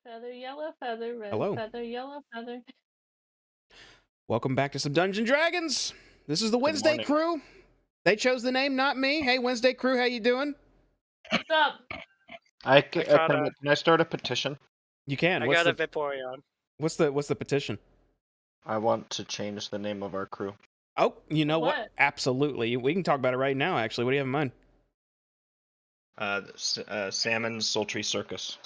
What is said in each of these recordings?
feather, yellow feather, red Hello. feather, yellow feather. Welcome back to some Dungeons & Dragons. This is the Wednesday morning. crew. They chose the name, not me. Hey, Wednesday crew, how you doing? What's up? Can I start a petition? You can. I got a Vaporeon. What's the petition? I want to change the name of our crew. Oh, you know what? What? Absolutely. We can talk about it right now, actually. What do you have in mind? Salmon Sultry Circus.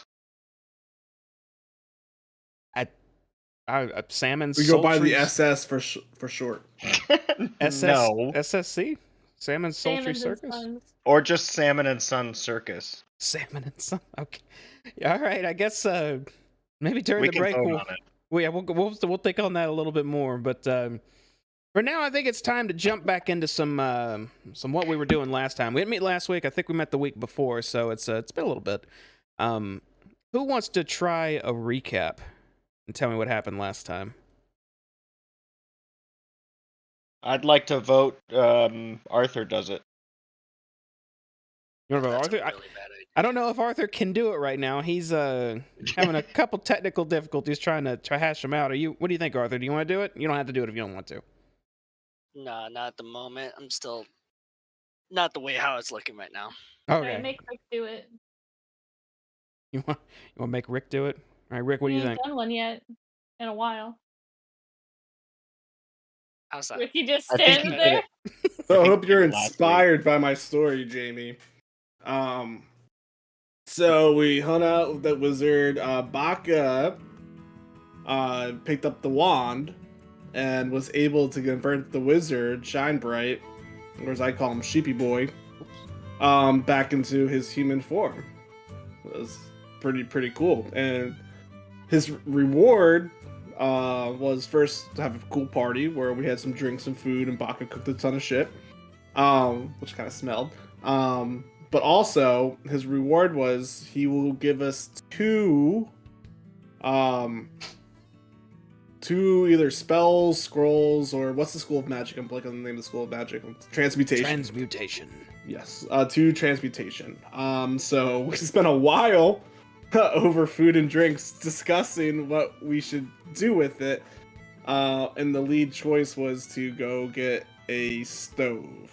Salmon. We go by Sultry- the SS for short. No. SSC? Salmon Sultry Salmons and Circus? Sons. Or just Salmon and Sun Circus. Salmon and Sun. Okay. All right. I guess maybe during We the can break vote on it. we'll think on that a little bit more. But for now, I think it's time to jump back into some what we were doing last time. We didn't meet last week. I think we met the week before, so it's been a little bit. Who wants to try a recap and tell me what happened last time? I'd like to vote Arthur does it. You want to vote That's Arthur? a really bad idea. I don't know if Arthur can do it right now. He's having a couple technical difficulties trying to hash them out. What do you think, Arthur? Do you want to do it? You don't have to do it if you don't want to. Nah, not at the moment. I'm still not the way how it's looking right now. Alright, Okay. make Rick do it. You want to make Rick do it? All right, Rick, what do He you ain't think? done one yet in a while. How's that? Ricky just I think stands he did there. So I think hope you're we did last inspired by my story, Jamie. So we hung out with that wizard. Baka picked up the wand and was able to convert the wizard, Shine Bright, or as I call him, Sheepy Boy, back into his human form. It was pretty cool. And his reward was first to have a cool party where we had some drinks and food, and Baka cooked a ton of shit, which kind of smelled. But also, his reward was he will give us two either spells, scrolls, or what's the school of magic? I'm blanking on the name of the school of magic. Transmutation. Transmutation. Yes, 2 transmutation. So we spent a while over food and drinks discussing what we should do with it. And the lead choice was to go get a stove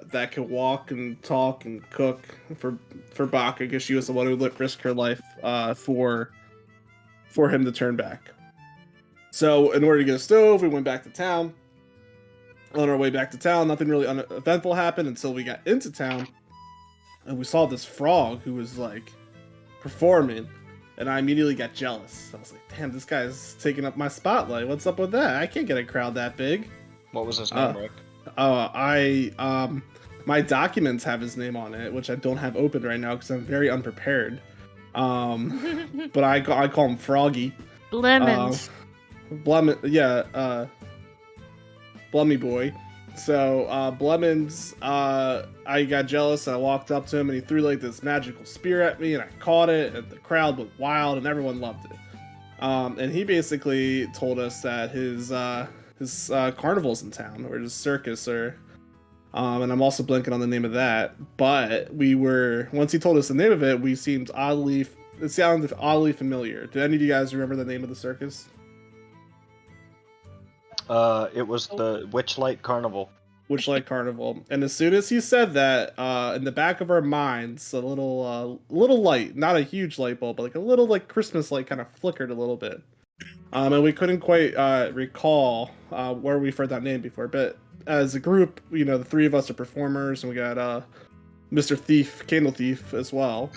that could walk and talk and cook for Baka, because she was the one who risked her life for him to turn back. So in order to get a stove, we went back to town. On our way back to town, nothing really uneventful happened until we got into town, and we saw this frog who was like performing, and I immediately got jealous. I was like, damn, this guy's taking up my spotlight. What's up with that? I can't get a crowd that big. What was his name, Rick? My documents have his name on it, which I don't have open right now because I'm very unprepared. But I call him Froggy. Lemons. Blummy Boy. So, Blemmons, I got jealous, and I walked up to him, and he threw like this magical spear at me, and I caught it, and the crowd went wild, and everyone loved it. And he basically told us that his carnival's in town, or his circus, or and I'm also blanking on the name of that. But once he told us the name of it, it sounded oddly familiar. Do any of you guys remember the name of the circus? It was the Witchlight Carnival. Witchlight Carnival. And as soon as he said that, in the back of our minds, a little light, not a huge light bulb, but like a little like Christmas light kind of flickered a little bit. And we couldn't quite recall where we've heard that name before. But as a group, the 3 of us are performers, and we got Mr. Thief, Candle Thief as well.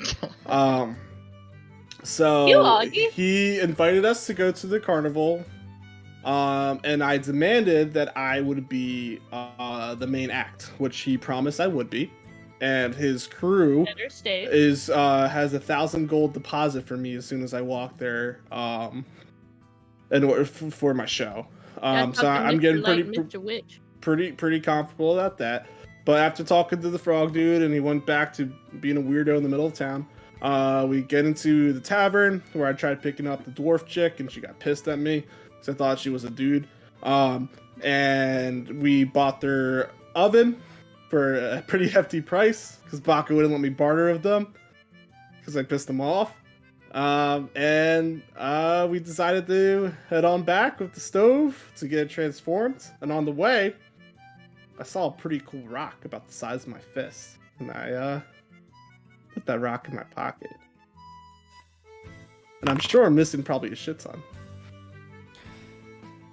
So he invited us to go to the carnival. And I demanded that I would be the main act, which he promised I would be. And his crew has 1,000 gold deposit for me as soon as I walk there, in order for my show. So I'm getting pretty comfortable about that. But after talking to the frog dude, and he went back to being a weirdo in the middle of town, we get into the tavern where I tried picking up the dwarf chick, and she got pissed at me. I thought she was a dude. And we bought their oven for a pretty hefty price because Baka wouldn't let me barter with them because I pissed them off. And we decided to head on back with the stove to get it transformed. And on the way, I saw a pretty cool rock about the size of my fist, and I put that rock in my pocket. And I'm sure I'm missing probably a shit ton.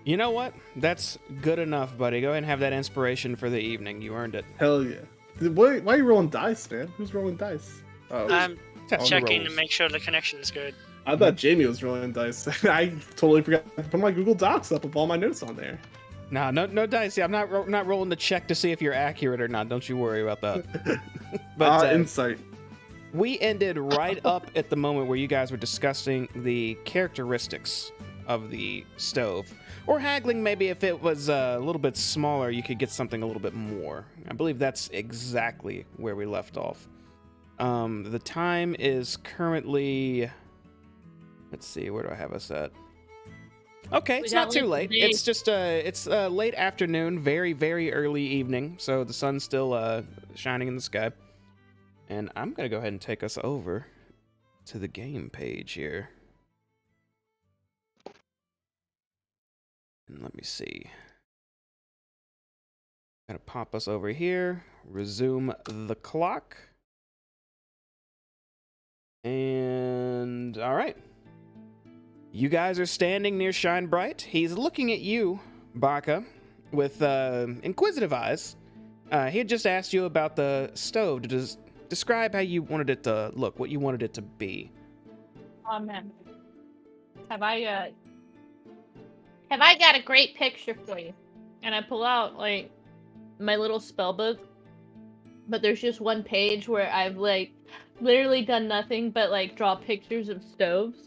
You know what? That's good enough, buddy. Go ahead and have that inspiration for the evening. You earned it. Hell yeah. Why are you rolling dice, man? Who's rolling dice? Oh, I'm Test checking to rolls. make sure the connection is good. I thought Jamie was rolling dice. I totally forgot to put my Google Docs up with all my notes on there. No dice. Yeah, I'm not rolling the check to see if you're accurate or not. Don't you worry about that. But Insight. we ended right up at the moment where you guys were discussing the characteristics of the stove, or haggling maybe if it was a little bit smaller, you could get something a little bit more. I believe that's exactly where we left off. The time is currently, let's see, where do I have us at? Okay, it's not too late. It's just it's late afternoon, very, very early evening, so the sun's still shining in the sky. And I'm gonna go ahead and take us over to the game page here. And let me see. Gotta pop us over here, resume the clock. And all right. You guys are standing near Shine Bright. He's looking at you, Baka, with inquisitive eyes. He had just asked you about the stove to describe how you wanted it to look, what you wanted it to be. Oh man, have I got a great picture for you? And I pull out like my little spell book, but there's just one page where I've like literally done nothing but like draw pictures of stoves.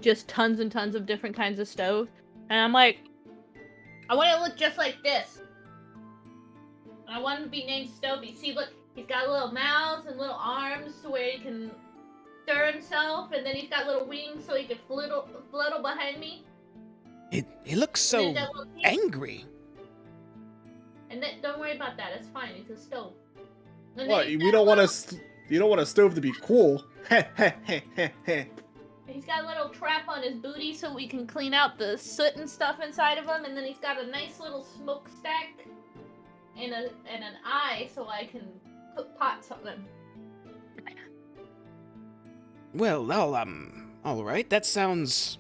Just tons and tons of different kinds of stoves. And I'm like, I want it to look just like this. I want him to be named Stovey. See, look, he's got little mouths and little arms to where he can stir himself, and then he's got little wings so he can floodle behind me. He looks so angry. And then, don't worry about that. It's fine. It's a stove. And What? then You don't want a stove to be cool? he's got a little trap on his booty so we can clean out the soot and stuff inside of him, and then he's got a nice little smokestack and an eye so I can cook pots on him. Well, all right. That sounds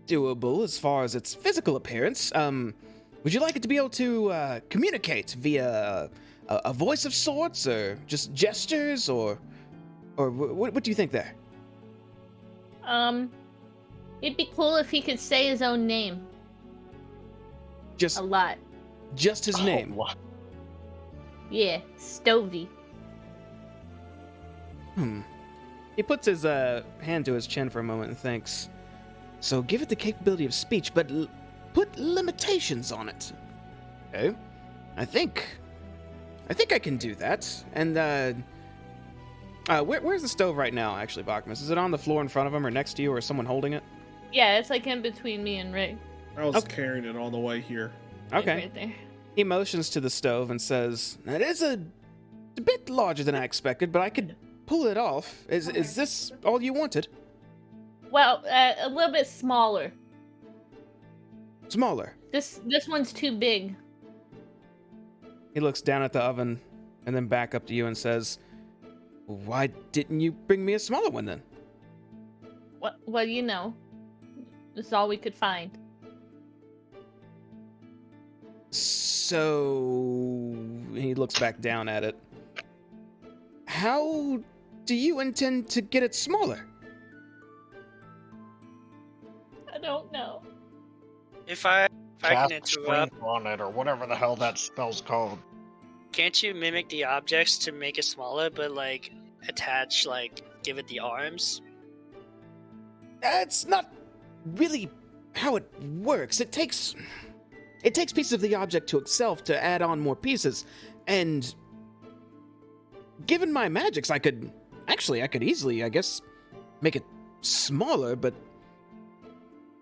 doable as far as its physical appearance. Would you like it to be able to communicate via a voice of sorts, or just gestures, or what do you think there? It'd be cool if he could say his own name. Just A lot. Just his name. What? Yeah, Stovey. He puts his hand to his chin for a moment and thinks. So give it the capability of speech, but put limitations on it. Okay, I think I can do that. And where's the stove right now? Actually, Bachmus, is it on the floor in front of him, or next to you, or is someone holding it? Yeah, it's like in between me and Rick. I was carrying it all the way here. Okay. Right there. He motions to the stove and says, "It is a bit larger than I expected, but I could pull it off. Is this all you wanted?" Well, a little bit smaller. Smaller. This one's too big. He looks down at the oven and then back up to you and says, "Why didn't you bring me a smaller one then?" Well, you know, it's all we could find. So he looks back down at it. How do you intend to get it smaller? I don't know. If I can Cast interrupt, strength on it, or whatever the hell that spell's called. can't you mimic the objects to make it smaller, but like attach, like give it the arms? That's not really how it works. It takes pieces of the object to itself to add on more pieces, and given my magics, I could easily, I guess, make it smaller, but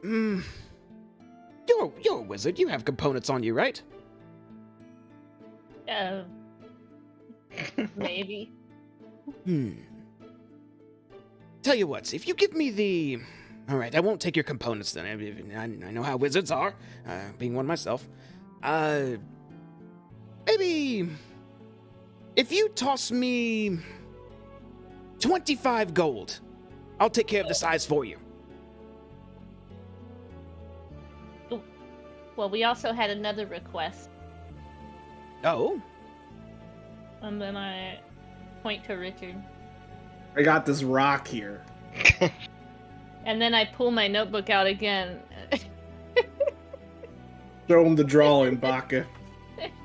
you're a wizard. You have components on you, right? Maybe. Tell you what, if you give me the... All right, I won't take your components then. I know how wizards are, being one myself. Maybe... If you toss me 25 gold, I'll take care of the size for you. Well, we also had another request. Oh? And then I point to Richard. I got this rock here. And then I pull my notebook out again. Show him the drawing, Baka.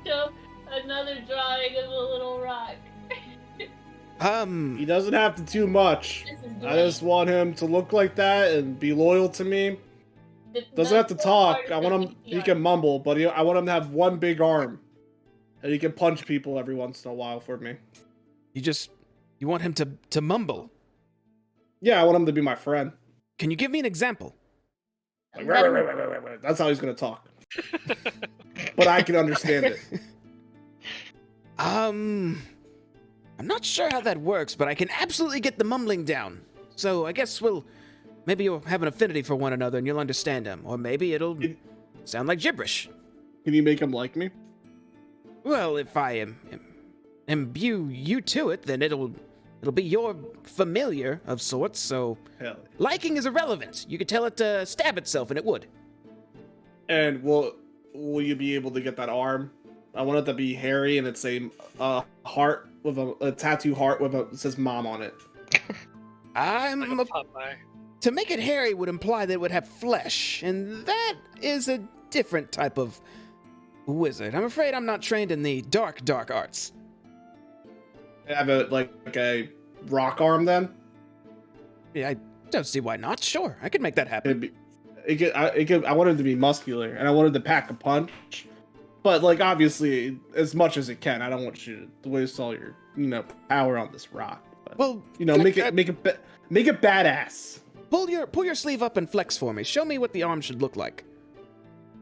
Show another drawing of a little rock. He doesn't have to too much. This is I just want him to look like that and be loyal to me. Doesn't have to talk. I want him. He can mumble, but I want him to have one big arm, and he can punch people every once in a while for me. You want him to mumble? Yeah, I want him to be my friend. Can you give me an example? Like, "Rah." That's how he's gonna talk. But I can understand it. I'm not sure how that works, but I can absolutely get the mumbling down. So I guess maybe you'll have an affinity for one another and you'll understand him. Or maybe it'll sound like gibberish. Can you make him like me? Well, if I imbue you to it, then it'll be your familiar of sorts, so Hell. liking is irrelevant. You could tell it to stab itself and it would. And will you be able to get that arm? I want it to be hairy and it's a heart with a tattoo heart with it says mom on it. To make it hairy would imply that it would have flesh, and that is a different type of wizard. I'm afraid I'm not trained in the dark arts. Have like a rock arm then? Yeah, I don't see why not. Sure, I could make that happen. I want it to be muscular, and I wanted to pack a punch. But like obviously, as much as it can. I don't want you to waste all your power on this rock. But, Well, make it badass. Pull your sleeve up and flex for me. Show me what the arm should look like.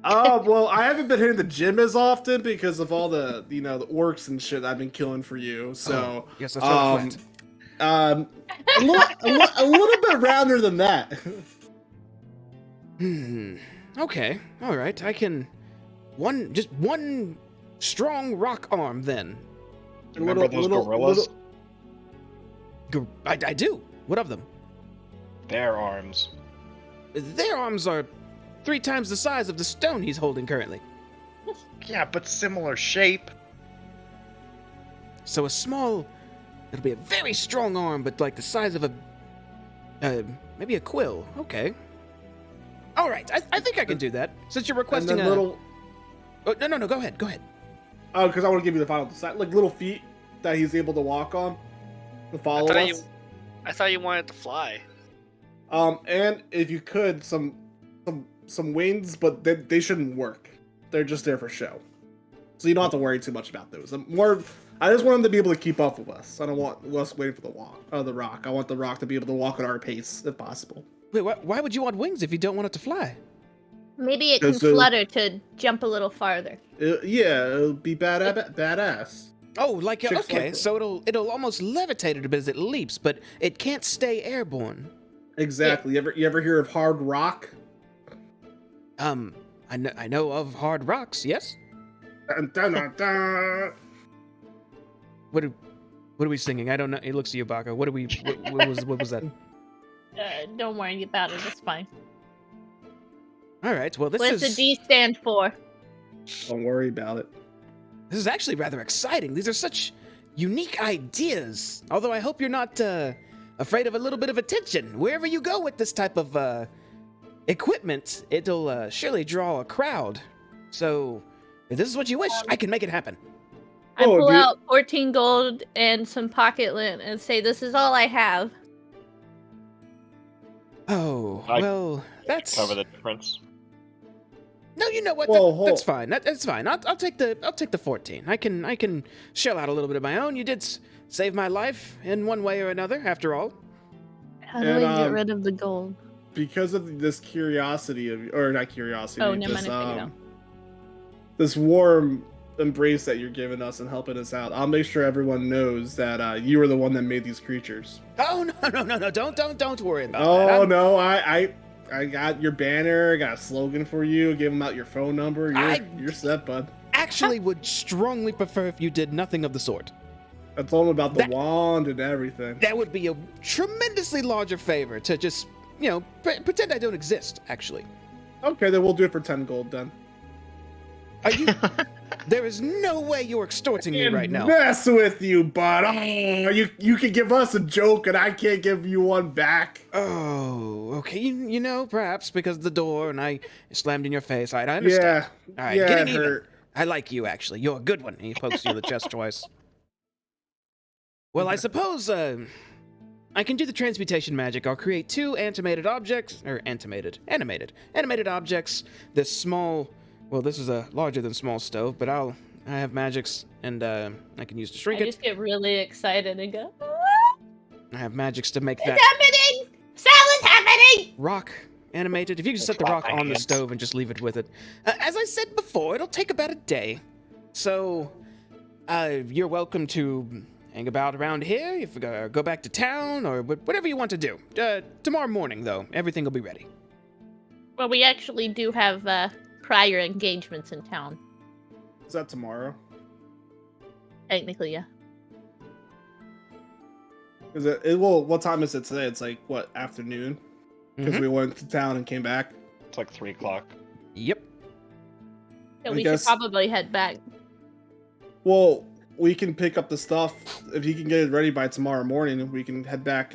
Well, I haven't been hitting the gym as often because of all the the orcs and shit I've been killing for you. So yes, that's right. a little bit rounder than that. Okay. All right. I can just one strong rock arm then. Remember those gorillas? I do. What of them? Their arms. Their arms are 3 times the size of the stone he's holding currently. Yeah, but similar shape. So it'll be a very strong arm, but like the size of maybe a quill. Okay. All right, I think I can do that. Since you're requesting little. Oh, no, go ahead. Oh, because I want to give you the final design, like little feet that he's able to walk on, to follow us. I thought you wanted to fly. And if you could, some wings, but they shouldn't work. They're just there for show, so you don't have to worry too much about those. I just want him to be able to keep up with us. I don't want us waiting for the rock. I want the rock to be able to walk at our pace if possible. Wait, why would you want wings if you don't want it to fly? Maybe it can flutter to jump a little farther. It'll be badass. Oh, like okay, like so it'll almost levitate it a bit as it leaps, but it can't stay airborne. Exactly. Yeah. You ever hear of hard rock? I know of hard rocks. Yes. Dun, dun, dun, dun. What are we singing? I don't know. It looks to you, Baka. What was that? Don't worry about it. It's fine. All right. Well, What's the D stand for? Don't worry about it. This is actually rather exciting. These are such unique ideas. Although I hope you're not afraid of a little bit of attention. Wherever you go with this type of equipment, it'll surely draw a crowd. So, if this is what you wish, I can make it happen. I pull out 14 gold and some pocket lint and say, "This is all I have." Oh, well, that's Cover the difference. No, you know what? That's fine. That's fine. I'll take the 14. I can shell out a little bit of my own. You did save my life in one way or another, after all. How do we get rid of the gold? Because of this curiosity of, or not curiosity. Oh, never mind. This warm embrace that you're giving us and helping us out. I'll make sure everyone knows that you were the one that made these creatures. Oh no! Don't worry about that. Oh no, I got your banner. Got a slogan for you. Gave them out your phone number. You're set, bud. Actually would strongly prefer if you did nothing of the sort. I told him about the wand and everything. That would be a tremendously larger favor to just, pretend I don't exist, actually. Okay, then we'll do it for 10 gold then. Are you... There is no way you're extorting me right now. Mess with you, bud. Oh, you can give us a joke and I can't give you one back. Oh, okay. Perhaps because of the door and I slammed in your face. All right, I understand. Yeah. All right, yeah, getting even. I like you, actually. You're a good one. And he pokes you in the chest twice. Well, I suppose I can do the transmutation magic. I'll create 2 animated objects. This small... Well, this is a larger than small stove, but I have magics, and I can use to shrink I it. just get really excited and go, I have magics to make that it's happening! Salad's happening! rock animated. If you can set the rock on the stove and just leave it with it. As I said before, it'll take about a day. So, you're welcome to hang about around here, if go back to town, or whatever you want to do. Tomorrow morning, though, everything will be ready. Well, we actually do have prior engagements in town. Is that tomorrow? Technically, yeah. Is it? Well, what time is it today? It's like what, afternoon? Because we went to town and came back. It's like 3 o'clock. Yep. So I we guess- should probably head back. Well, we can pick up the stuff if you can get it ready by tomorrow morning. We can head back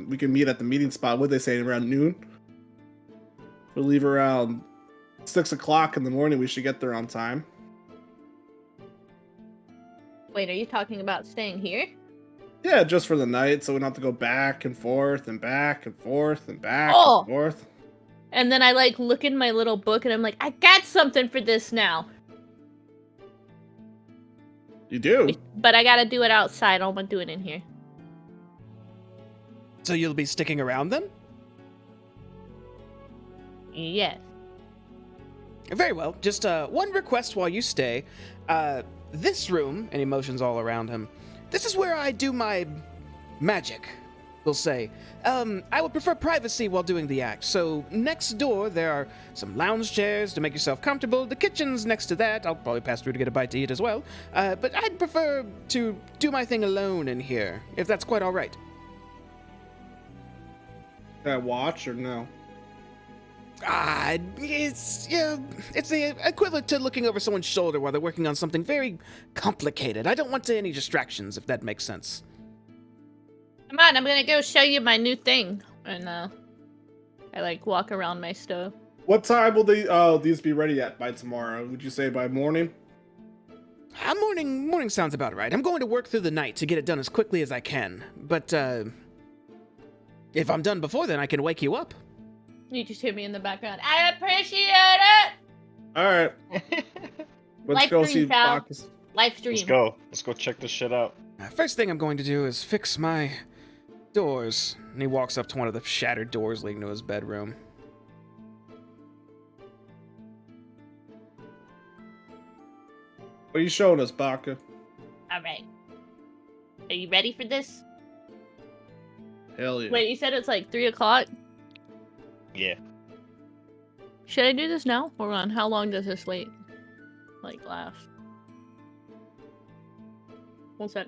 we can meet at the meeting spot. What they say, around noon. We'll leave around 6 o'clock in the morning. We should get there on time. Wait, are you talking about staying here? Yeah, just for the night, so we don't have to go back and forth and back and forth and back Oh! and forth. And then I look in my little book and I'm like, I got something for this now. You do? But I gotta do it outside. I don't want to do it in here. So you'll be sticking around then? Yes. Very well. Just one request while you stay. This room, and he motions all around him, this is where I do my magic, we'll say. I would prefer privacy while doing the act. So next door, there are some lounge chairs to make yourself comfortable. The kitchen's next to that. I'll probably pass through to get a bite to eat as well. But I'd prefer to do my thing alone in here, if that's quite all right. Can I watch or no? It's the equivalent to looking over someone's shoulder while they're working on something very complicated. I don't want any distractions, if that makes sense. Come on, I'm gonna go show you my new thing. And I walk around my stove. What time will these be ready at by tomorrow? Would you say by morning? Morning sounds about right. I'm going to work through the night to get it done as quickly as I can. But if I'm done before then, I can wake you up. You just hear me in the background. I appreciate it! All right. Let's Live go stream, see pal. Bacchus. Live stream. Let's go check this shit out. First thing I'm going to do is fix my doors. And he walks up to one of the shattered doors leading to his bedroom. What are you showing us, Baka? Alright. Are you ready for this? Hell yeah. Wait, you said it's 3 o'clock? Yeah. Should I do this now? Hold on, how long does this wait? Last? 1 sec.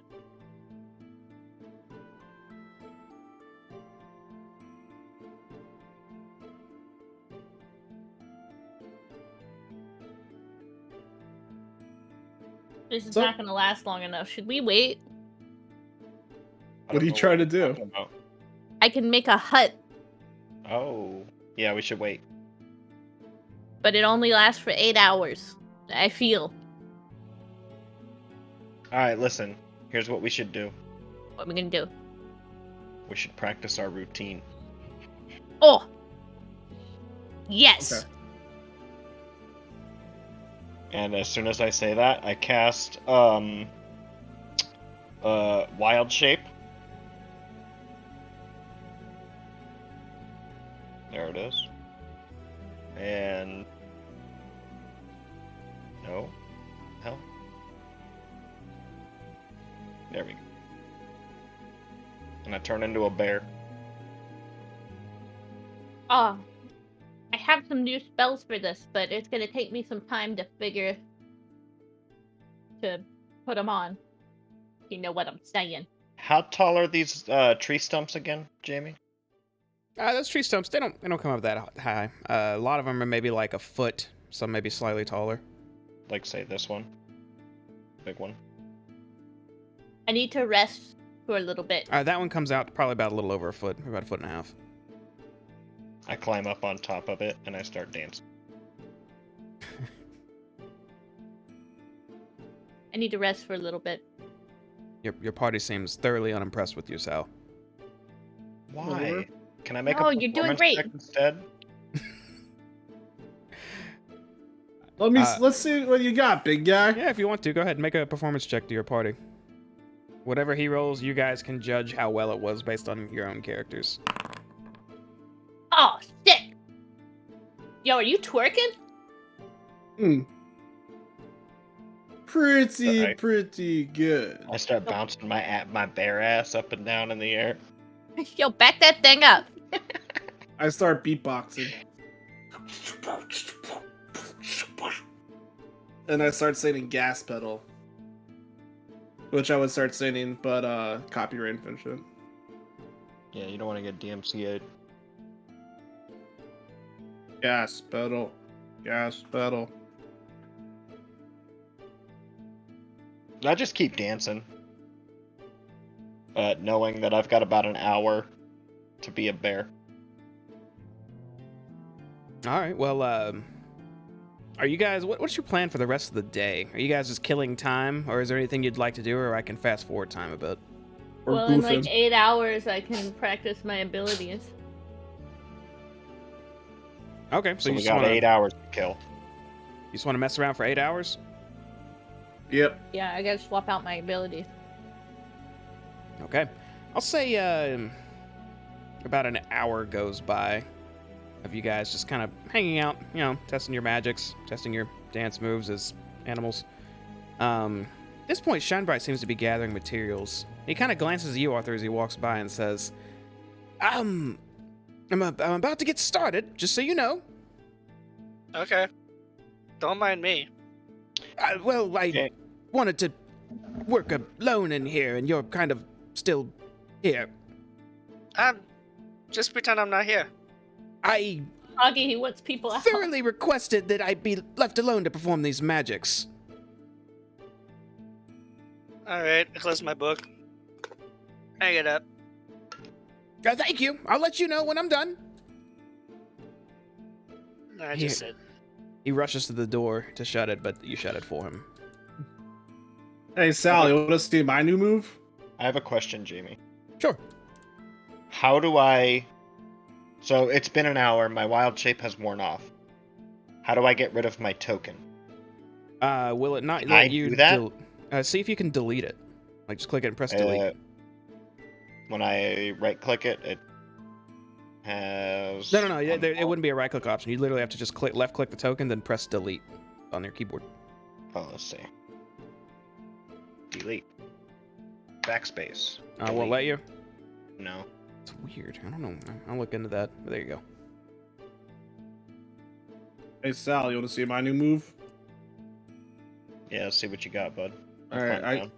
This is So- not gonna last long enough. Should we wait? I What are don't you know trying to you're do? talking about. I can make a hut, Oh. Yeah, we should wait. but it only lasts for 8 hours. I feel. Alright, listen. Here's what we should do. What am I gonna do? We should practice our routine. Oh! Yes! Okay. And as soon as I say that, I cast Wild Shape. There it is. And no. Hell. There we go. And I turn into a bear. Oh, I have some new spells for this, but it's gonna take me some time to put them on. You know what I'm saying? How tall are these tree stumps again, Jamie? Those tree stumps, they don't come up that high. A lot of them are maybe like a foot, some maybe slightly taller. Like, say, this one? Big one? I need to rest for a little bit. That one comes out probably about a little over a foot, about a foot and a half. I climb up on top of it, and I start dancing. I need to rest for a little bit. Your party seems thoroughly unimpressed with you, Sal. Why? Can I make No, a you're doing performance great. check instead? Let's see what you got, big guy. Yeah, if you want to, go ahead and make a performance check to your party. Whatever he rolls, you guys can judge how well it was based on your own characters. Oh, shit! Yo, are you twerking? Pretty, Alright. pretty good. I start bouncing my bear ass up and down in the air. Yo, back that thing up. I start beatboxing. And I start singing Gas Pedal. Which I would start singing, but copyright infringement. Yeah, you don't want to get DMCA'd. Gas Pedal. Gas Pedal. I just keep dancing. Knowing that I've got about an hour to be a bear. All right, well, are you guys, what's your plan for the rest of the day? Are you guys just killing time, or is there anything you'd like to do, or I can fast forward time a bit? Or Well, in goofing. like 8 hours, I can practice my abilities. Okay, So you we just got wanna, 8 hours to kill. You just want to mess around for 8 hours? Yep. Yeah, I gotta swap out my abilities. Okay. I'll say about an hour goes by of you guys just kind of hanging out, you know, testing your magics, testing your dance moves as animals. At this point, Shinebright seems to be gathering materials. He kind of glances at you, Arthur, as he walks by and says, I'm about to get started, just so you know. Okay. Don't mind me. I Okay. wanted to work alone in here, and you're kind of still here. Just pretend I'm not here. I Augie, he wants people out. thoroughly requested that I be left alone to perform these magics. Alright, I close my book. Hang it up. Thank you. I'll let you know when I'm done. I Here. just said. He rushes to the door to shut it, but you shut it for him. Hey, Sal, you want to see my new move? I have a question, Jamie. Sure. How do I... So it's been an hour, my wild shape has worn off. How do I get rid of my token? Will it not Can let I you do that? see if you can delete it. Like, just click it and press delete. When I right-click it, it has... No. It wouldn't be a right-click option. You literally have to just left-click the token, then press delete on your keyboard. Oh, let's see. Delete. Backspace. Won't Delete. let you? No. It's weird. I don't know. I'll look into that. But there you go. Hey, Sal, you want to see my new move? Yeah, let's see what you got, bud. All right,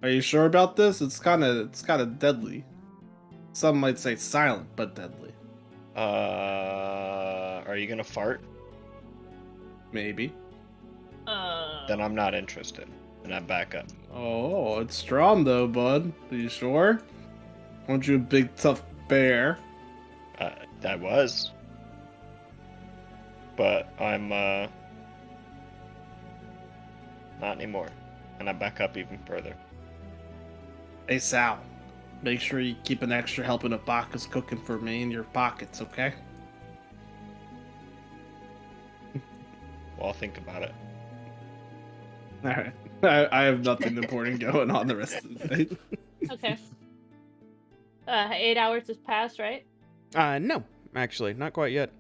are you sure about this? It's kind of deadly. Some might say silent, but deadly. Are you gonna fart? Maybe. Then I'm not interested. And I back up. Oh, it's strong though, bud. Are you sure? Aren't you a big tough bear? I was. But I'm, not anymore. And I back up even further. Hey, Sal, make sure you keep an extra helping of Bacchus cooking for me in your pockets, okay? Well, I'll think about it. All right. I have nothing important going on the rest of the day. Okay. 8 hours has passed, right? No, actually, not quite yet.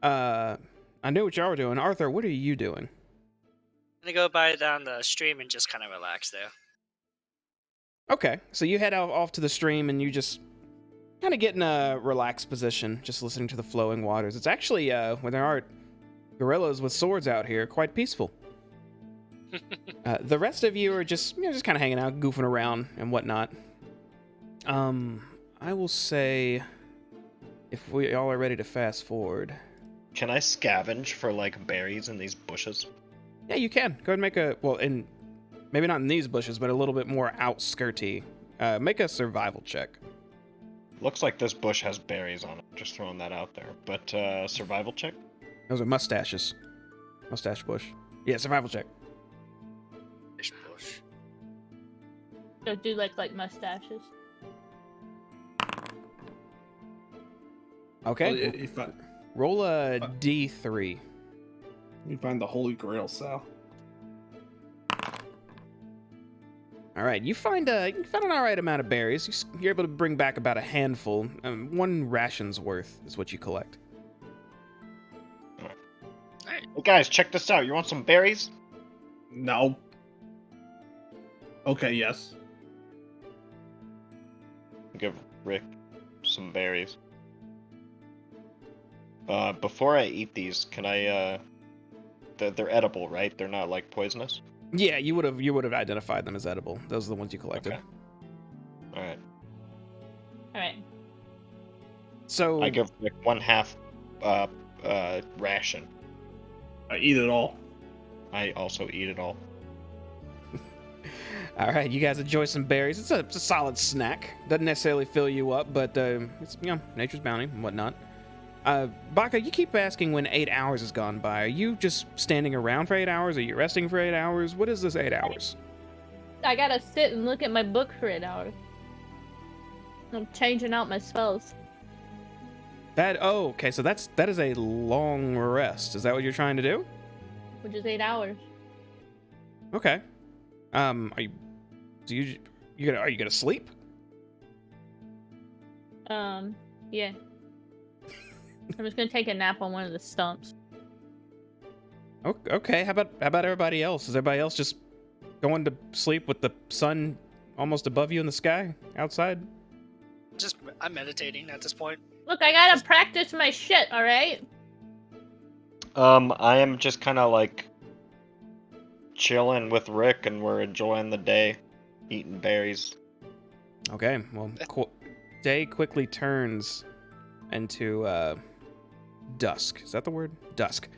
I knew what y'all were doing. Arthur, what are you doing? I'm gonna go by down the stream and just kind of relax there. Okay, so you head out off to the stream and you just kind of get in a relaxed position, just listening to the flowing waters. It's actually, when there aren't gorillas with swords out here, quite peaceful. The rest of you are just, just kind of hanging out, goofing around and whatnot. I will say, if we all are ready to fast forward. Can I scavenge for like berries in these bushes? Yeah, you can. Go ahead and make a, well, in maybe not in these bushes, but a little bit more outskirty. Make a survival check. Looks like this bush has berries on it. Just throwing that out there. But survival check? Those are mustaches. Mustache bush. Yeah, survival check. Fish bush. So do like mustaches. Okay. Roll a D3. You find the Holy Grail, Sal. All right, you find an all right amount of berries. You're able to bring back about a handful. 1 ration's worth is what you collect. Hey guys, check this out. You want some berries? No. Okay, yes. Give Rick some berries. Before I eat these, can I? They're edible, right? They're not like poisonous. Yeah, you would have identified them as edible. Those are the ones you collected. Okay. All right. All right. So I give Rick 1/2 ration. I eat it all. I also eat it all. all right, you guys enjoy some berries. It's a solid snack. Doesn't necessarily fill you up, but it's nature's bounty and whatnot. Baka, you keep asking when 8 hours has gone by. Are you just standing around for 8 hours? Are you resting for 8 hours? What is this 8 hours? I gotta sit and look at my book for 8 hours. I'm changing out my spells. Okay, so that is a long rest. Is that what you're trying to do? Which is 8 hours. Okay. Are you gonna sleep? Yeah. I'm just gonna take a nap on one of the stumps. Okay. How about everybody else? Is everybody else just going to sleep with the sun almost above you in the sky outside? I'm meditating at this point. Look, I gotta practice my shit, alright? I am just kind of like chilling with Rick, and we're enjoying the day, eating berries. Okay. Well, day quickly turns into dusk. Is that the word? Dusk.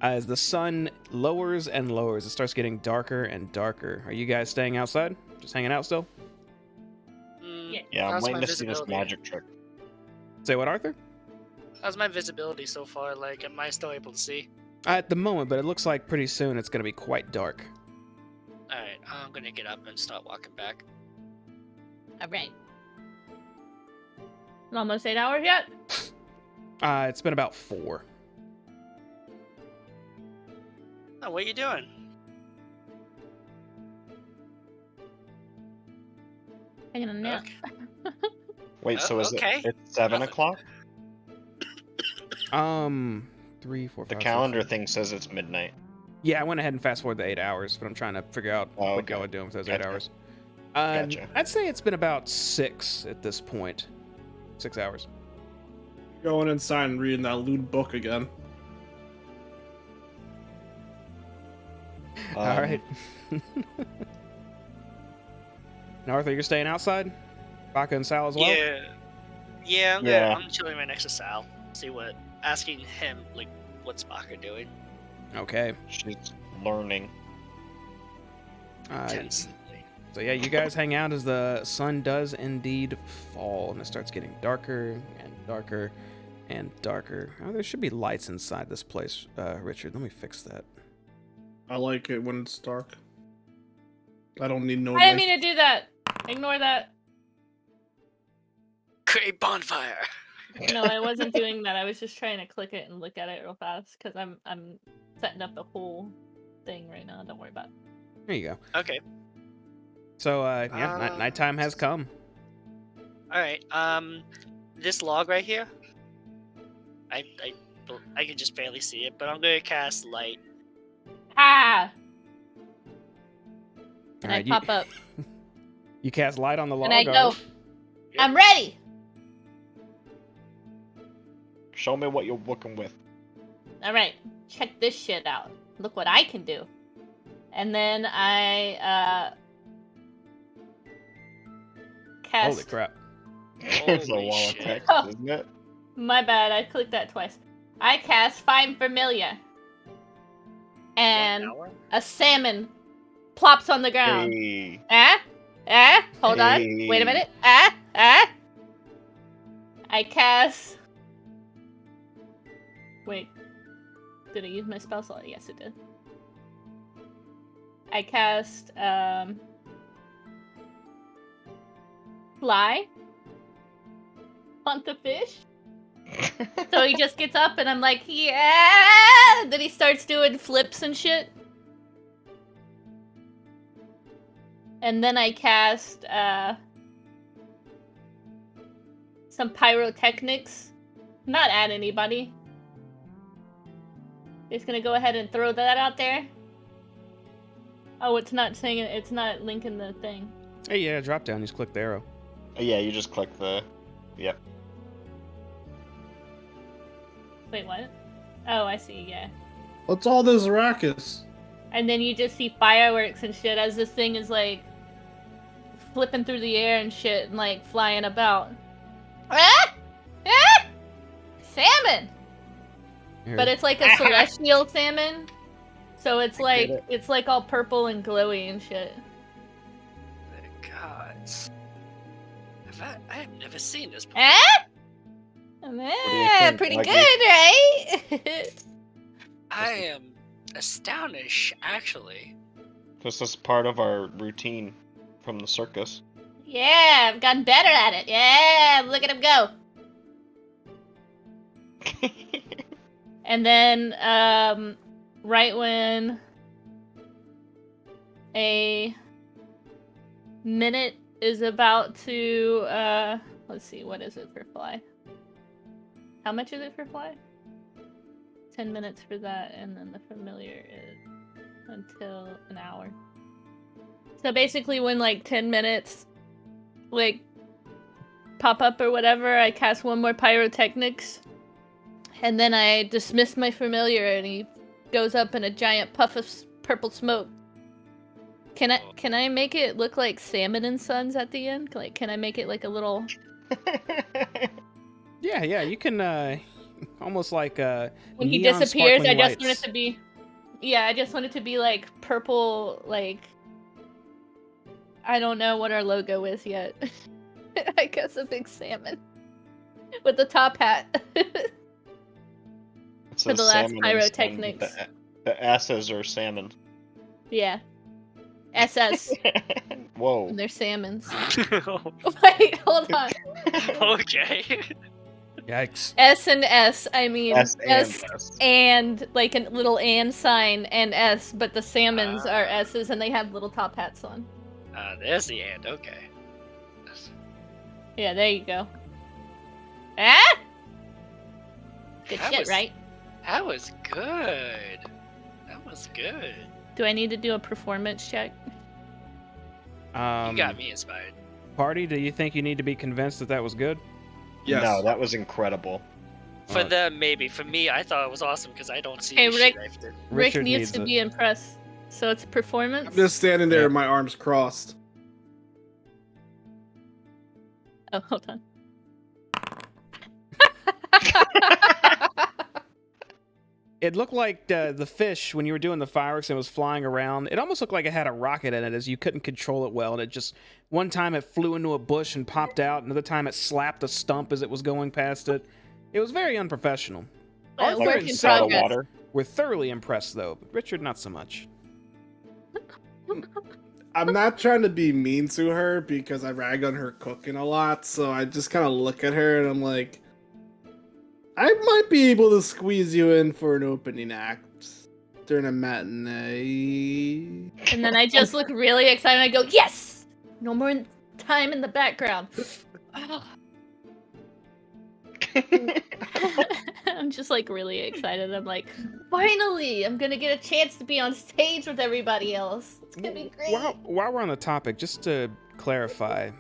As the sun lowers and lowers, it starts getting darker and darker. Are you guys staying outside? Just hanging out still? Yeah, I'm how's waiting my to see this visibility? magic trick. Say what, Arthur? How's my visibility so far? Like, am I still able to see? At the moment, but it looks like pretty soon it's going to be quite dark. Alright, I'm gonna get up and start walking back. Alright. Almost 8 hours yet? It's been about 4. Oh, what are you doing? Taking a nap. Okay. Wait, so is okay. it's 7 o'clock? 3, 4, 5. The 6, calendar 7. thing says it's midnight. Yeah, I went ahead and fast forward the 8 hours, but I'm trying to figure out what y'all are doing with those 8 Gotcha. hours. Gotcha. I'd say it's been about 6 at this point. 6 hours. Going inside and reading that lewd book again. All right. Now, Arthur, you're staying outside? Baka and Sal as well? Yeah, Yeah. I'm chilling right next to Sal. Asking him, like, what's Baka doing? Okay. She's learning. Intensely. So yeah, you guys hang out as the sun does indeed fall, and it starts getting darker and darker and darker. Oh, there should be lights inside this place, Richard. Let me fix that. I like it when it's dark. I don't need no I didn't light. mean to do that. Ignore that. Create bonfire! No, I wasn't doing that. I was just trying to click it and look at it real fast because I'm setting up the whole thing right now. Don't worry about it. There you go. Okay. So nighttime has come. Alright, this log right here, I can just barely see it, but I'm gonna cast light. Ah! And Alright, I pop up. You cast light on the log. And I go, alright. I'm ready. Show me what you're working with. All right, check this shit out. Look what I can do. And then I cast. Holy crap. It's a Holy wall of shit. text, Oh. isn't it? My bad, I clicked that twice. I cast Find Familiar. And 1 hour? a salmon plops on the ground. Hey. Hold on. Wait a minute. I cast. Wait. Did I use my spell slot? Yes, it did. I cast Fly on the fish. So he just gets up and I'm like, yeah! Then he starts doing flips and shit. And then I cast some pyrotechnics. Not at anybody. Just gonna go ahead and throw that out there. Oh, it's not saying it. It's not linking the thing. Hey, yeah, drop down. Just click the arrow. Yeah, you just click the. Yep. Wait, what? Oh, I see. Yeah. What's all this ruckus? And then you just see fireworks and shit as this thing is like flipping through the air and shit and like flying about. Ah! Ah! Salmon! Here. But it's like a celestial salmon. So it's like it. it's like all purple and glowy and shit. The gods. I have never seen this before. Ah! do you Ah, think, pretty Maggie? good, right? I am astonished, actually. This is part of our routine from the circus. Yeah, I've gotten better at it. Yeah, look at him go. And then, right when a minute is about to, let's see, what is it for Fly? How much is it for Fly? 10 minutes for that, and then the familiar is until an hour. So basically when like 10 minutes like pop up or whatever, I cast one more pyrotechnics. And then I dismiss my familiar and he goes up in a giant puff of purple smoke. Can I make it look like Salmon and Sons at the end? Like, can I make it like a little... Yeah, you can almost like When he neon disappears, I sparkling just want lights. it to be... Yeah, I just want it to be like purple, like... I don't know what our logo is yet. I guess a big salmon. With the top hat. It For the says last salmon and pyrotechnics. salmon. The S's are salmon. Yeah. SS. Whoa. And they're salmons. Wait, hold on. Okay. Yikes. S and S. I mean S and S S. and like a little and sign and S, but the salmons are S's and they have little top hats on. There's the end. Okay. Yeah, there you go. Ah! Good That shit, was- right? That was good. That was good. Do I need to do a performance check? You got me inspired. Party, do you think you need to be convinced that that was good? Yes. No, that was incredible. For Alright. them, maybe. For me, I thought it was awesome because I don't see Hey, shit Rick. I've done. Rick Richard needs to it. be impressed. So it's performance? I'm just standing there Yeah. with my arms crossed. Oh, hold on. It looked like the fish, when you were doing the fireworks and it was flying around, it almost looked like it had a rocket in it as you couldn't control it well. And it just, one time it flew into a bush and popped out, another time it slapped a stump as it was going past it. It was very unprofessional. Arthur Work and in Sarah Out of progress. water. were thoroughly impressed, though, but Richard not so much. I'm not trying to be mean to her because I rag on her cooking a lot, so I just kind of look at her and I'm like, I might be able to squeeze you in for an opening act during a matinee. And then I just look really excited. I go, yes! No more time in the background. I'm just like really excited. I'm like, finally, I'm gonna get a chance to be on stage with everybody else. It's gonna be great. While we're on the topic, just to clarify.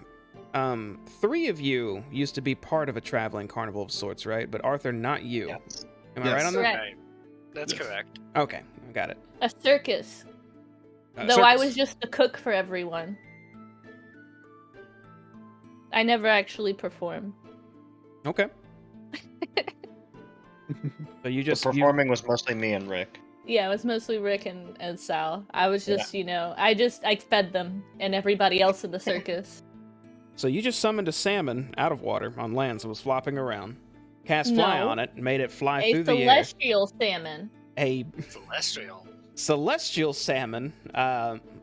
3 of you used to be part of a traveling carnival of sorts, right? But Arthur, not you. Yes. Am I Yes. right on that? Correct. Right. That's Yes. correct. Okay, I got it. A circus. Though I Circus. was just the cook for everyone. I never actually performed. Okay. So you The just you, performing was mostly me and Rick. Yeah, it was mostly Rick and Sal. I was just, I fed them and everybody else in the circus. so you just summoned a salmon out of water on land, so it was flopping around. Cast fly No. on it, made it fly A through the air. celestial salmon. A Celestial. celestial salmon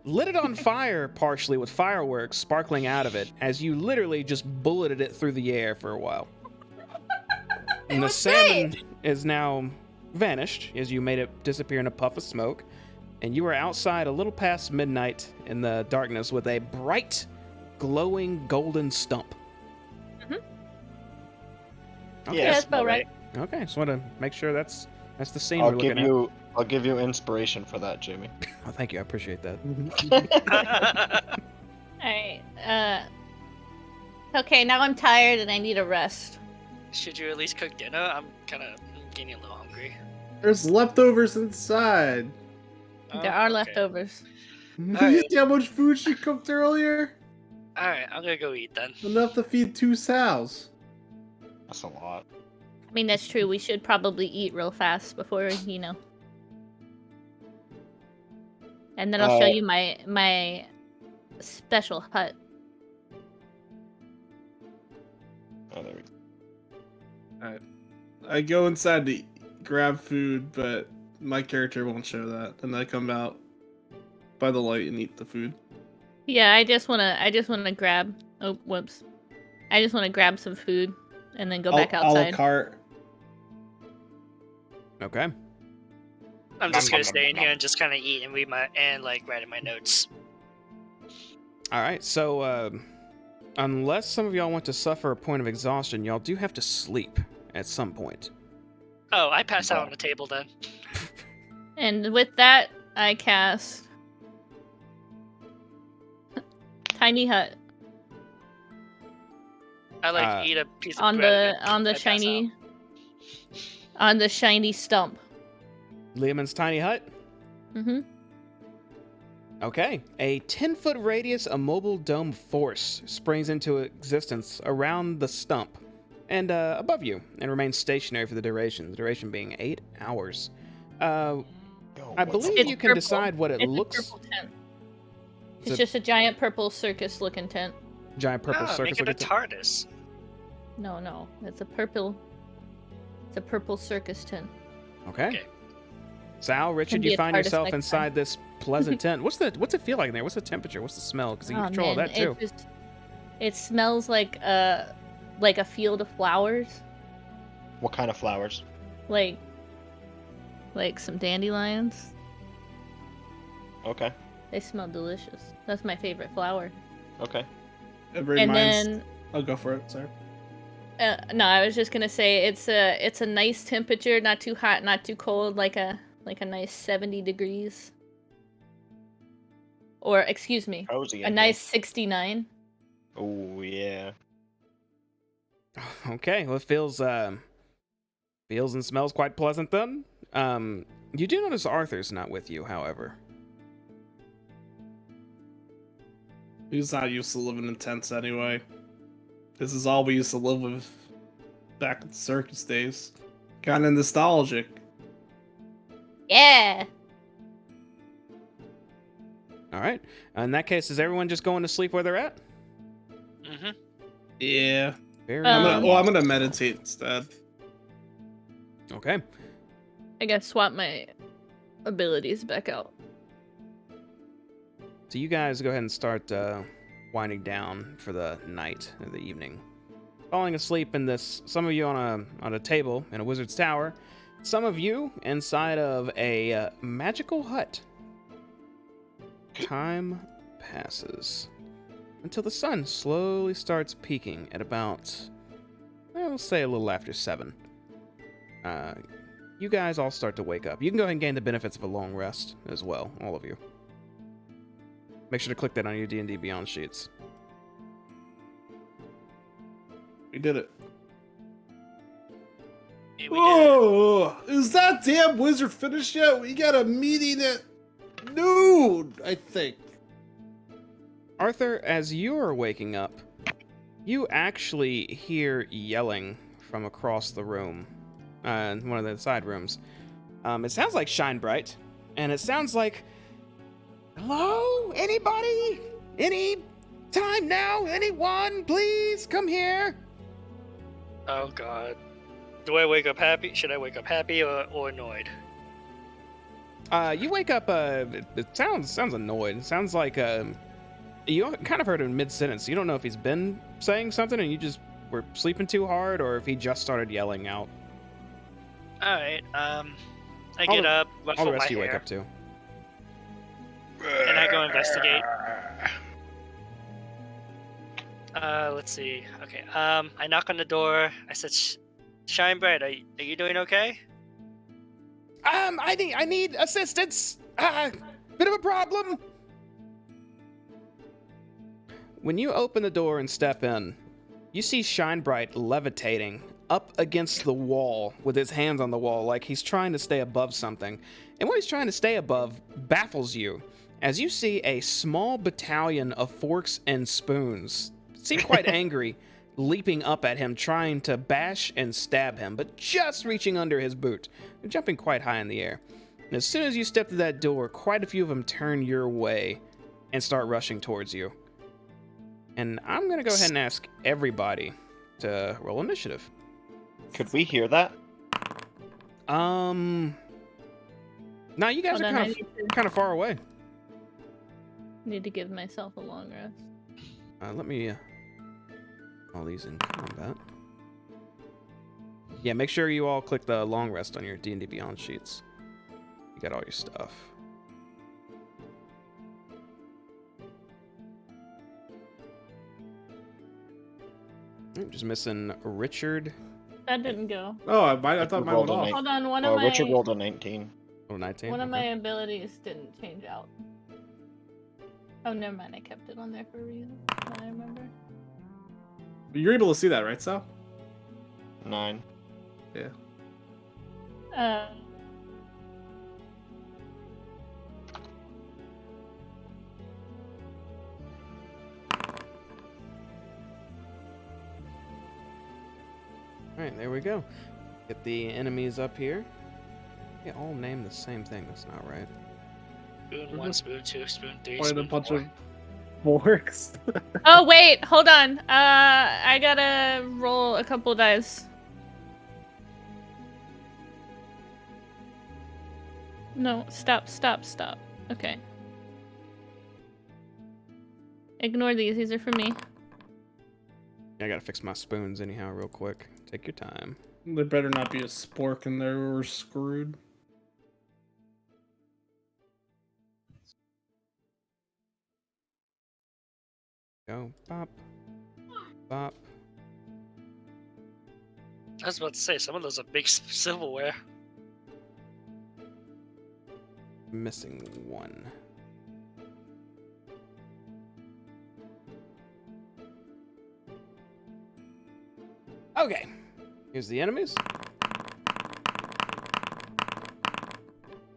lit it on fire partially with fireworks sparkling out of it as you literally just bulleted it through the air for a while. And the was salmon is now vanished as you made it disappear in a puff of smoke, and you are outside a little past midnight in the darkness with a bright, glowing golden stump. Mhm. Okay. Yeah, that's about right. Okay, just want to make sure that's the scene we're looking at. I'll give you inspiration for that, Jamie. Oh, thank you, I appreciate that. Alright, okay, now I'm tired and I need a rest. Should you at least cook dinner? I'm getting a little hungry. There's leftovers inside. There are okay. leftovers. You see how much food she cooked earlier? Alright, I'm gonna go eat then. Enough to feed 2 sows. That's a lot. I mean, that's true. We should probably eat real fast before, And then I'll show you my special hut. Oh, there we go. I go inside to grab food, but my character won't show that, and I come out by the light and eat the food. Yeah, I just wanna grab. Oh, whoops! I just wanna grab some food and then go back A la outside. carte. Okay. I'm just gonna stay in here and just kind of eat and read write in my notes. All right, so unless some of y'all want to suffer a point of exhaustion, y'all do have to sleep at some point. Oh, I pass out on the table then. And with that, I cast Tiny Hut I eat a piece of on bread. the shiny stump. Leomund's tiny hut? Mm-hmm. Okay. A 10-foot radius immobile dome force springs into existence around the stump and above you and remains stationary for the duration being 8 hours. I believe It's you can purple. decide what it It's looks... a purple tent. It's It's a- just a giant purple circus-looking tent. Giant purple circus. Make it a TARDIS. No, it's a purple. It's a purple circus tent. Okay. Okay. Sal, Richard, Can be you a find TARDIS yourself next inside this pleasant tent. What's it feel like in there? What's the temperature? What's the smell? Because you can control all that too. It smells like a field of flowers, What kind of flowers? like some dandelions. Okay. They smell delicious. That's my favorite flower. Okay. It And reminds. then I'll go for it. Sorry. no, I was just gonna say it's a nice temperature, not too hot, not too cold, like a nice 70 degrees. Or excuse me, Cozy. a nice 69. Oh yeah. Okay, well, it feels and smells quite pleasant then. You do notice Arthur's not with you, however. He's not used to living in tents anyway. This is all we used to live with back in the circus days. Kind of nostalgic. Yeah. All right. In that case, is everyone just going to sleep where they're at? Mm-hmm. Yeah. Very Um, well. I'm gonna meditate instead. Okay. I gotta swap my abilities back out. So you guys go ahead and start winding down for the night or the evening. Falling asleep in this, some of you on a table in a wizard's tower, some of you inside of a magical hut. Time passes until the sun slowly starts peaking at about, we'll say a little after 7. You guys all start to wake up. You can go ahead and gain the benefits of a long rest as well, all of you. Make sure to click that on your D&D Beyond sheets. We did it. Yeah, we did it. Oh, is that damn wizard finished yet? We got a meeting at noon, I think. Arthur, as you are waking up, you actually hear yelling from across the room, in one of the side rooms. It sounds like Shine Bright, and it sounds like, hello? Anybody? Any time now? Anyone? Please come here. Oh god. Do I wake up happy? Should I wake up happy or annoyed? You wake up, it sounds annoyed. It sounds like, you kind of heard him mid-sentence. You don't know if he's been saying something and you just were sleeping too hard, or if he just started yelling out. Alright, I get up, All the ruffle rest my of you wake hair, up too. and I go investigate. Let's see. Okay, I knock on the door. I said, Shine Bright, are you doing okay? I need assistance. Bit of a problem. When you open the door and step in, you see Shine Bright levitating up against the wall with his hands on the wall like he's trying to stay above something. And what he's trying to stay above baffles you as you see a small battalion of forks and spoons, seem quite angry, leaping up at him, trying to bash and stab him, but just reaching under his boot. They're jumping quite high in the air. And as soon as you step to that door, quite a few of them turn your way and start rushing towards you. And I'm going to go ahead and ask everybody to roll initiative. Could we hear that? No, you guys Hold are on, I kind of far away. need to give myself a long rest. Let me all these in combat. Yeah, make sure you all click the long rest on your D&D Beyond sheets. You got all your stuff. Just missing Richard. That didn't go. Oh, I thought mine went rolled a off. night. Hold on, one of my Richard rolled a 19. Oh, 19. one of my okay. abilities didn't change out. Oh, never mind. I kept it on there for a reason. I remember. You're able to see that, right, Sal? 9. Yeah. Alright, there we go. Get the enemies up here. They all name the same thing. That's not right. Spoon 1, spoon 2, spoon 3, Quite a spoon bunch 4. of forks. Oh wait, hold on. I gotta roll a couple dice. No, stop. Okay. Ignore these. These are for me. I gotta fix my spoons anyhow, real quick. Take your time. There better not be a spork in there or we're screwed. Go. Bop. Bop. I was about to say, some of those are big silverware. Missing one. Okay. Here's the enemies.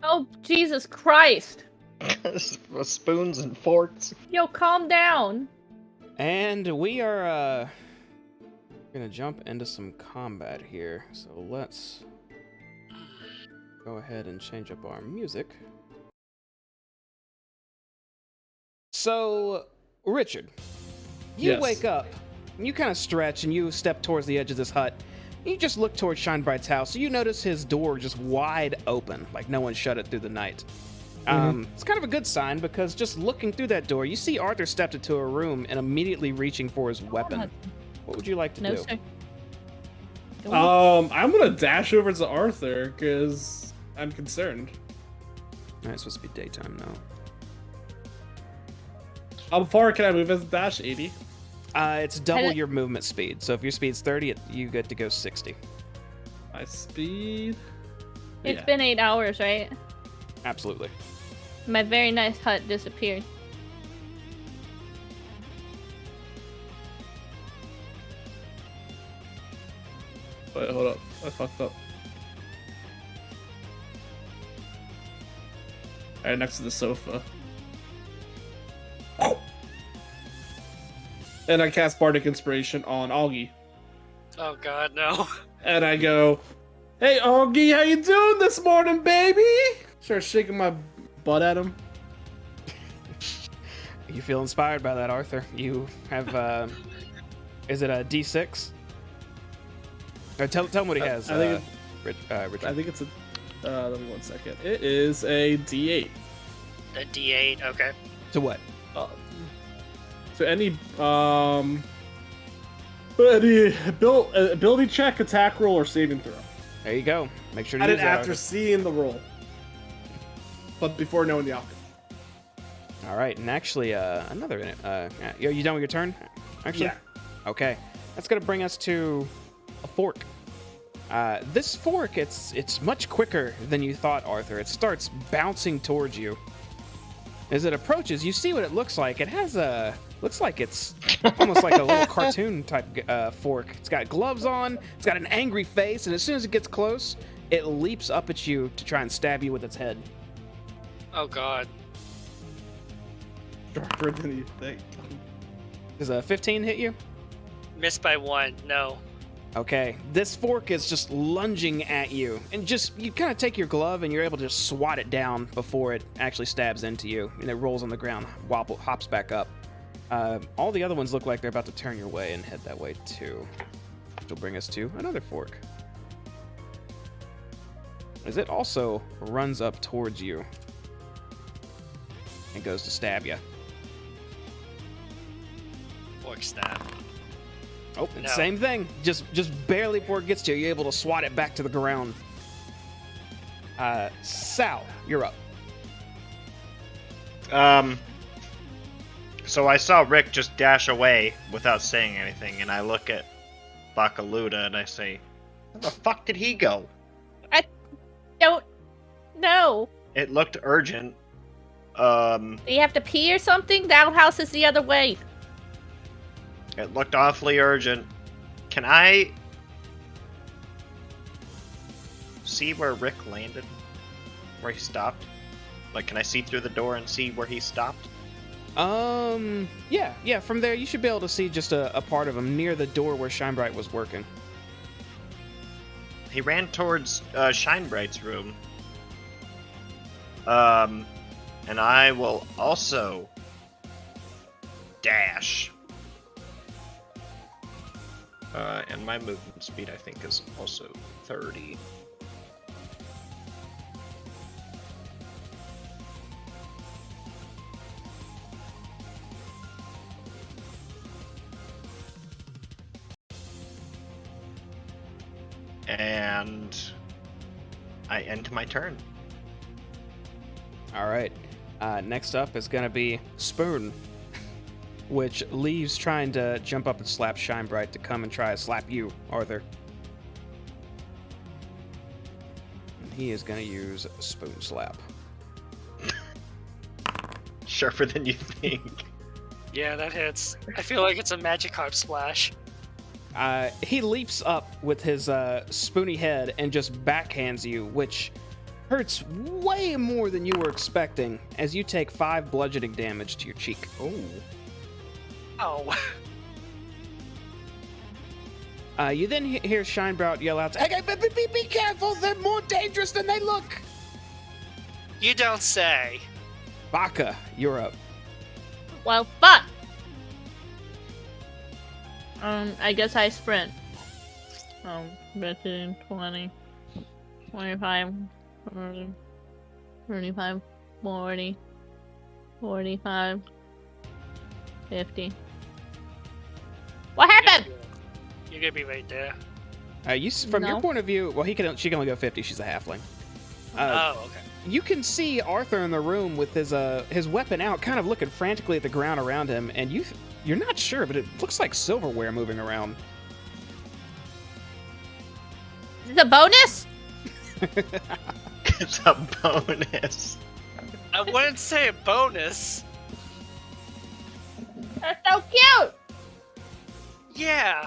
Oh, Jesus Christ. Spoons and forks. Yo, calm down. And we are gonna jump into some combat here. So let's go ahead and change up our music. So, Richard, you Yes. wake up, and you kind of stretch, and you step towards the edge of this hut. You just look towards Shine Bright's house, so you notice his door just wide open, like no one shut it through the night. It's kind of a good sign, because just looking through that door, you see Arthur stepped into a room and immediately reaching for his weapon. What would you like to No, do? sir. Go on. I'm gonna dash over to Arthur because I'm concerned. It's supposed to be daytime now. How far can I move as a dash? 80? It's double Hello. your movement speed. So if your speed's 30, you get to go 60. My speed. It's Yeah. been 8 hours, right? Absolutely. My very nice hut disappeared. Wait, hold up. I fucked up. Alright, next to the sofa. And I cast Bardic Inspiration on Augie. Oh god, no. And I go, "Hey Augie, how you doing this morning, baby?" Start shaking my butt at him. You feel inspired by that, Arthur. You have, is it a D6? Tell him what he has, I think Richard. I think it's a, let me 1 second. It is a D8. A D8, okay. To what? So any ability check, attack roll, or saving throw. There you go. Make sure to I use did that, after Arthur. seeing the roll, but before knowing the outcome. All right, and actually, another. You done with your turn? Actually. Yeah. Okay, that's gonna bring us to a fork. This fork, it's much quicker than you thought, Arthur. It starts bouncing towards you. As it approaches, you see what it looks like. It has looks like it's almost like a little cartoon type fork. It's got gloves on. It's got an angry face, and as soon as it gets close, it leaps up at you to try and stab you with its head. Oh god. Sharper than you think. Does a 15 hit you? Missed by 1, no. Okay, this fork is just lunging at you, and you kind of take your glove and you're able to just swat it down before it actually stabs into you, and it rolls on the ground, hops back up. All the other ones look like they're about to turn your way and head that way too, which will bring us to another fork. As it also runs up towards you and goes to stab you. Fork stab. Oh, and No. same thing. Just barely before it gets to you, you're able to swat it back to the ground. Sal, you're up. So I saw Rick just dash away without saying anything, and I look at Bakaluda and I say, "Where the fuck did he go?" Don't know. It looked urgent. Do you have to pee or something? The outhouse is the other way. It looked awfully urgent. Can I see where Rick landed? Where he stopped? Like, can I see through the door and see where he stopped? Yeah, from there you should be able to see just a part of him near the door where Shinebright was working. He ran towards Shinebright's room. And I will also dash. And my movement speed, I think, is also 30. And I end my turn. All right. Next up is going to be Spoon, which leaves trying to jump up and slap Shinebright to come and try to slap you, Arthur. And he is going to use Spoon Slap. Sharper than you think. Yeah, that hits. I feel like it's a Magikarp splash. He leaps up with his spoony head and just backhands you, which hurts way more than you were expecting, as you take 5 bludgeoning damage to your cheek. Oh. You then hear Shinebright yell out, "Hey, be careful! They're more dangerous than they look!" You don't say. Baka, you're up. Well, fuck. I guess I sprint. 15, 20, 25, 30, 35, 40, 45, 50. What happened? You're gonna be right there. From your No. point of view, well, she can only go 50. She's a halfling. Oh, okay. You can see Arthur in the room with his weapon out, kind of looking frantically at the ground around him, and you're not sure, but it looks like silverware moving around. Is it a bonus? It's a bonus. I wouldn't say a bonus. That's so cute. Yeah.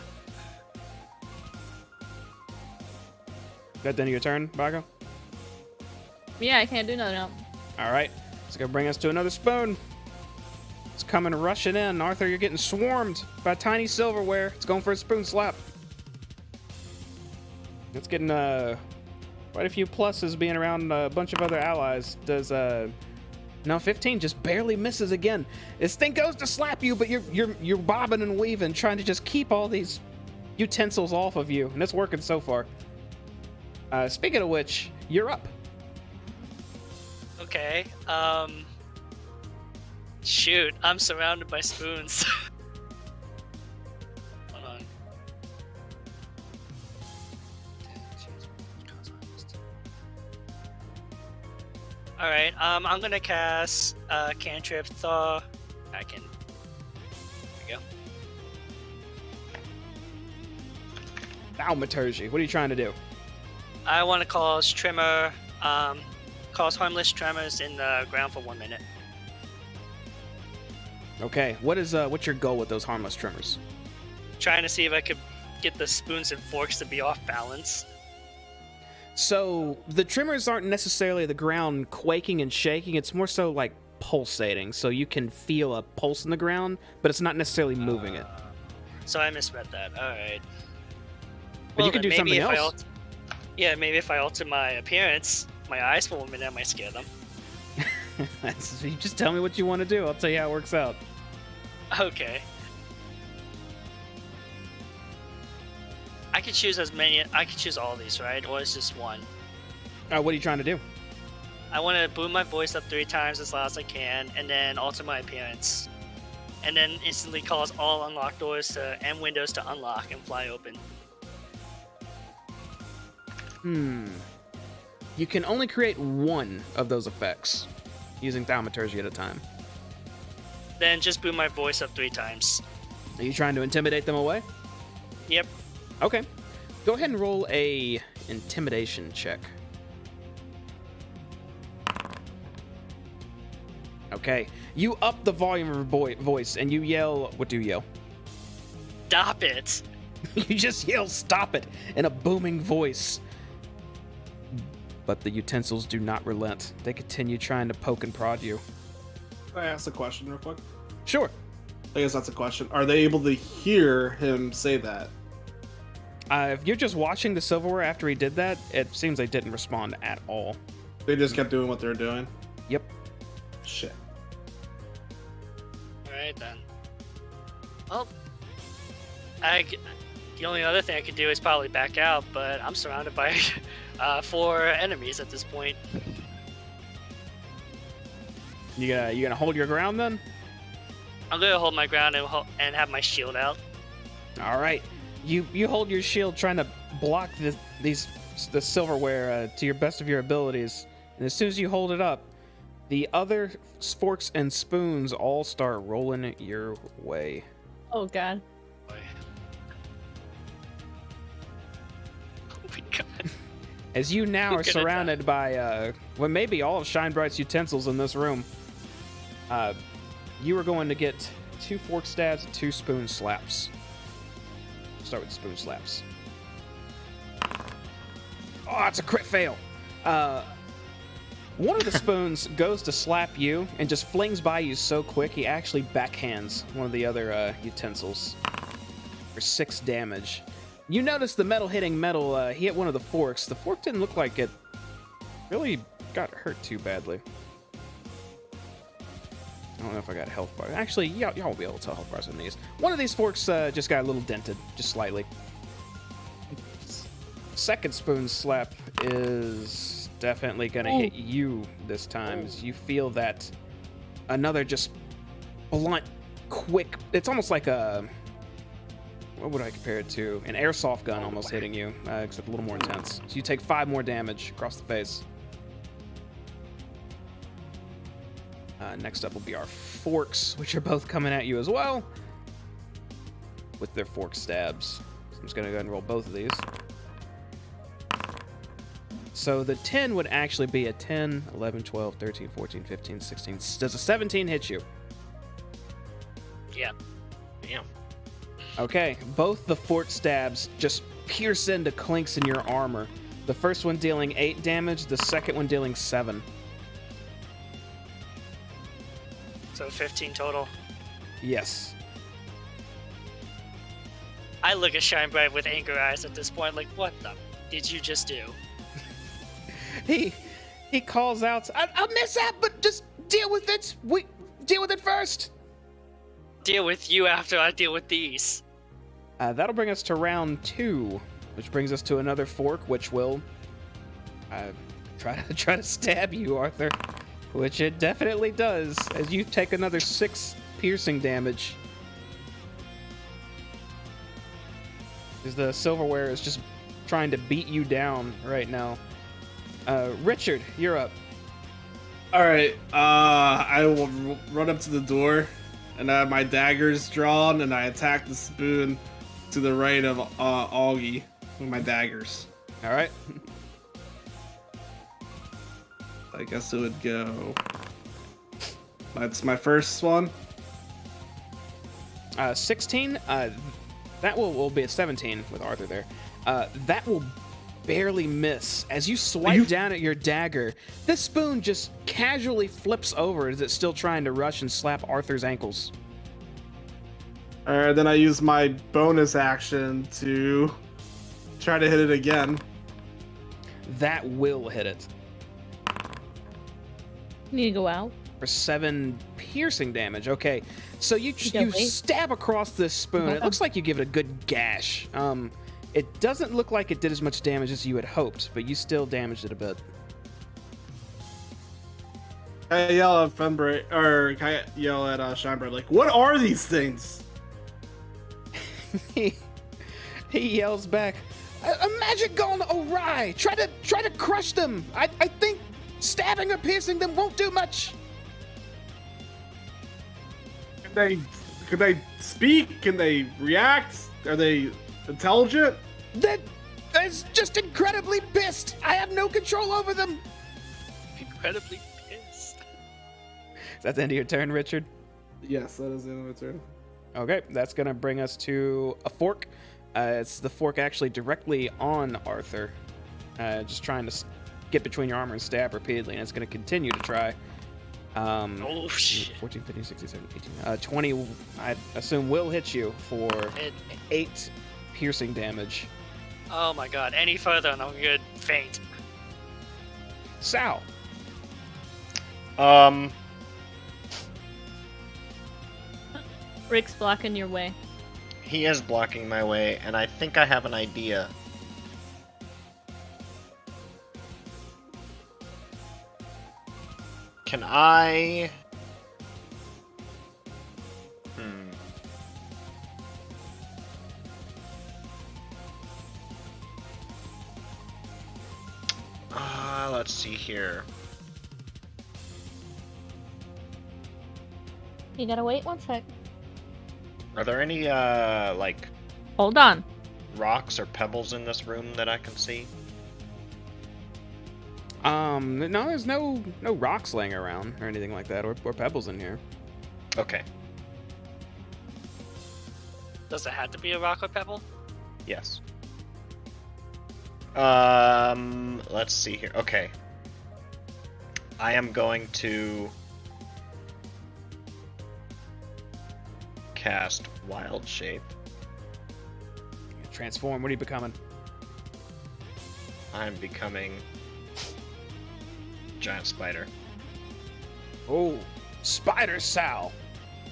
That the end of your turn, Bago? Yeah, I can't do nothing else. All right. It's going to bring us to another spoon. It's coming rushing in. Arthur, you're getting swarmed by tiny silverware. It's going for a spoon slap. It's getting quite a few pluses being around a bunch of other allies. Does no, 15 just barely misses again. This thing goes to slap you, but you're bobbing and weaving, trying to just keep all these utensils off of you, and it's working so far. Speaking of which, you're up. Okay. Shoot, I'm surrounded by spoons. Hold on. All right. I'm gonna cast cantrip thaw. I can. There we go. Thaumaturgy. What are you trying to do? I want to cause tremor. Cause harmless tremors in the ground for 1 minute. Okay. What's your goal with those harmless tremors? Trying to see if I could get the spoons and forks to be off balance. So the tremors aren't necessarily the ground quaking and shaking. It's more so like pulsating. So you can feel a pulse in the ground, but it's not necessarily moving it. So I misread that. All right. But you can do something else. Yeah, maybe if I alter my appearance, my eyes for 1 minute, I might scare them. You just tell me what you want to do. I'll tell you how it works out. Okay. I could choose I could choose all these, right? Or it's just one? What are you trying to do? I want to boom my voice up 3 times as loud as I can, and then alter my appearance. And then instantly cause all unlocked doors and windows to unlock and fly open. You can only create one of those effects using thaumaturgy at a time. Then just boom my voice up 3 times. Are you trying to intimidate them away? Yep. Okay. Go ahead and roll a intimidation check. Okay. You up the volume of your voice and you yell... What do you yell? Stop it! You just yell, "Stop it," in a booming voice. But the utensils do not relent. They continue trying to poke and prod you. Can I ask a question real quick? Sure. I guess that's a question. Are they able to hear him say that? If you're just watching the silverware after he did that, it seems they didn't respond at all. They just kept doing what they're doing? Yep. Shit. Alright then. Well, the only other thing I could do is probably back out, but I'm surrounded by 4 enemies at this point. You gonna hold your ground then? I'm gonna hold my ground and have my shield out. All right. You hold your shield trying to block the silverware to your best of your abilities, and as soon as you hold it up, the other forks and spoons all start rolling your way. Oh god. Oh my god. As you now are Look at it surrounded by well, maybe all of Shinebright's utensils in this room, you are going to get 2 fork stabs and 2 spoon slaps. Start with spoon slaps. Oh, it's a crit fail. One of the spoons goes to slap you and just flings by you so quick he actually backhands one of the other utensils for 6 damage. You notice the metal hitting metal. He hit one of the forks. The fork didn't look like it really got hurt too badly. I don't know if I got a health bar. Actually, y'all won't be able to tell health bars on these. One of these forks just got a little dented, just slightly. Second spoon slap is definitely gonna hit you this time. As you feel that another just blunt, quick. It's almost like a. What would I compare it to? An airsoft gun almost hitting you, except a little more intense. So you take 5 more damage across the face. Next up will be our forks, which are both coming at you as well with their fork stabs. So I'm just going to go ahead and roll both of these. So the 10 would actually be a 10, 11, 12, 13, 14, 15, 16. Does a 17 hit you? Yeah. Damn. Okay, both the fork stabs just pierce into clinks in your armor. The first one dealing 8 damage, the second one dealing 7. So 15 total. Yes. I look at Shinebright with anger eyes at this point, like, what the did you just do? He calls out, I'll miss that, but just deal with it. Deal with it first. Deal with you after I deal with these. That'll bring us to round 2, which brings us to another fork, which will try to stab you, Arthur, which it definitely does, as you take another 6 piercing damage. Because the Silverware is just trying to beat you down right now. Richard, you're up. All right. I will run up to the door, and my dagger's drawn, and I attack the spoon to the right of Augie with my daggers. All right. I guess it would go. That's my first one. 16. That will be a 17 with Arthur there. That will barely miss. As you swipe down at your dagger, this spoon just casually flips over as it's still trying to rush and slap Arthur's ankles. Alright, then I use my bonus action to try to hit it again. That will hit it. Need to go out. For 7 piercing damage. Okay, so you stab across this spoon. It looks like you give it a good gash. It doesn't look like it did as much damage as you had hoped, but you still damaged it a bit. I yell at Fenbright, or can I yell at Shinebright, like, what are these things? he yells back, a magic gone awry. Try to crush them. I think stabbing or piercing them won't do much. Can they speak? Can they react? Are they intelligent? That's just incredibly pissed. I have no control over them. Incredibly pissed. Is that the end of your turn, Richard? Yes, that is the end of my turn. Okay, that's gonna bring us to a fork. It's the fork actually directly on Arthur. Just trying to get between your armor and stab repeatedly, and it's gonna continue to try. Oh shit. 14, 15, 16, 17, 18. 20, I assume, will hit you for 8 piercing damage. Oh my god, any further and I'm good faint. Sal. Rick's blocking your way. He is blocking my way, and I think I have an idea. Can I... let's see here. You gotta wait 1 sec. Are there any, like, Hold on. rocks or pebbles in this room that I can see? No, there's no rocks laying around or anything like that, or pebbles in here. Okay. Does it have to be a rock or pebble? Yes. Let's see here. Okay. I am going to cast Wild Shape. Transform. What are you becoming? I'm becoming giant spider. Oh, Spider Sal.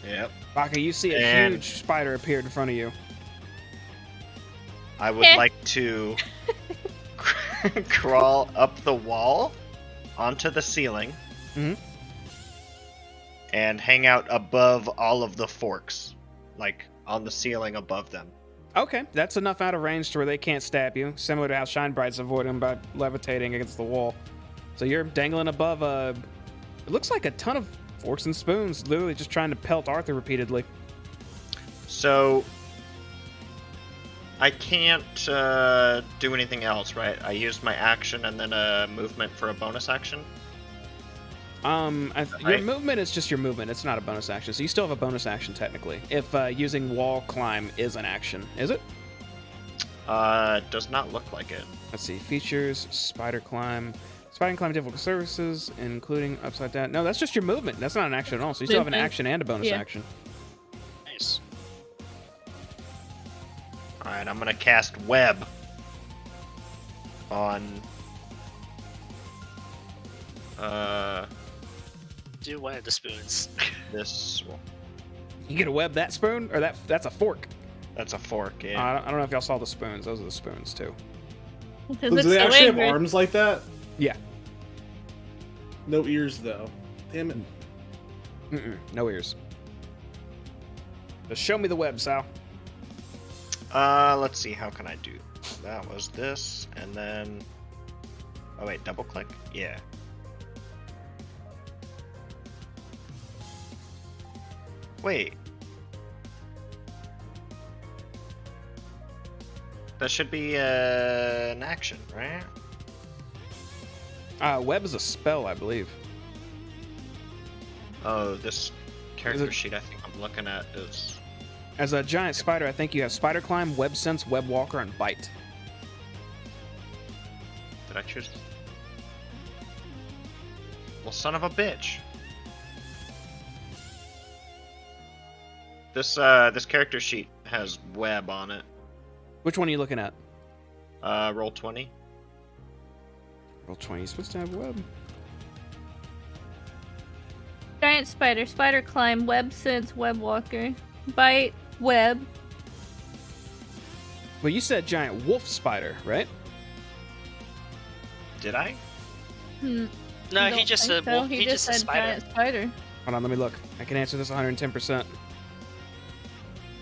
Yep. Baka, you see a huge spider appeared in front of you. I would like to crawl up the wall onto the ceiling and hang out above all of the forks, like on the ceiling above them. Okay, that's enough out of range to where they can't stab you, similar to how Shinebright's avoid them by levitating against the wall. So you're dangling above it looks like a ton of forks and spoons, literally just trying to pelt Arthur repeatedly. So I can't do anything else, right? I used my action and then a movement for a bonus action. Your movement is just your movement. It's not a bonus action, so you still have a bonus action technically. If using wall climb is an action, is it? Does not look like it. Let's see. Features, spider climb. Spider and climb difficult surfaces, including upside down. No, that's just your movement. That's not an action at all. So you still have an Movement. action and a bonus Yeah. action. Nice. Alright, I'm gonna cast web on Do one of the spoons. this. Well, You get a web that spoon, or that's a fork. that's a fork, yeah. I don't know if y'all saw the spoons. Those are the spoons too. Because Do it's they so actually have angry. arms like that? Yeah. No ears though. Damn it. No ears. Just show me the web, Sal. Let's see, how can I do? That was this, and then. Oh, wait, double click? Yeah. Wait. That should be an action, right? Web is a spell, I believe. Oh, this character it- sheet I think I'm looking at is. As a giant spider, I think you have spider climb, web sense, web walker, and bite. Did I choose? Well, son of a bitch. This character sheet has web on it. Which one are you looking at? Roll 20. Roll 20. You're supposed to have web. Giant spider, spider climb, web sense, web walker, bite, web. Well, you said giant wolf spider, right? Did I? Hmm. No, I he don't just think said so. wolf. He He just said said spider. giant spider. Hold on, let me look. I can answer this 110%.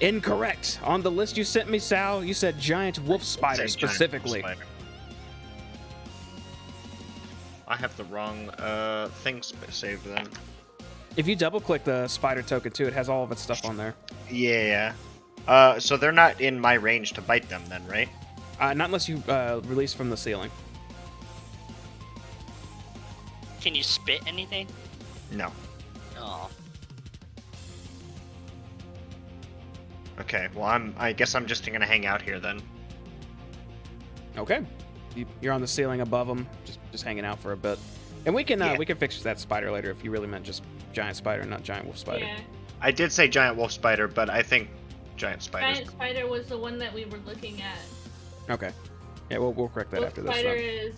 Incorrect. On the list you sent me, Sal, you said giant wolf spider Say giant specifically. spider. I have the wrong thing saved then. If you double click the spider token too, it has all of its stuff on there. Yeah. So they're not in my range to bite them then, right? Not unless you release from the ceiling. Can you spit anything? No. Oh. Okay. Well, I guess I'm just gonna hang out here then. Okay. You're on the ceiling above them, just hanging out for a bit. And we can Yeah. we can fix that spider later if you really meant just giant spider, not giant wolf spider. Yeah. I did say giant wolf spider, but I think giant spiders. Giant spider was the one that we were looking at. Okay. Yeah, we'll correct that Wolf after this. spider Then. is.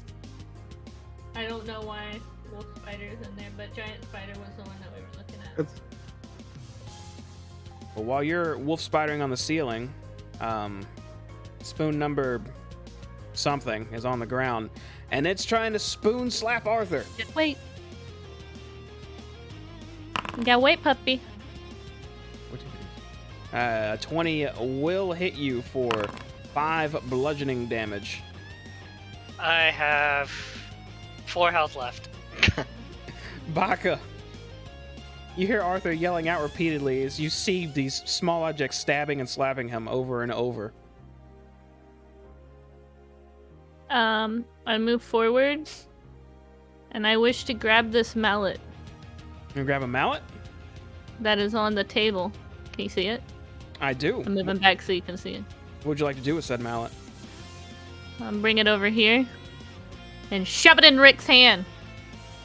I don't know why wolf spider is in there, but giant spider was the one that we were looking at. It's, Well, while you're wolf spidering on the ceiling, spoon number something is on the ground, and it's trying to spoon slap Arthur. Just wait. You gotta wait, puppy. 20 will hit you for 5 bludgeoning damage. I have 4 health left. Baka. You hear Arthur yelling out repeatedly as you see these small objects stabbing and slapping him over and over. I move forward, and I wish to grab this mallet You grab a mallet? that is on the table. Can you see it? I do. I'm moving back so you can see it. What would you like to do with said mallet? Bring it over here, and shove it in Rick's hand.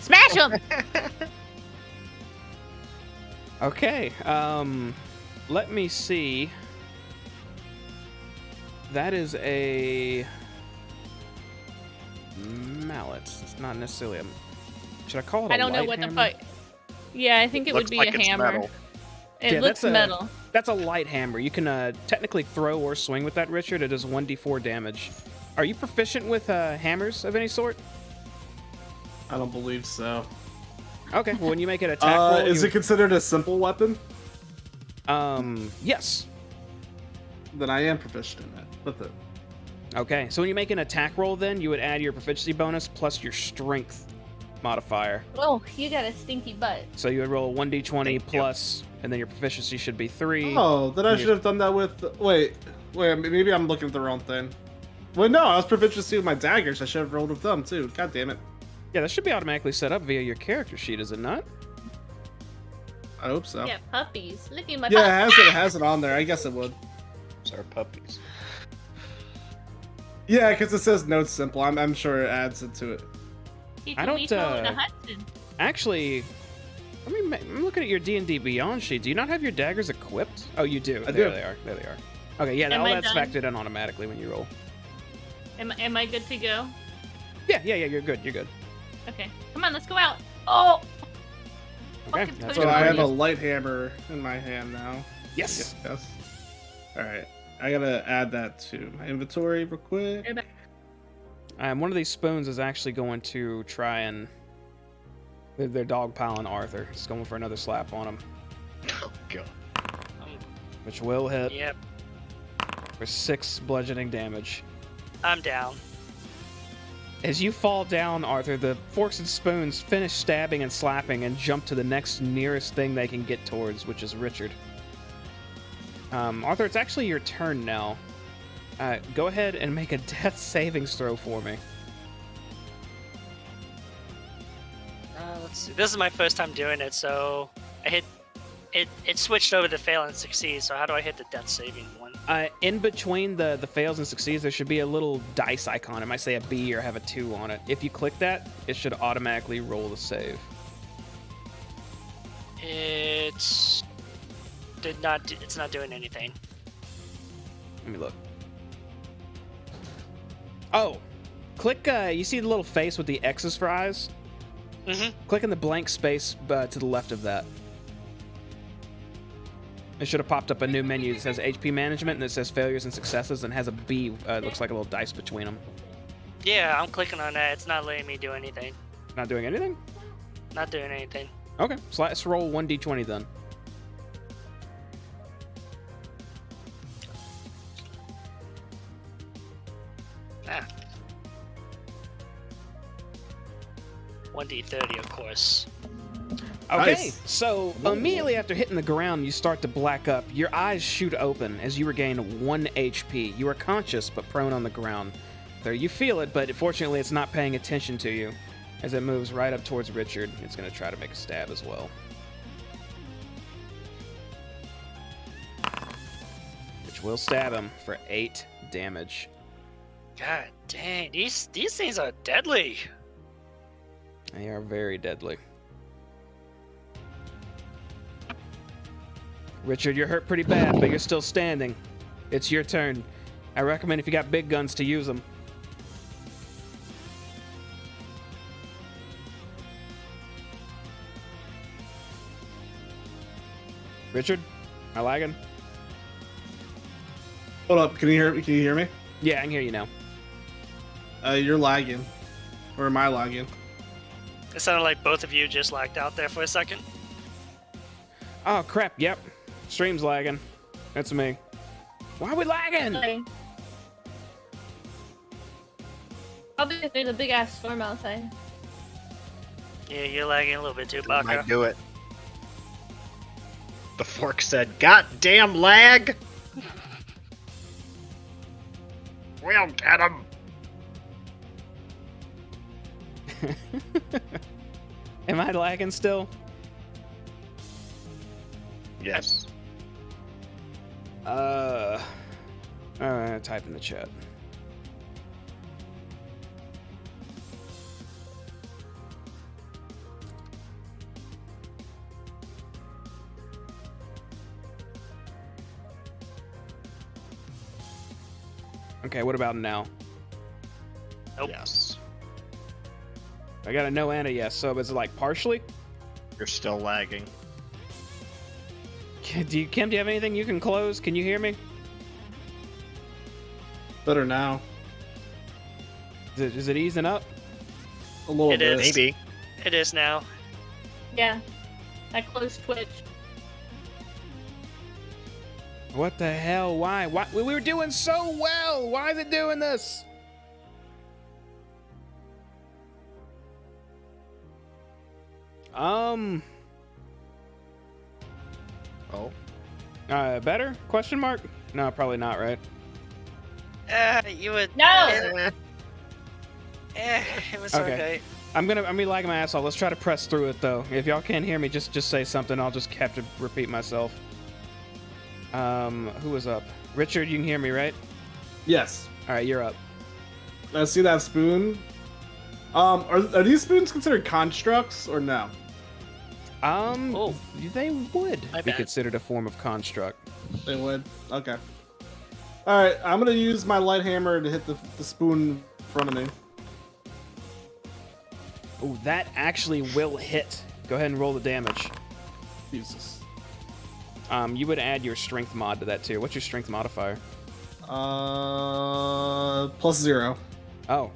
Smash him! Okay, let me see. That is a mallet. It's not necessarily a... Should I call it a I don't know light what the hammer? fuck. Yeah, I think it would Looks be like a it's hammer. metal. It Yeah, looks that's a- metal. That's a light hammer. You can technically throw or swing with that, Richard. It does 1d4 damage. Are you proficient with hammers of any sort? I don't believe so. Okay, well, when you make an attack roll... Is you- it considered a simple weapon? Yes. Then I am proficient in it. With it. Okay, so when you make an attack roll, then, you would add your proficiency bonus plus your strength modifier. Oh, you got a stinky butt. So you would roll 1d20 Thank you. plus, and then your proficiency should be 3. Oh, then I should have done that with. Wait, maybe I'm looking at the wrong thing. Well, no, I was proficiency with my daggers. I should have rolled with them too. God damn it. Yeah, that should be automatically set up via your character sheet, is it not? I hope so. Yeah, puppies. Look at my Yeah, puppy. it has it on there. I guess it would. Those are puppies. Yeah, because it says notes simple. I'm sure it adds it to it. I don't, The Hudson. Actually, I'm looking at your D&D Beyond sheet. Do you not have your daggers equipped? Oh, you do. I There do. they are. There they are. Okay, yeah, Am all I that's done? factored in automatically when you roll. Am I good to go? Yeah, you're good. You're good. Okay. Come on, let's go out. Oh! Okay, Fucking that's put So it I on have a you. light hammer in my hand now. Yes. Yes. All right. I gotta add that to my inventory real quick. One of these spoons is actually going to try and... They're dogpiling Arthur. It's going for another slap on him, Oh god. which will hit Yep, for 6 bludgeoning damage. I'm down. As you fall down, Arthur, the forks and spoons finish stabbing and slapping and jump to the next nearest thing they can get towards, which is Richard. Arthur, it's actually your turn now. Go ahead and make a death savings throw for me. Let's see. This is my first time doing it, so I hit. It switched over to fail and succeed. So how do I hit the death saving one? In between the fails and succeeds, there should be a little dice icon. It might say a B or have a 2 on it. If you click that, it should automatically roll the save. It's did not. It's not doing anything. Let me look. Oh, click. You see the little face with the X's for eyes? Mm-hmm. Click in the blank space to the left of that. It should have popped up a new menu that says HP management and it says failures and successes and has a B. It looks like a little dice between them. Yeah, I'm clicking on that. It's not letting me do anything. Not doing anything? Not doing anything. Okay, so let's roll 1d20 then. Ah. 1d30, of course. Okay, Nice. so immediately after hitting the ground, you start to black up. Your eyes shoot open as you regain 1 HP. You are conscious but prone on the ground. There, you feel it, but fortunately it's not paying attention to you. As it moves right up towards Richard, it's going to try to make a stab as well. Which will stab him for 8 damage. God dang, these things are deadly. They are very deadly. Richard, you're hurt pretty bad, but you're still standing. It's your turn. I recommend if you got big guns to use them. Richard, am I lagging? Hold up. Can you hear me? Yeah, I can hear you now. You're lagging. Or am I lagging? It sounded like both of you just lagged out there for a second. Oh, crap. Yep. Stream's lagging. That's me. Why are we lagging? Sorry. Probably because there's a big ass storm outside. Yeah, you're lagging a little bit too, I might Baka. do it. The fork said, "God damn lag!" We'll get him. Am I lagging still? Yes. Alright, type in the chat. Okay, what about now? Nope. Yes. I got a no and a yes, so is it like partially? You're still lagging. Kim, do you have anything you can close? Can you hear me? Better now. Is it easing up? A little It bit. is. Maybe. It is now. Yeah. I closed Twitch. What the hell? Why? We were doing so well. Why is it doing this? Oh. Better? Question mark? No, probably not, right? You would. No! It was Okay. okay. I'm gonna lagging my ass off. Let's try to press through it though. If y'all can't hear me, just say something. I'll just have to repeat myself. Who was up? Richard, you can hear me, right? Yes. All right, you're up. I see that spoon. Are these spoons considered constructs or no? Oh. They would My be bad. considered a form of construct. They would. Okay. All right, I'm gonna use my light hammer to hit the spoon in front of me. Oh, that actually will hit. Go ahead and roll the damage. Jesus. You would add your strength mod to that too. What's your strength modifier? +0. Oh.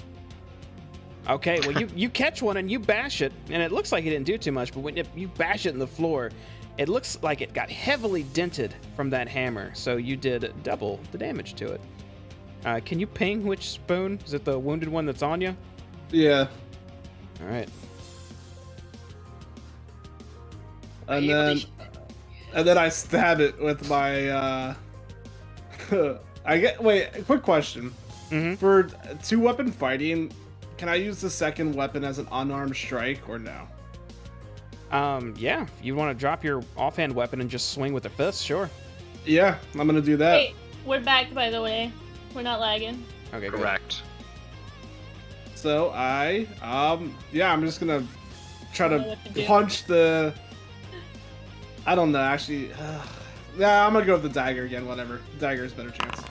Okay, well you catch one and you bash it, and it looks like it didn't do too much, but when you bash it in the floor, it looks like it got heavily dented from that hammer, so you did double the damage to it. Can you ping which spoon? Is it the wounded one that's on you? Yeah. All right. And then I stab it with my wait, quick question. Mm-hmm. For 2-weapon fighting, can I use the second weapon as an unarmed strike or no? Yeah, if you want to drop your offhand weapon and just swing with a fist, sure. Yeah, I'm gonna do that. Wait, we're back, by the way. We're not lagging. Okay, good. Correct. So I'm just gonna try I don't know to what to do. punch the. I don't know, actually. Yeah, I'm gonna go with the dagger again. Whatever, dagger's better chance.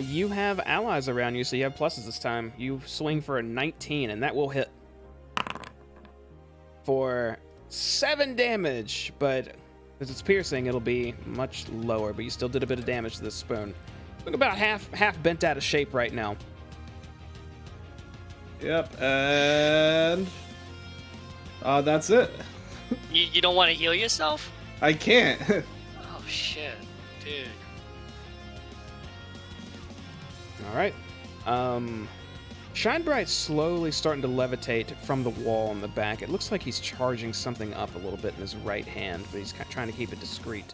You have allies around you, so you have pluses this time. You swing for a 19, and that will hit for 7 damage, but as it's piercing, it'll be much lower, but you still did a bit of damage to this spoon. Look about half bent out of shape right now. Yep, and that's it. You don't want to heal yourself? I can't. Oh shit, dude. All right. Shinebright's slowly starting to levitate from the wall in the back. It looks like he's charging something up a little bit in his right hand, but he's trying to keep it discreet.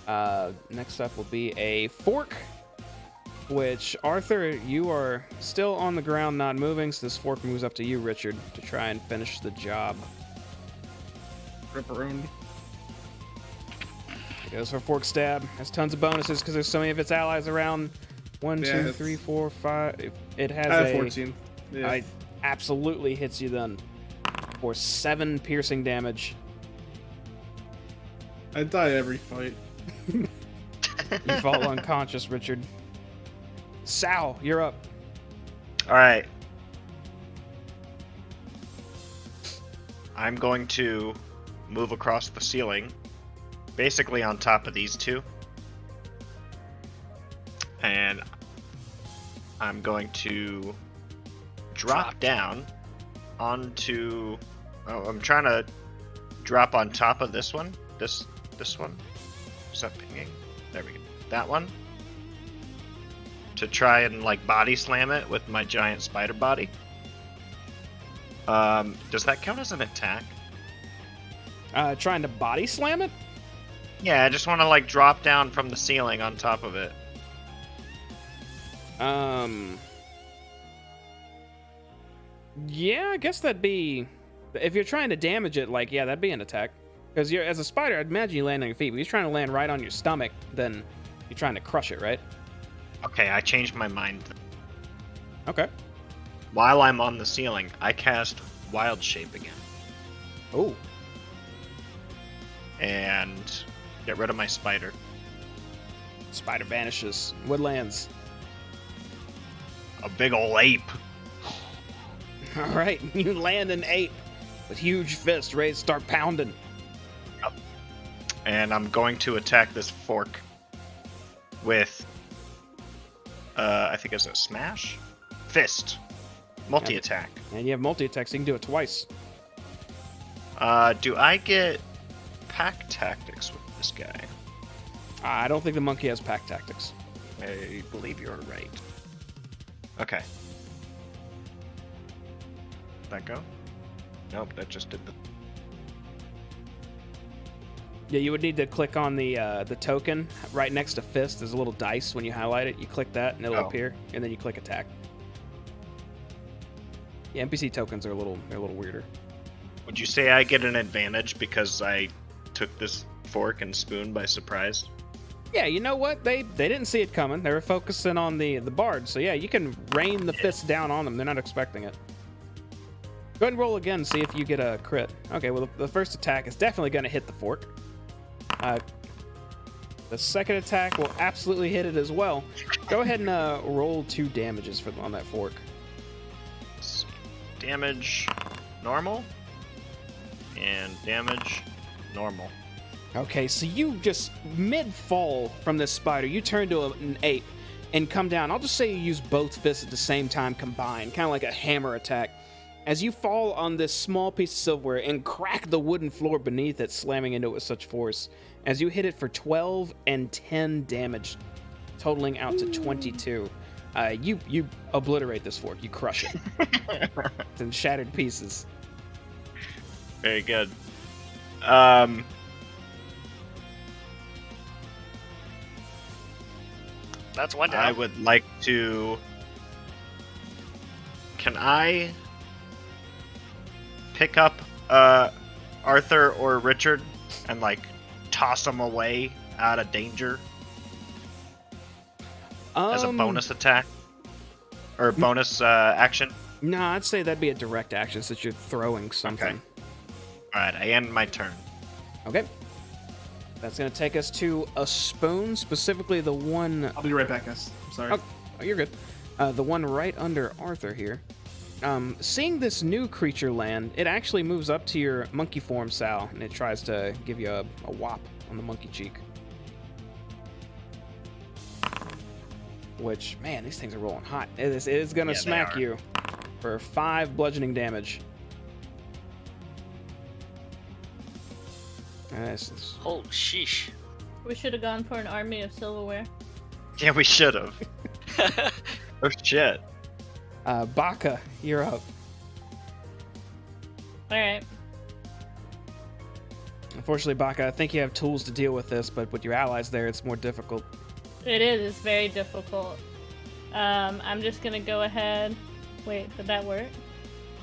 Next up will be a fork, which, Arthur, you are still on the ground, not moving, so this fork moves up to you, Richard, to try and finish the job. Ripperoni. It goes for a fork stab. Has tons of bonuses because there's so many of its allies around. 1, Yeah, 2, it's- 3, 4, 5. It has I have a 14. Yeah. I absolutely hits you then for 7 piercing damage. I die every fight. You fall unconscious, Richard. Sal, you're up. All right. I'm going to move across the ceiling, basically on top of these two. And I'm going to drop down onto. Oh, I'm trying to drop on top of this one. This one. Is that pinging? There we go. That one. To try and like body slam it with my giant spider body. Does that count as an attack? Trying to body slam it? Yeah, I just want to like drop down from the ceiling on top of it. Yeah, I guess that'd be. If you're trying to damage it, like, yeah, that'd be an attack. Because you're as a spider, I'd imagine you land on your feet. But you're trying to land right on your stomach, then you're trying to crush it, right? Okay, I changed my mind. Okay. While I'm on the ceiling, I cast Wild Shape again. Oh. And get rid of my spider. Spider vanishes. What lands? A big ol' ape. All right, you land an ape with huge fists ready to start pounding. And I'm going to attack this fork with, I think it's a smash? Fist. Multi-attack. And you have multi-attack, so you can do it twice. Do I get pack tactics with this guy? I don't think the monkey has pack tactics. I believe you're right. Okay. Did that go? Nope, that just did the... Yeah, you would need to click on the token right next to fist. There's a little dice when you highlight it. You click that, and it'll Oh. appear, and then you click attack. Yeah, NPC tokens are a little weirder. Would you say I get an advantage because I took this fork and spoon by surprise? Yeah, you know what? They didn't see it coming. They were focusing on the bard. So yeah, you can rain the fist down on them. They're not expecting it. Go ahead and roll again, see if you get a crit. Okay, well, the first attack is definitely going to hit the fork. The second attack will absolutely hit it as well. Go ahead and roll 2 damages on that fork. Damage, normal. And damage, normal. Okay, so you just mid-fall from this spider, you turn to an ape and come down. I'll just say you use both fists at the same time combined, kind of like a hammer attack. As you fall on this small piece of silverware and crack the wooden floor beneath it, slamming into it with such force, as you hit it for 12 and 10 damage, totaling out to 22. You obliterate this fork. You crush it. It's in shattered pieces. Very good. That's one down. I would like to... Can I pick up Arthur or Richard and like toss them away out of danger as a bonus attack or bonus action? No, I'd say that'd be a direct action since you're throwing something. Okay. All right, I end my turn. Okay. That's going to take us to a spoon, specifically the one... I'll be right back, guys. I'm sorry. Oh, you're good. The one right under Arthur here. Seeing this new creature land, it actually moves up to your monkey form, Sal, and it tries to give you a whop on the monkey cheek. Which, man, these things are rolling hot. It is going to smack you for 5 bludgeoning damage. Oh, sheesh. We should have gone for an army of silverware. Yeah, we should have. Oh shit. Baka, you're up. Alright. Unfortunately, Baka, I think you have tools to deal with this, but with your allies there, it's more difficult. It is. It's very difficult. I'm just gonna go ahead. Wait, did that work?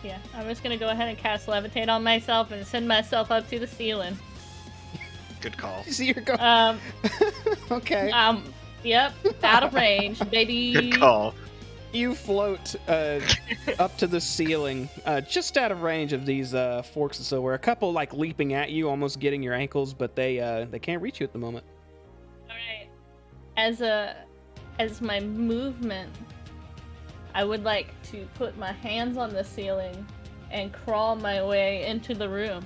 Yeah. I'm just gonna go ahead and cast Levitate on myself and send myself up to the ceiling. Good call. You see, you're going. Okay. Yep. Out of range, baby. Good call. You float up to the ceiling, just out of range of these forks and silverware. A couple like leaping at you, almost getting your ankles, but they can't reach you at the moment. All right. As my movement, I would like to put my hands on the ceiling and crawl my way into the room.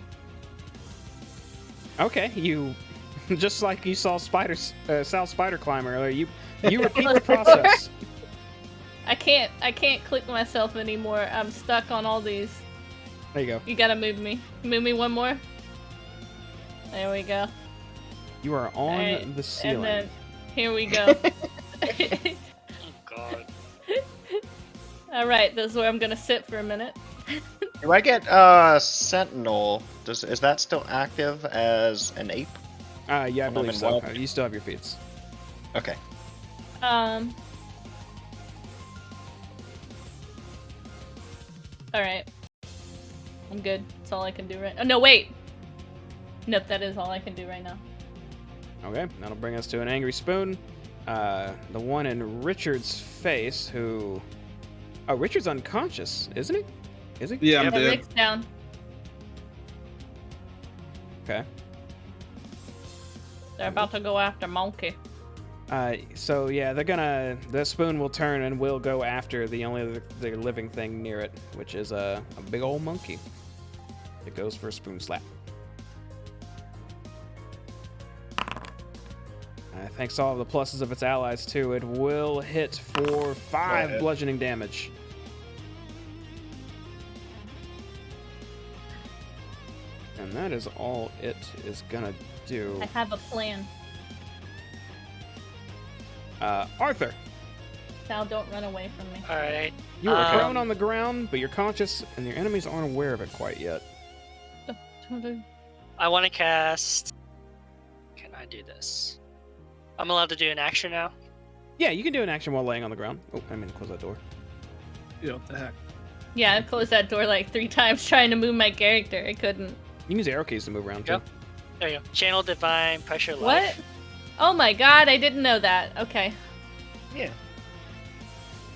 Okay, you just like you saw Sal Spider climb earlier. You repeat the process. I can't click myself anymore. I'm stuck on all these. There you go. You gotta move me. Move me one more. There we go. You are on the ceiling. And then here we go. Oh god. Alright, this is where I'm gonna sit for a minute. Do I get Sentinel? Is that still active as an ape? Yeah, I believe in so. wild. You still have your feats. Okay. Alright. I'm good. That's all I can do right now. Oh, no, wait! Nope, that is all I can do right now. Okay, that'll bring us to an angry spoon. The one in Richard's face, who... Oh, Richard's unconscious, isn't he? Is he? Yeah, I'm The dead. Rick's down. Okay. They're about to go after Monkey. So yeah, the spoon will turn and will go after the only other living thing near it, which is a big old monkey. It goes for a spoon slap. Thanks to all of the pluses of its allies too, it will hit for 5 bludgeoning damage. And that is all it is gonna do. I have a plan. Arthur, Sal, don't run away from me. Alright. you are prone on the ground, but you're conscious, and your enemies aren't aware of it quite yet. I want to cast... Can I do this? I'm allowed to do an action now? Yeah, you can do an action while laying on the ground. Oh, I mean, close that door. Yeah, what the heck? Yeah, I closed that door like 3 times trying to move my character. I couldn't. You can use arrow keys to move around too. Yep. There you go. Channel Divine Pressure What? Life. Oh my god, I didn't know that. Okay. Yeah.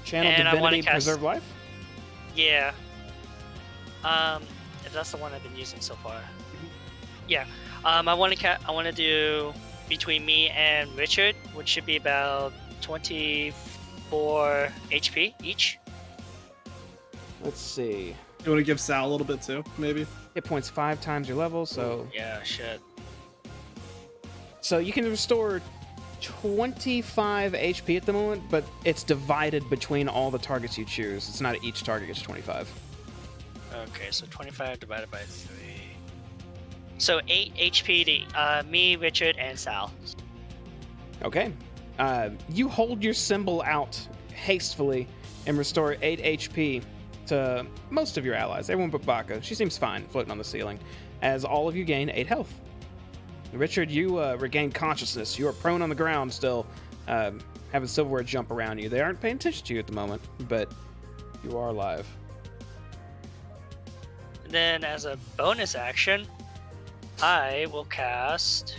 Channel And I wanna Divinity, cast- Preserve Life? Yeah. If that's the one I've been using so far. Yeah. I want to do between me and Richard, which should be about 24 HP each. Let's see. You want to give Sal a little bit too, maybe? Hit points 5 times your level, so Yeah, shit. you can restore 25 HP at the moment, but it's divided between all the targets you choose. It's not each target gets 25. Okay, so 25 divided by 3. So 8 HP to me, Richard, and Sal. Okay. You hold your symbol out hastily and restore 8 HP to most of your allies. Everyone but Baka. She seems fine floating on the ceiling, as all of you gain 8 health. Richard, you regain consciousness. You are prone on the ground still, having Silverware jump around you. They aren't paying attention to you at the moment, but you are alive. And then as a bonus action, I will cast...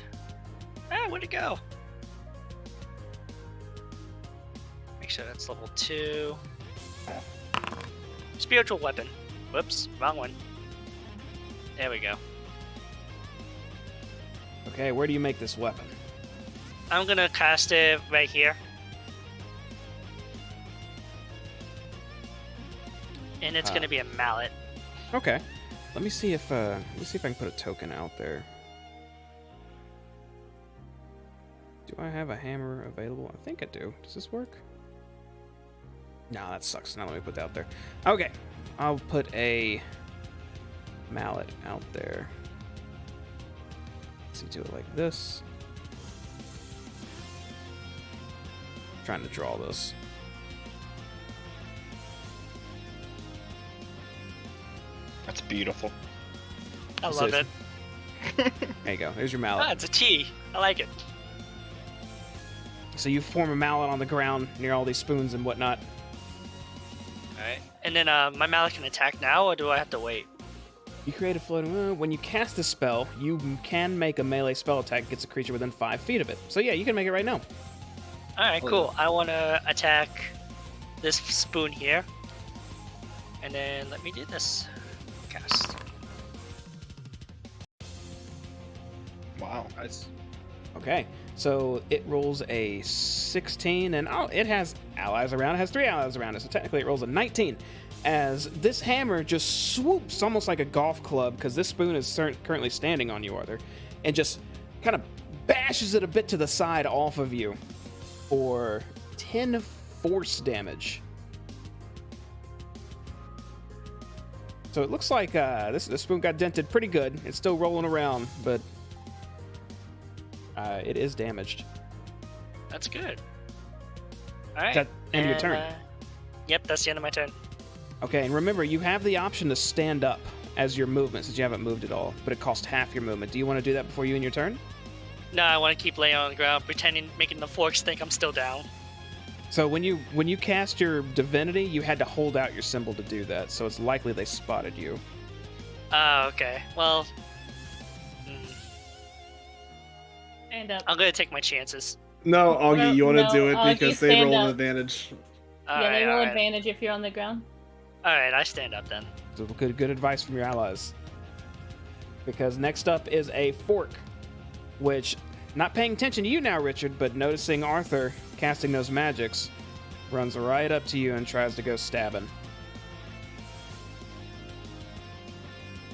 where'd it go? Make sure that's level 2. Spiritual weapon. Whoops, wrong one. There we go. Okay, where do you make this weapon? I'm gonna cast it right here. And it's gonna be a mallet. Okay. Let me see if I can put a token out there. Do I have a hammer available? I think I do. Does this work? No, that sucks. Now let me put that out there. Okay. I'll put a mallet out there. Let's see, do it like this. Trying to draw this. That's beautiful. I This love is- it. There you go. There's your Ah, mallet. it's a T. I like it. So you form a mallet on the ground near all these spoons and whatnot. Alright. And then my mallet can attack now, or do I have to wait? You create a floating. When you cast a spell, you can make a melee spell attack that gets a creature within 5 feet of it. So yeah, you can make it right now. Alright, cool. I want to attack this spoon here. And then let me do this. Cast. Wow. Nice. Okay, so it rolls a 16, and it has allies around. It has 3 allies around it, so technically it rolls a 19. As this hammer just swoops almost like a golf club, because this spoon is currently standing on you, Arthur, and just kind of bashes it a bit to the side off of you for 10 force damage. So it looks like this spoon got dented pretty good. It's still rolling around, but it is damaged. That's good. Alright. Is that end of your turn? Yep, that's the end of my turn. Okay, and remember, you have the option to stand up as your movement since you haven't moved at all, but it costs half your movement. Do you want to do that before you end your turn? No, I want to keep laying on the ground, pretending, making the forks think I'm still down. So when you cast your divinity, you had to hold out your symbol to do that, so it's likely they spotted you. Oh, okay. Well, Stand up. I'm gonna take my chances. No, Augie, No, you want to no, do it Augie, because they stand roll an up. advantage. Yeah, they roll advantage if you're on the ground. Alright, I stand up then. So good advice from your allies. Because next up is a fork, which, not paying attention to you now, Richard, but noticing Arthur casting those magics, runs right up to you and tries to go stabbing.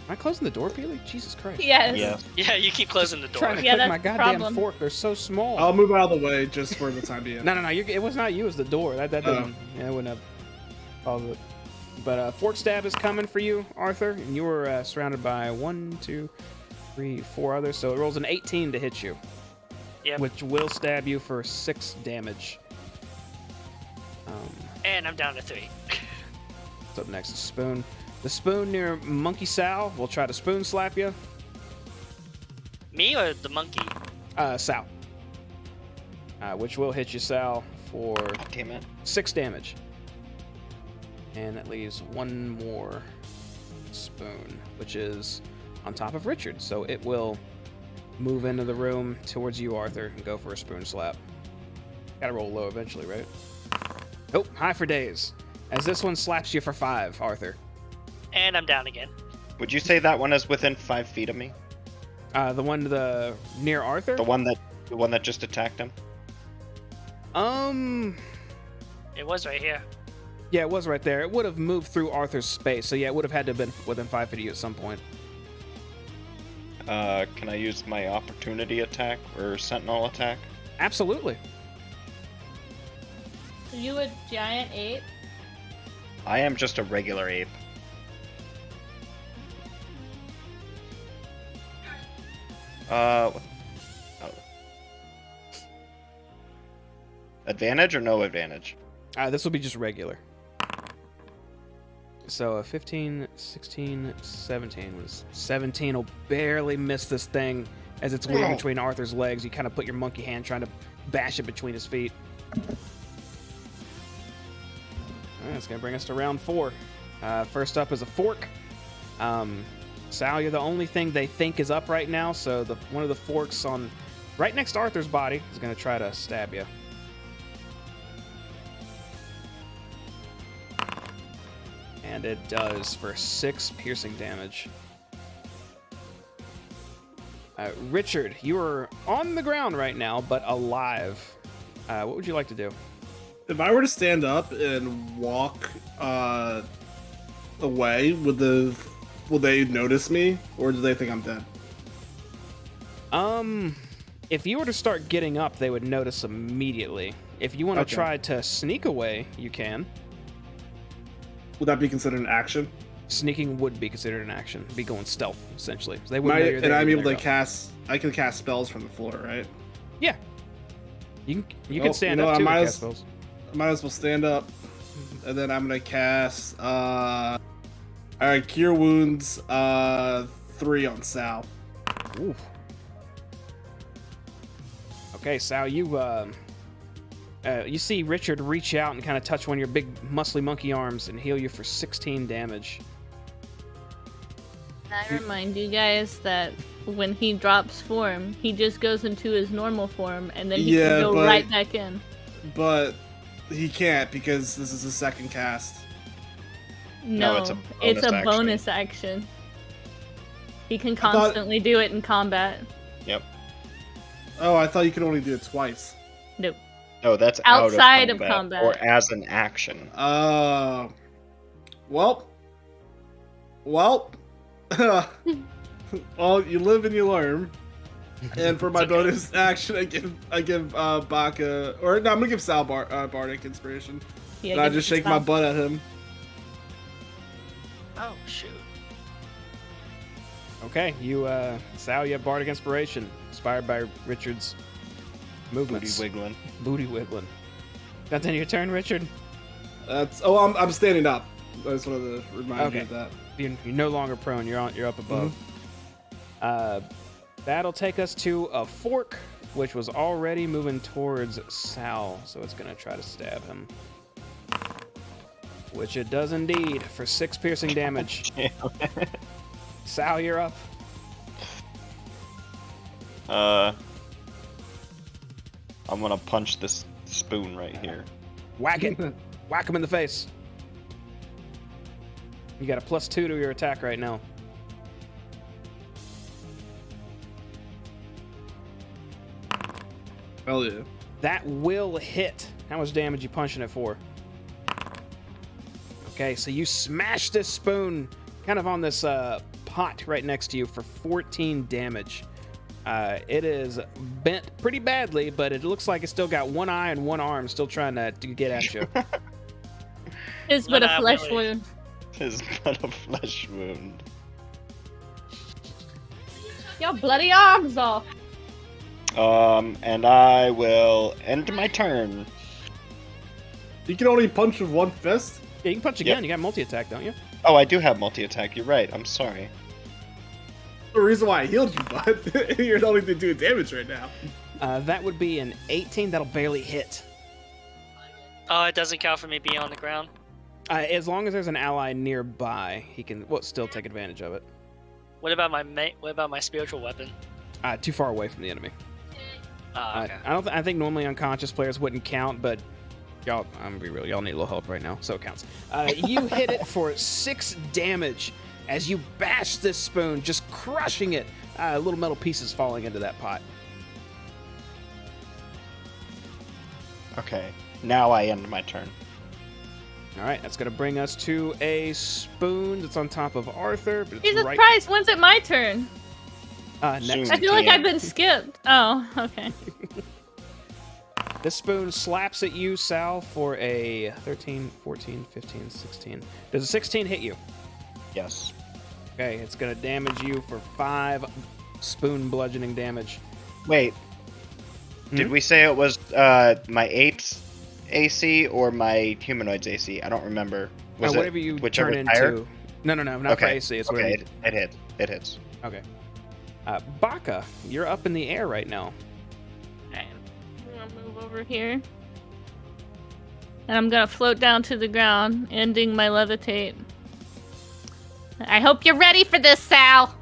Am I closing the door, Peely? Jesus Christ. Yes. Yeah. Yeah, you keep closing the door. Trying to Yeah, cook that's my the goddamn problem. fork. They're so small. I'll move out of the way just for the time being. No, it was not you. It was the door. That doesn't. Oh. Yeah, I wouldn't have caused it. But fork stab is coming for you, Arthur, and you were surrounded by 1, 2, 3, 4 others. So it rolls an 18 to hit you, Yep. which will stab you for 6 damage. And I'm down to 3. What's up next? The spoon. The spoon near Monkey Sal will try to spoon slap you. Me or the monkey? Sal. Which will hit you, Sal, for Damn it. 6 damage. And that leaves 1 more spoon, which is on top of Richard. So it will move into the room towards you, Arthur, and go for a spoon slap. Gotta roll low eventually, right? Oh, high for days. As this one slaps you for 5, Arthur. And I'm down again. Would you say that one is within 5 feet of me? The one near Arthur? The one that just attacked him? It was right here. Yeah, it was right there. It would have moved through Arthur's space, so yeah, it would have had to have been within 5 feet of you at some point. Can I use my opportunity attack or sentinel attack? Absolutely. Are you a giant ape? I am just a regular ape. Oh. Advantage or no advantage? This will be just regular. So 15, 16, 17 was 17 will barely miss this thing as it's weaving between Arthur's legs. You kind of put your monkey hand trying to bash it between his feet. That's gonna bring us to round 4. First up is a fork. Sal, you're the only thing they think is up right now, so one of the forks on right next to Arthur's body is gonna try to stab you. And it does for 6 piercing damage. Richard, you are on the ground right now, but alive. What would you like to do? If I were to stand up and walk away, will they notice me, or do they think I'm dead? If you were to start getting up, they would notice immediately. If you want to Okay. try to sneak away, you can. Would that be considered an action? Sneaking would be considered an action. It'd be going stealth, essentially. So they And wouldn't know you're there. I'm even able though to you're up. I can cast spells from the floor, right? Yeah. You can Well, stand you know, up I too might and as- cast spells. I might as well stand up, and then I'm gonna cast. All right, Cure Wounds 3 on Sal. Ooh. Okay, Sal, you see Richard reach out and kind of touch one of your big muscly monkey arms and heal you for 16 damage. Can I remind you guys that when he drops form, he just goes into his normal form, and then he Yeah, can go but- right back in. But he can't because this is his second cast. No, it's a it's a bonus bonus action. He can thought- constantly do it in combat. Yep. Oh, I thought you could only do it twice. Nope. No, that's Outside out of of combat. or as an action. Well. Well, you live and you learn. And for my It's okay. bonus action, I give Baka, or no, I'm gonna give Sal Bardic Inspiration. Yeah, And I give just it shake to my Sal. butt at him. Oh shoot. Okay, Sal, you have Bardic Inspiration, inspired by Richard's Booty movements. wiggling. Booty wiggling. That's the end of your turn, Richard? I'm standing up. I just wanted to remind you Okay. of that. You're no longer prone, you're up above. That'll take us to a fork, which was already moving towards Sal, so it's gonna try to stab him. Which it does indeed, for 6 piercing damage. Sal, you're up. I'm gonna punch this spoon right here. Whack it. Whack him in the face. You got a +2 to your attack right now. Hell yeah. That will hit. How much damage you punching it for? Okay, so you smash this spoon kind of on this pot right next to you for 14 damage. It is bent pretty badly, but it looks like it's still got one eye and one arm still trying to get at you. It's but a Nah, flesh really. wound. His but a flesh wound. Your bloody arms off. And I will end my turn. You can only punch with one fist? Yeah, you can punch again. You got multi-attack, don't you? Oh, I do have multi-attack. You're right. I'm sorry. The reason why I healed you, bud. You're only doing damage right now. That would be an 18. That'll barely hit. Oh, it doesn't count for me being on the ground. As long as there's an ally nearby, he can still take advantage of it. What about my spiritual weapon? Too far away from the enemy. Okay. I think normally unconscious players wouldn't count, but y'all, I'm gonna be real, y'all need a little help right now, so it counts. You hit it for 6 damage as you bash this spoon, just crushing it. Little metal pieces falling into that pot. Okay, now I end my turn. All right, that's gonna bring us to a spoon that's on top of Arthur. But it's Jesus right. Christ, when's it my turn? Next. Soon. I feel like DM. I've been skipped. Oh, okay. This spoon slaps at you, Sal, for a 13, 14, 15, 16. Does a 16 hit you? Yes. Okay, it's gonna damage you for 5 spoon bludgeoning damage. Wait. Did Hmm? we say it was my ape's AC or my humanoid's AC? I don't remember. Was it whatever you whichever turn higher? into. No, not for Okay. AC. It's Okay, whatever. it hits. It hits. Okay. Baka, you're up in the air right now. Alright, I'm gonna move over here. And I'm gonna float down to the ground, ending my levitate. I hope you're ready for this, Sal!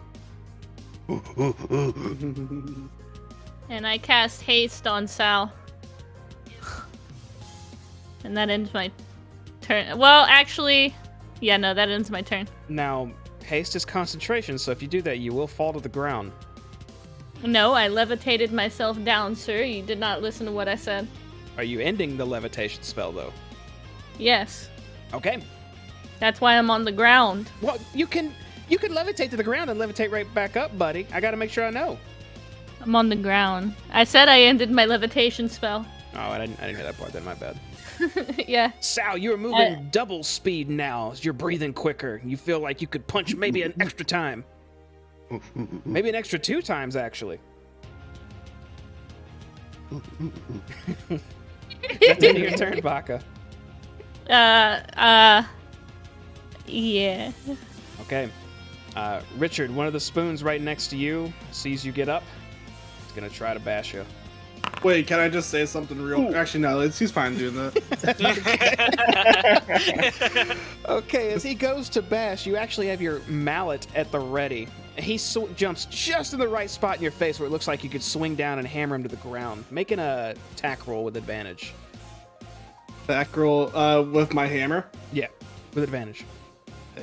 And I cast haste on Sal. And that ends my turn. Well, actually, yeah, no, that ends my turn. Now, haste is concentration, so if you do that, you will fall to the ground. No, I levitated myself down, sir. You did not listen to what I said. Are you ending the levitation spell, though? Yes. Okay. That's why I'm on the ground. Well, you can levitate to the ground and levitate right back up, buddy. I gotta make sure I know. I'm on the ground. I said I ended my levitation spell. Oh, I didn't hear that part. Then my bad. Yeah. Sal, you're moving double speed now. As you're breathing quicker. You feel like you could punch maybe an extra time. Maybe an extra 2 times, actually. That's the end of your turn, Baka. Yeah. Okay. Richard, one of the spoons right next to you sees you get up. It's gonna try to bash you. Wait, can I just say something real? Actually, no. He's fine doing that. Okay, as he goes to bash, you actually have your mallet at the ready. He jumps just in the right spot in your face where it looks like you could swing down and hammer him to the ground, making a attack roll with advantage. Back roll with my hammer. Yeah, with advantage.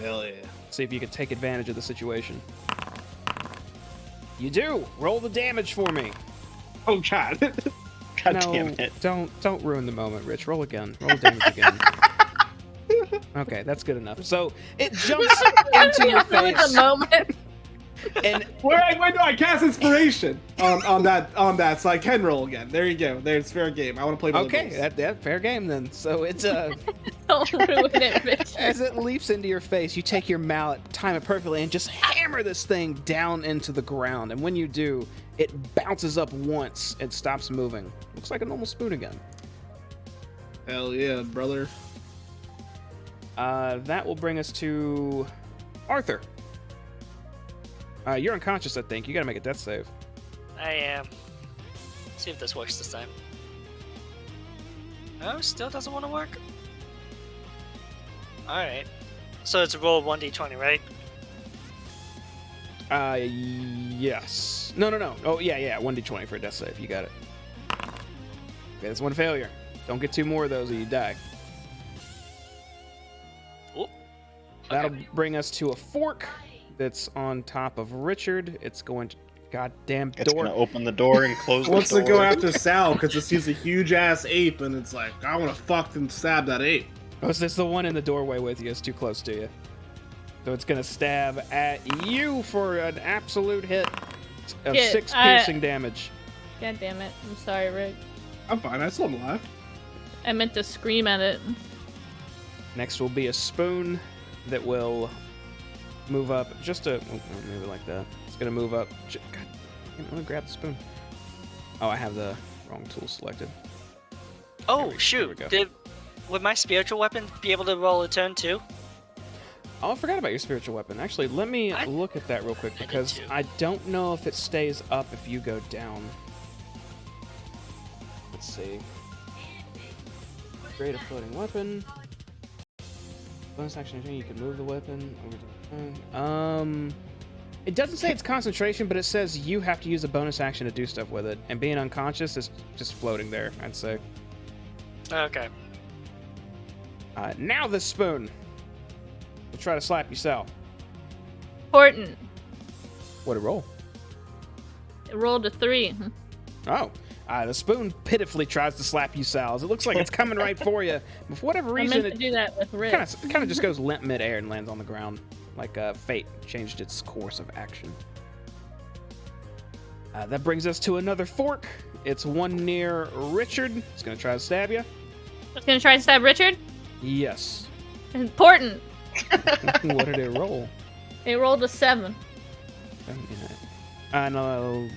Hell yeah. See if you can take advantage of the situation. You do. Roll the damage for me. Oh god. God No, damn it. don't ruin the moment, Rich. Roll again. Roll damage again. Okay, that's good enough. So it jumps into your Ruined face, the moment. and Wait, no, I cast inspiration on that, so I can roll again. There you go. There's fair game. I want to play by the okay, rules. that fair game then. So it's Don't ruin it, Rich. as it leaps into your face, you take your mallet, time it perfectly, and just hammer this thing down into the ground. And when you do, it bounces up once and stops moving. Looks like a normal spoon again. Hell yeah, brother. That will bring us to Arthur. You're unconscious, I think. You gotta make a death save. I am. See if this works this time. Oh, still doesn't want to work? Alright. So it's roll 1d20, right? Yes. No. Oh, yeah. 1d20 for a death save. You got it. Okay, that's 1 failure. Don't get 2 more of those or you die. Oop. That'll bring us to a fork that's on top of Richard. It's going to... Goddamn It's door. gonna open the door and close the Wants door. to go after Sal because it sees a huge ass ape and it's like, I want to fucking stab that ape. Oh, so it's the one in the doorway with you. It's too close to you. So it's going to stab at you for an absolute hit of Shit, 6 piercing damage. God damn it. I'm sorry, Rick. I'm fine. I still am alive. I meant to scream at it. Next will be a spoon that will move up just a... Oh, maybe like that. It's going to move up. God, I'm going to grab the spoon. Oh, I have the wrong tool selected. Oh, There we shoot. go. Would my spiritual weapon be able to roll a turn too? Oh, I forgot about your spiritual weapon. Actually, let me look at that real quick did because too. I don't know if it stays up if you go down. Let's see. Create a floating weapon. Bonus action, you can move the weapon over to the It doesn't say it's concentration, but it says you have to use a bonus action to do stuff with it. And being unconscious is just floating there, I'd say. Okay. Now this spoon. We'll try to slap you, Sal. Important. What'd it roll? It rolled a 3. Oh. The spoon pitifully tries to slap you, Sal. It looks like it's coming right for you. But for whatever I reason, meant to do that with Rick. kind of just goes limp midair and lands on the ground. Like fate changed its course of action. That brings us to another fork. It's one near Richard. It's going to try to stab you. It's gonna try to stab Richard. Yes. Important. What did it roll? It rolled a 7. No,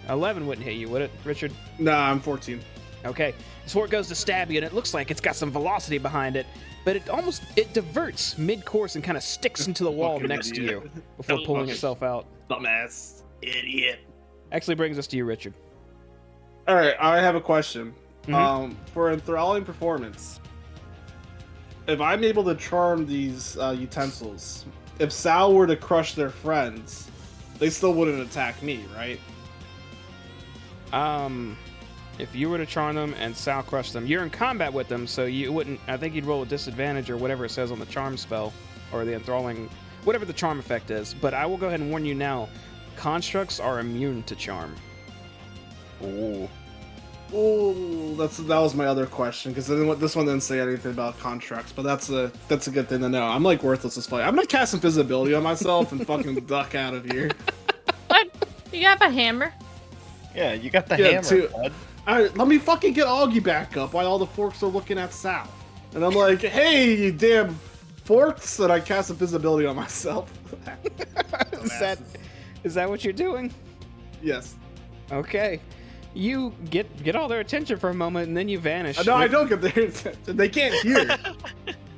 11 wouldn't hit you, would it, Richard? Nah, I'm 14. Okay. This fork goes to stab you, and it looks like it's got some velocity behind it, but it diverts mid-course and kind of sticks into the wall Fucking next to idiot. you before pulling itself out. Dumbass. Idiot. Actually brings us to you, Richard. Alright, I have a question. Mhm. For enthralling performance, if I'm able to charm these utensils, if Sal were to crush their friends, they still wouldn't attack me, right? If you were to charm them and Sal crush them, you're in combat with them, so you wouldn't. I think you'd roll a disadvantage or whatever it says on the charm spell or the enthralling, whatever the charm effect is. But I will go ahead and warn you now: constructs are immune to charm. Ooh. Oh, that was my other question, because this one didn't say anything about contracts, but that's a good thing to know. I'm like worthless as fuck. I'm gonna cast invisibility on myself and fucking duck out of here. What? You have a hammer? Yeah, you got the Yeah, hammer, too. bud. Alright, let me fucking get Augie back up while all the forks are looking at Sal. And I'm like, hey, you damn forks, and I cast invisibility on myself. Is that what you're doing? Yes. Okay. You get all their attention for a moment, and then you vanish. No, I don't get their attention. They can't hear.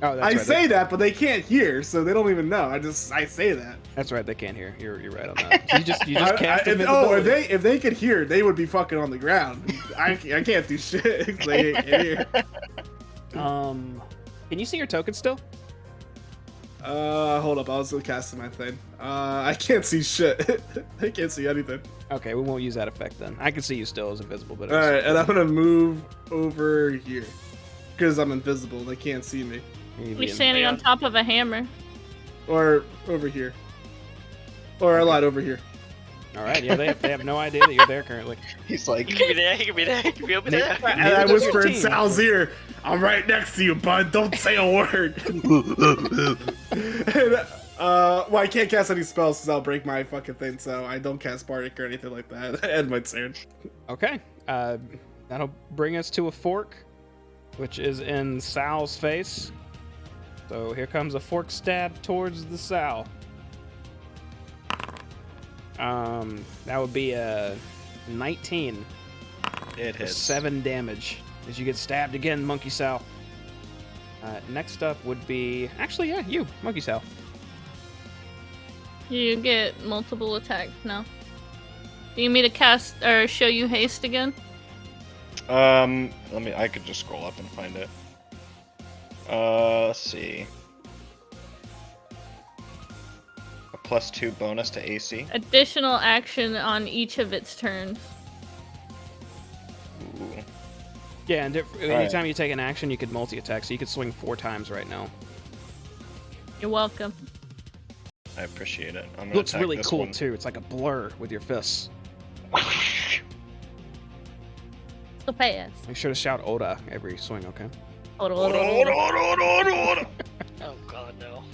Oh, that's I right. say that, but they can't hear, so they don't even know. I say that. That's right. They can't hear. You're right on that. So you just cast if invisibility. if they could hear, they would be fucking on the ground. I can't do shit. 'Cause they can't hear. Can you see your token still? Hold up. I was casting my thing. I can't see shit. I can't see anything. Okay, we won't use that effect then. I can see you still as invisible, but All right, and I'm gonna move over here because I'm invisible. They can't see me. We're standing on top of a hammer. Or over here. Or a lot over here. All right, yeah, they have no idea that you're there currently. He's like, He could be there. He could be there. He could be over there. And Neither I does your whisper in team. Sal's ear, I'm right next to you, bud. Don't say a word. And, well, I can't cast any spells because I'll break my fucking thing, so I don't cast Bardic or anything like that. End my turn. Okay, that'll bring us to a fork, which is in Sal's face. So here comes a fork stab towards the Sal. That would be a 19. it For hits. 7 damage as you get stabbed again, Monkey Sal. Next up would be you, Monkey Sal. You get multiple attacks now. Do you need me to cast or show you haste again? I could just scroll up and find it. Let's see. A +2 bonus to AC. Additional action on each of its turns. Ooh. Yeah, and anytime you take an action, you could multi-attack, so you could swing 4 times right now. You're welcome. I appreciate it. I'm gonna Looks attack really this cool one. too. It's like a blur with your fists. So fast. Make sure to shout "Oda" every swing, okay? Hold on, Order, hold on, order, hold order, order, order. Oh god, no.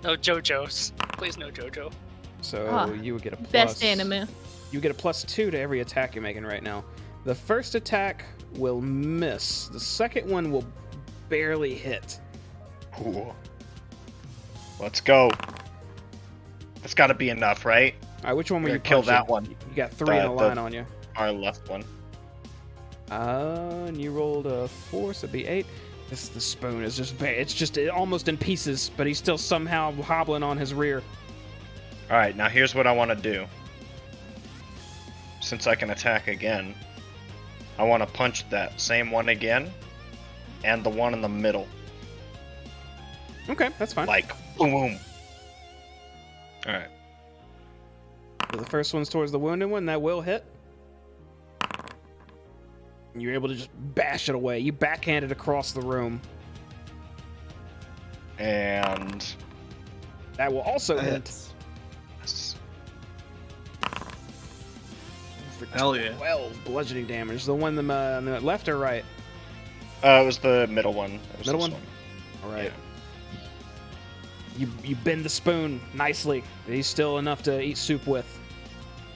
No JoJo's. Please no JoJo. So Ah, you would get a plus. Best anime. You get a +2 to every attack you're making right now. The first attack will miss. The second one will barely hit. Ooh. Let's go. That's got to be enough, right? All right, which one were We're you gonna kill punching? that one. You got 3 in a line on you. Our left one. And you rolled a 4, so it'd be 8. The spoon is just bad. It's just almost in pieces, but he's still somehow hobbling on his rear. All right, now here's what I want to do. Since I can attack again, I want to punch that same one again, and the one in the middle. Okay, that's fine. Like, boom, boom. All right. So the first one's towards the wounded one. That will hit. And you're able to just bash it away. You backhand it across the room. And That will also hit. Hits. yes. For Hell yeah. 12 bludgeoning damage. The one on the left or right? It was the middle one. It was Middle this one? All right. You bend the spoon nicely. He's still enough to eat soup with.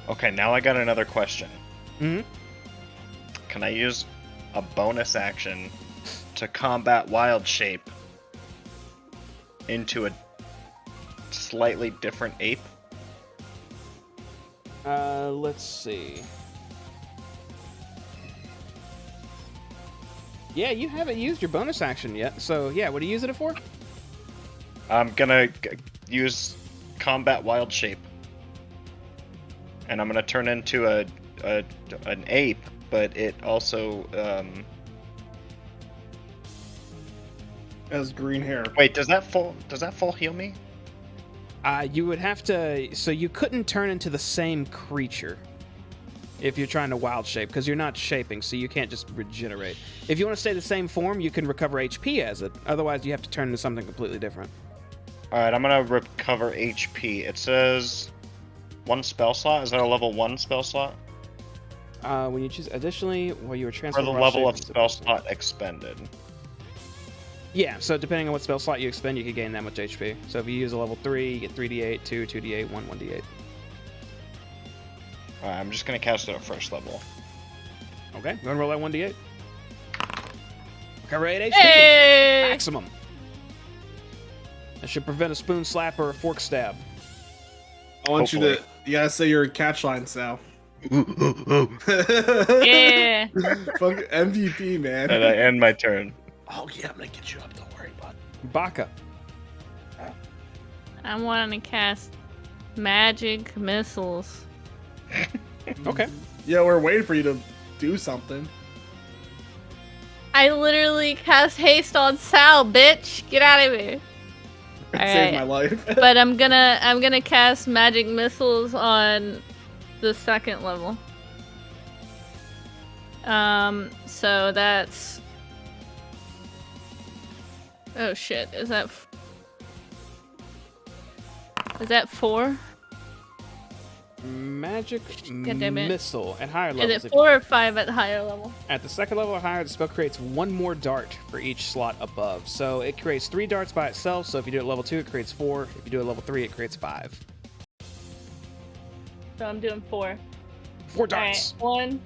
Okay, now I got another question. Mm-hmm. Can I use a bonus action to combat wild shape into a slightly different ape? Let's see. Yeah, you haven't used your bonus action yet. So yeah, what do you use it for? I'm gonna use combat wild shape, and I'm gonna turn into an ape, but it also Has green hair. wait. Does that full heal me? You would have to. So you couldn't turn into the same creature if you're trying to wild shape, because you're not shaping, so you can't just regenerate. If you want to stay the same form, you can recover HP as it. Otherwise, you have to turn into something completely different. All right, I'm gonna recover HP. It says one spell slot. Is that a level 1 spell slot? When you choose additionally, while you were Or transferred the wild level shape, of it's a spell person. slot expended? Yeah, so depending on what spell slot you expend, you can gain that much HP. So if you use a level 3, you get 3d8, 2, 2d8, 1, 1d8. Alright, I'm just gonna cast it at first level. Okay, you want to roll that 1d8? Recover 8 HP. Hey! Maximum. That should prevent a spoon slap or a fork stab. I want you Hopefully. to. You gotta say your catch line, Sal. Yeah. Fuck MVP, man. And I end my turn. Oh yeah, I'm gonna get you up. Don't worry, bud. Baka. I want to cast magic missiles. Okay. Yeah, we're waiting for you to do something. I literally cast haste on Sal, bitch. Get out of here. It All saved right. my life. But I'm gonna cast magic missiles on the second level. So that's. Oh shit! Is that 4? Magic God damn it. missile at higher Is levels. it 4 or 5 at the higher level? At the second level or higher, the spell creates one more dart for each slot above. So it creates 3 darts by itself. So if you do it at level 2, it creates 4. If you do it at level 3, it creates 5. So I'm doing 4. 4 darts. All right, 1.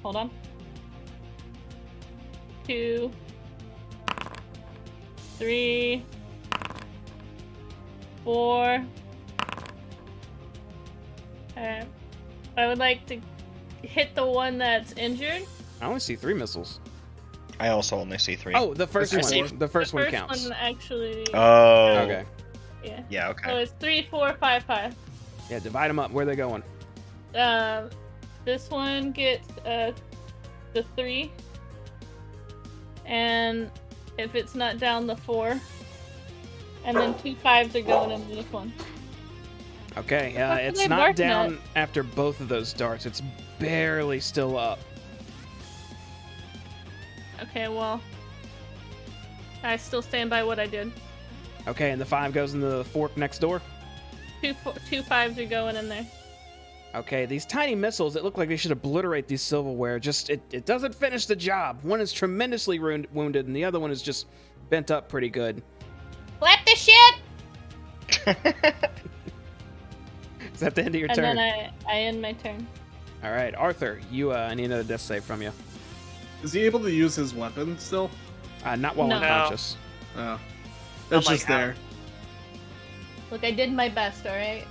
Hold on. 2. 3. 4. Alright. I would like to hit the one that's injured. I only see 3 missiles. I also only see 3. Oh, the first That's one. your The first one First counts. one actually. Oh. Okay. Yeah. Yeah, So okay. it's 3, 4, 5, 5. Yeah, divide them up. Where are they going? This one gets the 3, and if it's not down, the 4, and then 2 5s are going into this one. Okay, fuck are it's they not barking down at? after both of those darts. It's barely still up. Okay, well, I still stand by what I did. Okay, and the 5 goes into the fork next door. 2 5s are going in there. Okay, these tiny missiles that look like they should obliterate these silverware, just it doesn't finish the job. One is tremendously wounded, and the other one is just bent up pretty good. Clap the shit! Is that the end of your And turn? then I end my turn. All right, Arthur, you I need another death save from you. Is he able to use his weapon still? Not while No. unconscious. Oh, it's like just there. Look, I did my best, alright?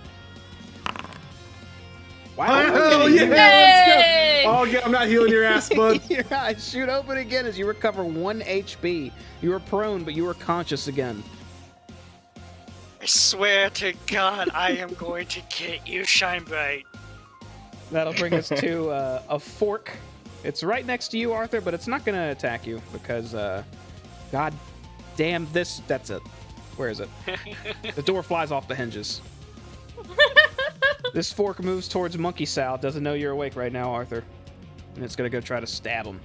Wow. Oh okay. yeah, let's Yay! go. Oh yeah, I'm not healing your ass, bud. Your eyes shoot open again as you recover 1 HP. You were prone, but you were conscious again. I swear to God, I am going to get you, Shine Bright. That'll bring us to a fork. It's right next to you, Arthur, but it's not going to attack you because, God damn this. That's it. Where is it? The door flies off the hinges. This fork moves towards Monkey Sal. Doesn't know you're awake right now, Arthur. And it's going to go try to stab him.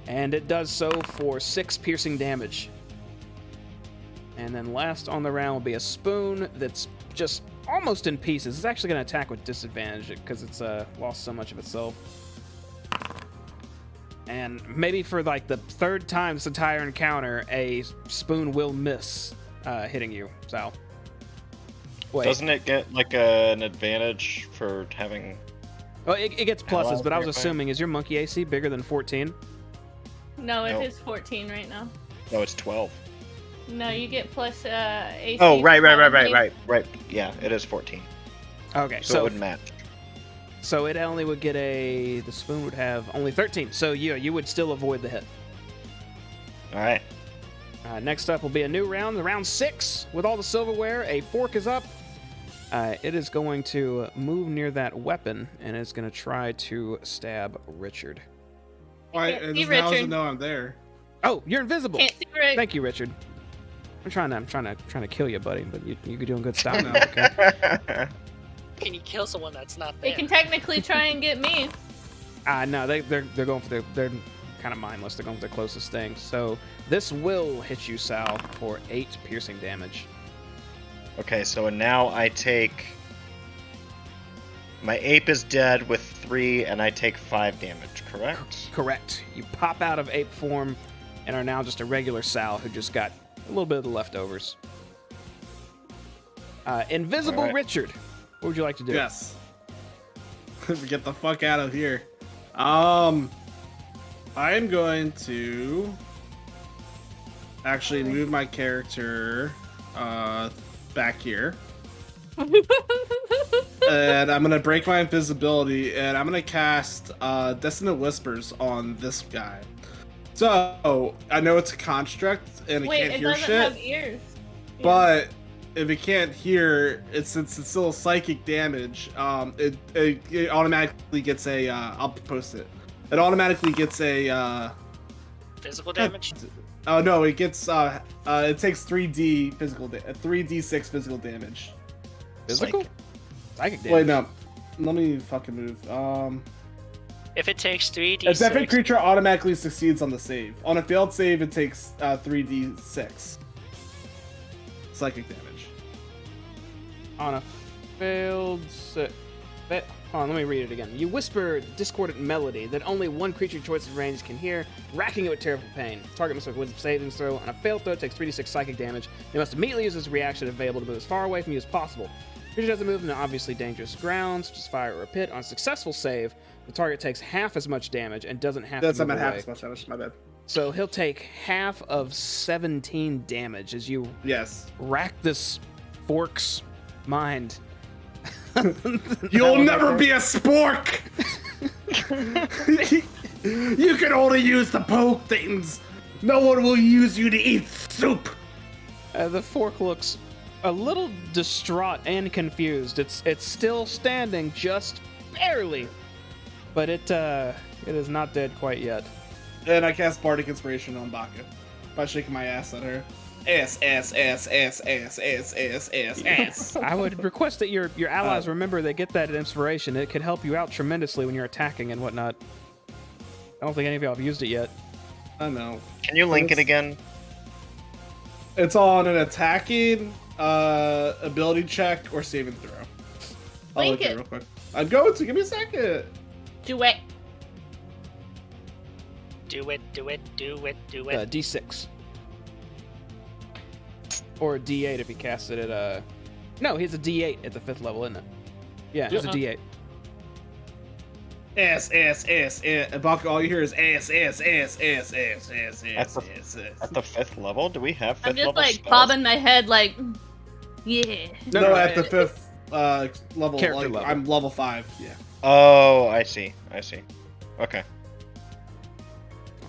And it does so for 6 piercing damage. And then last on the round will be a spoon that's just almost in pieces. It's actually going to attack with disadvantage because it's lost so much of itself. And maybe for like the 3rd time this entire encounter, a spoon will miss hitting you, Sal. Wait. Doesn't it get like an advantage for having... Well, it gets pluses, allies but I was nearby? assuming, is your monkey AC bigger than 14? No, it No. is 14 right now. No, it's 12. No, you get plus AC. Oh, right. for Yeah, it is 14. Okay, So it wouldn't match. So it only would get the spoon would have only 13. So you would still avoid the hit. All right. Next up will be a new round, round 6 with all the silverware. A fork is up. It is going to move near that weapon and it's going to try to stab Richard. Why? Can't see How does it Richard. know I'm there? Oh, you're invisible. Can't see right. Thank you, Richard. I'm trying to kill you, buddy, but you're doing good stuff now. No. Okay. Can you kill someone that's not They there? can technically try and get me. No, they're going for they're kind of mindless. They're going for the closest thing. So this will hit you, Sal, for 8 piercing damage. Okay, so now I take... My ape is dead with 3, and I take 5 damage, correct? Correct. You pop out of ape form and are now just a regular Sal who just got a little bit of the leftovers. Invisible All right. Richard, what would you like to do? Yes. Get the fuck out of here. I'm going to actually move my character back here. And I'm gonna break my invisibility and I'm gonna cast Dissonant Whispers on this guy. So I know it's a construct and it Wait, can't it hear doesn't shit, have ears. but if it can't hear, since it's still psychic damage, it automatically gets a. I'll post it. It automatically gets a. Physical damage? Oh no, it gets. It takes 3d physical, 3d6 physical damage. Physical? Psychic damage. Wait, no. Let me fucking move. If it takes 3d6... A different creature automatically succeeds on the save. On a failed save, it takes 3d6 psychic damage. On a failed hold on, let me read it again. You whisper discordant melody that only one creature choice in range can hear, racking it with terrible pain. Target must make a wisdom saving throw. On a failed throw, it takes 3d6 psychic damage. They must immediately use this reaction available to move as far away from you as possible. Creature doesn't move in obviously dangerous ground, such as fire or a pit. On a successful save, the target takes half as much damage and doesn't have That's to not move half away. as much damage. My bad. So he'll take half of 17 damage as you Yes. rack this fork's mind. You'll never be a spork! You can only use to poke things. No one will use you to eat soup. The fork looks a little distraught and confused. It's still standing, just barely, but it is not dead quite yet. And I cast Bardic Inspiration on Baka by shaking my ass at her. Ass. I would request that your allies remember they get that inspiration. It could help you out tremendously when you're attacking and whatnot. I don't think any of y'all have used it yet. I know. Can you link it again? It's on an attacking, ability check or saving throw. I'll Link look at it. it real quick. I'm going to. Give me a second. Do it. Do it. D6. Or a D8 if he casts it at No, he's a D8 at the 5th level, isn't it? Yeah, it's a D8. Ass. And Baka, all you hear is ass. At the 5th level? Do we have 5th I'm just level like spells? bobbing my head like, yeah. No, at the 5th level. Character Like, level. I'm level 5. Yeah. Oh, I see. Okay.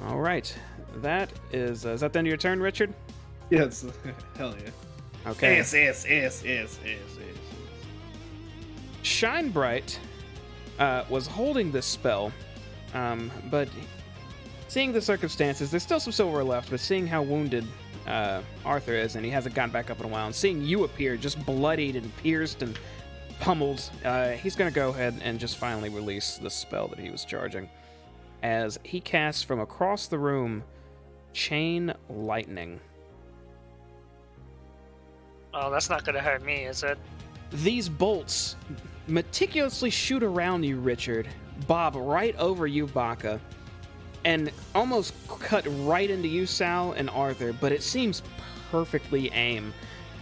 All right. That is that the end of your turn, Richard? Yes. Hell yeah. Okay. Ass. Shine Bright was holding this spell, but seeing the circumstances, there's still some silver left, but seeing how wounded Arthur is, and he hasn't gotten back up in a while. And seeing you appear, just bloodied and pierced and pummeled, he's going to go ahead and just finally release the spell that he was charging. As he casts from across the room, Chain Lightning. Oh, that's not gonna hurt me, is it? These bolts meticulously shoot around you, Richard, bob right over you, Baka, and almost cut right into you, Sal, and Arthur, but it seems perfectly aimed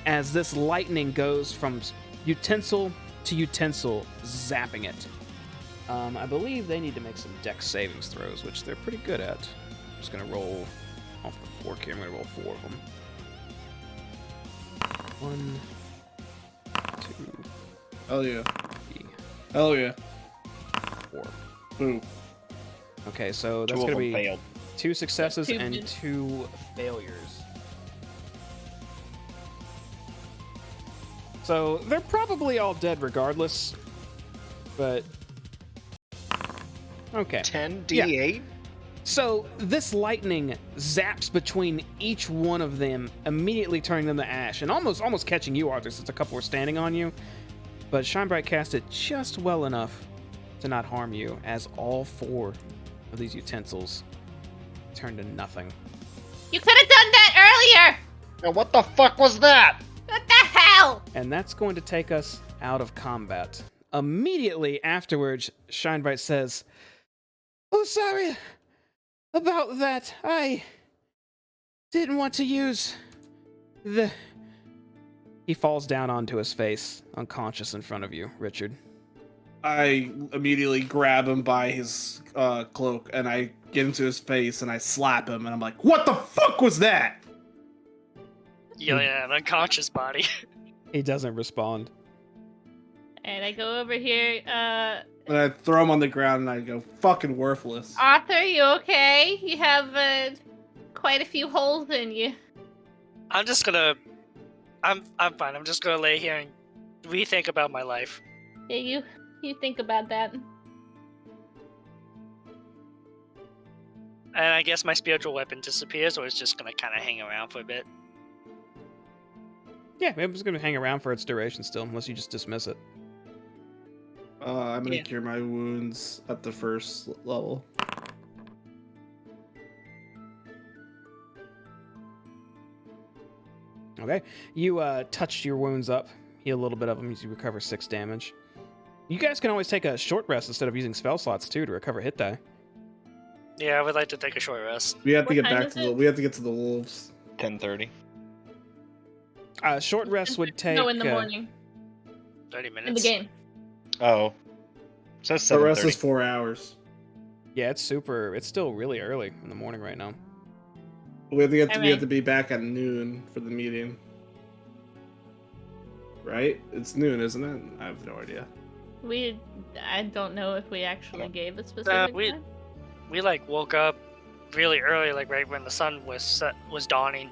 as this lightning goes from utensil to utensil, zapping it. I believe they need to make some dex savings throws, which they're pretty good at. I'm just going to roll off the fork here. I'm going to roll 4 of them. 1, 2, Hell yeah. 3, Hell yeah. 4. Boo. Okay, so that's Two of going to them be failed. 2 successes Two and did. 2 failures. So they're probably all dead regardless, but okay. 10d8? So this lightning zaps between each one of them, immediately turning them to ash, and almost catching you, Arthur, since a couple were standing on you. But Shinebright cast it just well enough to not harm you, as all 4 of these utensils turn to nothing. You could have done that earlier! Now what the fuck was that? What the hell? And that's going to take us out of combat. Immediately afterwards, Shinebright says, "Oh, sorry about that. I didn't want to use the..." He falls down onto his face, unconscious in front of you, Richard. I immediately grab him by his cloak and I get into his face and I slap him and I'm like, "What the fuck was that?" Yelling at an unconscious body. He doesn't respond. And I go over here. And I throw him on the ground and I go, "Fucking worthless." Arthur, you okay? You have quite a few holes in you. I'm just gonna. I'm fine. I'm just gonna lay here and rethink about my life. Yeah, you think about that. And I guess my spiritual weapon disappears, or it's just gonna kind of hang around for a bit. Yeah, I'm just going to hang around for its duration still, unless you just dismiss it. I'm gonna Yeah. cure my wounds at the first level. Okay, you touched your wounds up, heal a little bit of them, you recover 6 damage. You guys can always take a short rest instead of using spell slots too to recover hit die. Yeah, I would like to take a short rest. We have to What get time back is to the. it? We have to get to the wolves. 10:30. Short rest would take. No, in the morning. 30 minutes. In the game. Oh. So The rest 7:30. is 4 hours. Yeah, it's still really early in the morning right now. We have to get. We Alright. have to be back at noon for the meeting. Right? It's noon, isn't it? I have no idea. I don't know if we actually gave a specific we- time. We like woke up really early, like right when the sun was dawning.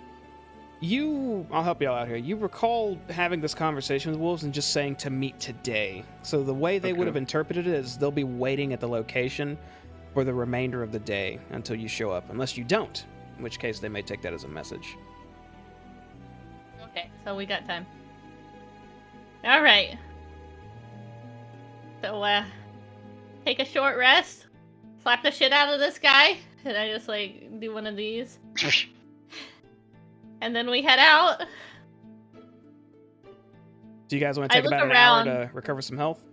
I'll help you all out here. You recall having this conversation with wolves and just saying to meet today. So the way they would Okay. have interpreted it is they'll be waiting at the location for the remainder of the day until you show up, unless you don't, in which case they may take that as a message. Okay, so we got time. All right. So, take a short rest, slap the shit out of this guy, and I just like do one of these, and then we head out. Do you guys want to I take look about an around. hour to recover some health?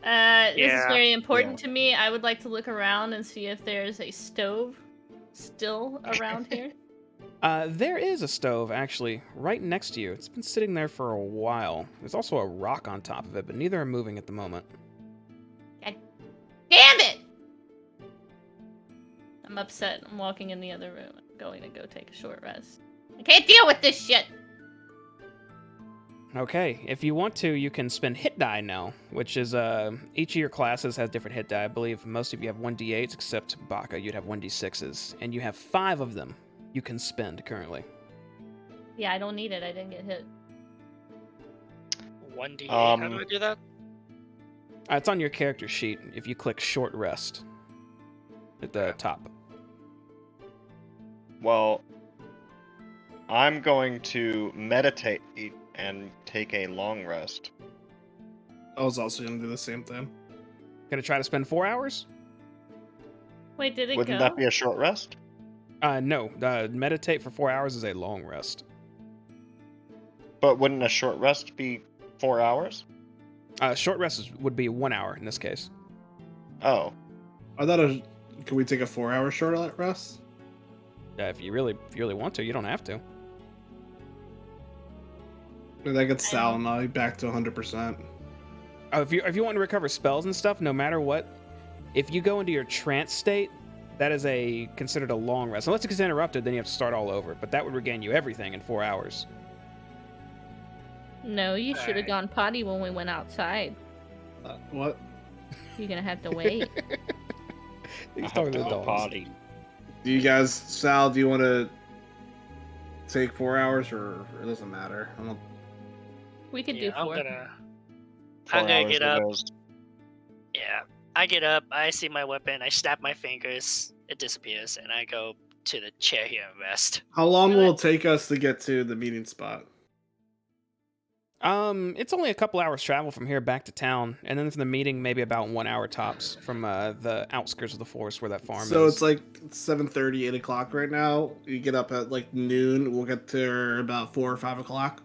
This is Yeah. very important to me. I would like to look around and see if there's a stove still around here. There is a stove, actually, right next to you. It's been sitting there for a while. There's also a rock on top of it, but neither are moving at the moment. Damn it! I'm upset. I'm walking in the other room. I'm going to go take a short rest. I can't deal with this shit! Okay, if you want to, you can spend hit die now, which is, each of your classes has different hit die. I believe most of you have 1d8s, except Baka, you'd have 1d6s, and you have 5 of them you can spend currently. Yeah, I don't need it. I didn't get hit. 1d8. How do I do that? It's on your character sheet if you click short rest at the top. Well, I'm going to meditate and take a long rest. I was also gonna do the same thing. Gonna try to spend 4 hours? Wait, did it Wouldn't go? that be a short rest? No. Meditate for 4 hours is a long rest. But wouldn't a short rest be 4 hours? Short rest would be 1 hour in this case. Oh, I thought, can we take a 4-hour short rest? If you really want to, you don't have to. That gets Sal and I back to 100%. If you want to recover spells and stuff, no matter what, if you go into your trance state, that is considered a long rest. Unless it gets interrupted, then you have to start all over. But that would regain you everything in 4 hours. No, you should have gone potty when we went outside. What? You're gonna have to wait. He's talking to the dogs. potty. Do you guys, Sal, do you want to take 4 hours or it doesn't matter? I don't... We could Yeah, do 4. I'm gonna hours get it up. goes. Yeah, I get up. I see my weapon. I snap my fingers. It disappears, and I go to the chair here and rest. How long will it take us to get to the meeting spot? It's only a couple hours travel from here back to town, and then from the meeting, maybe about 1 hour tops from the outskirts of the forest where that farm is. So it's like 7:30, 8 o'clock right now. You get up at like noon. We'll get there about 4 or 5 o'clock.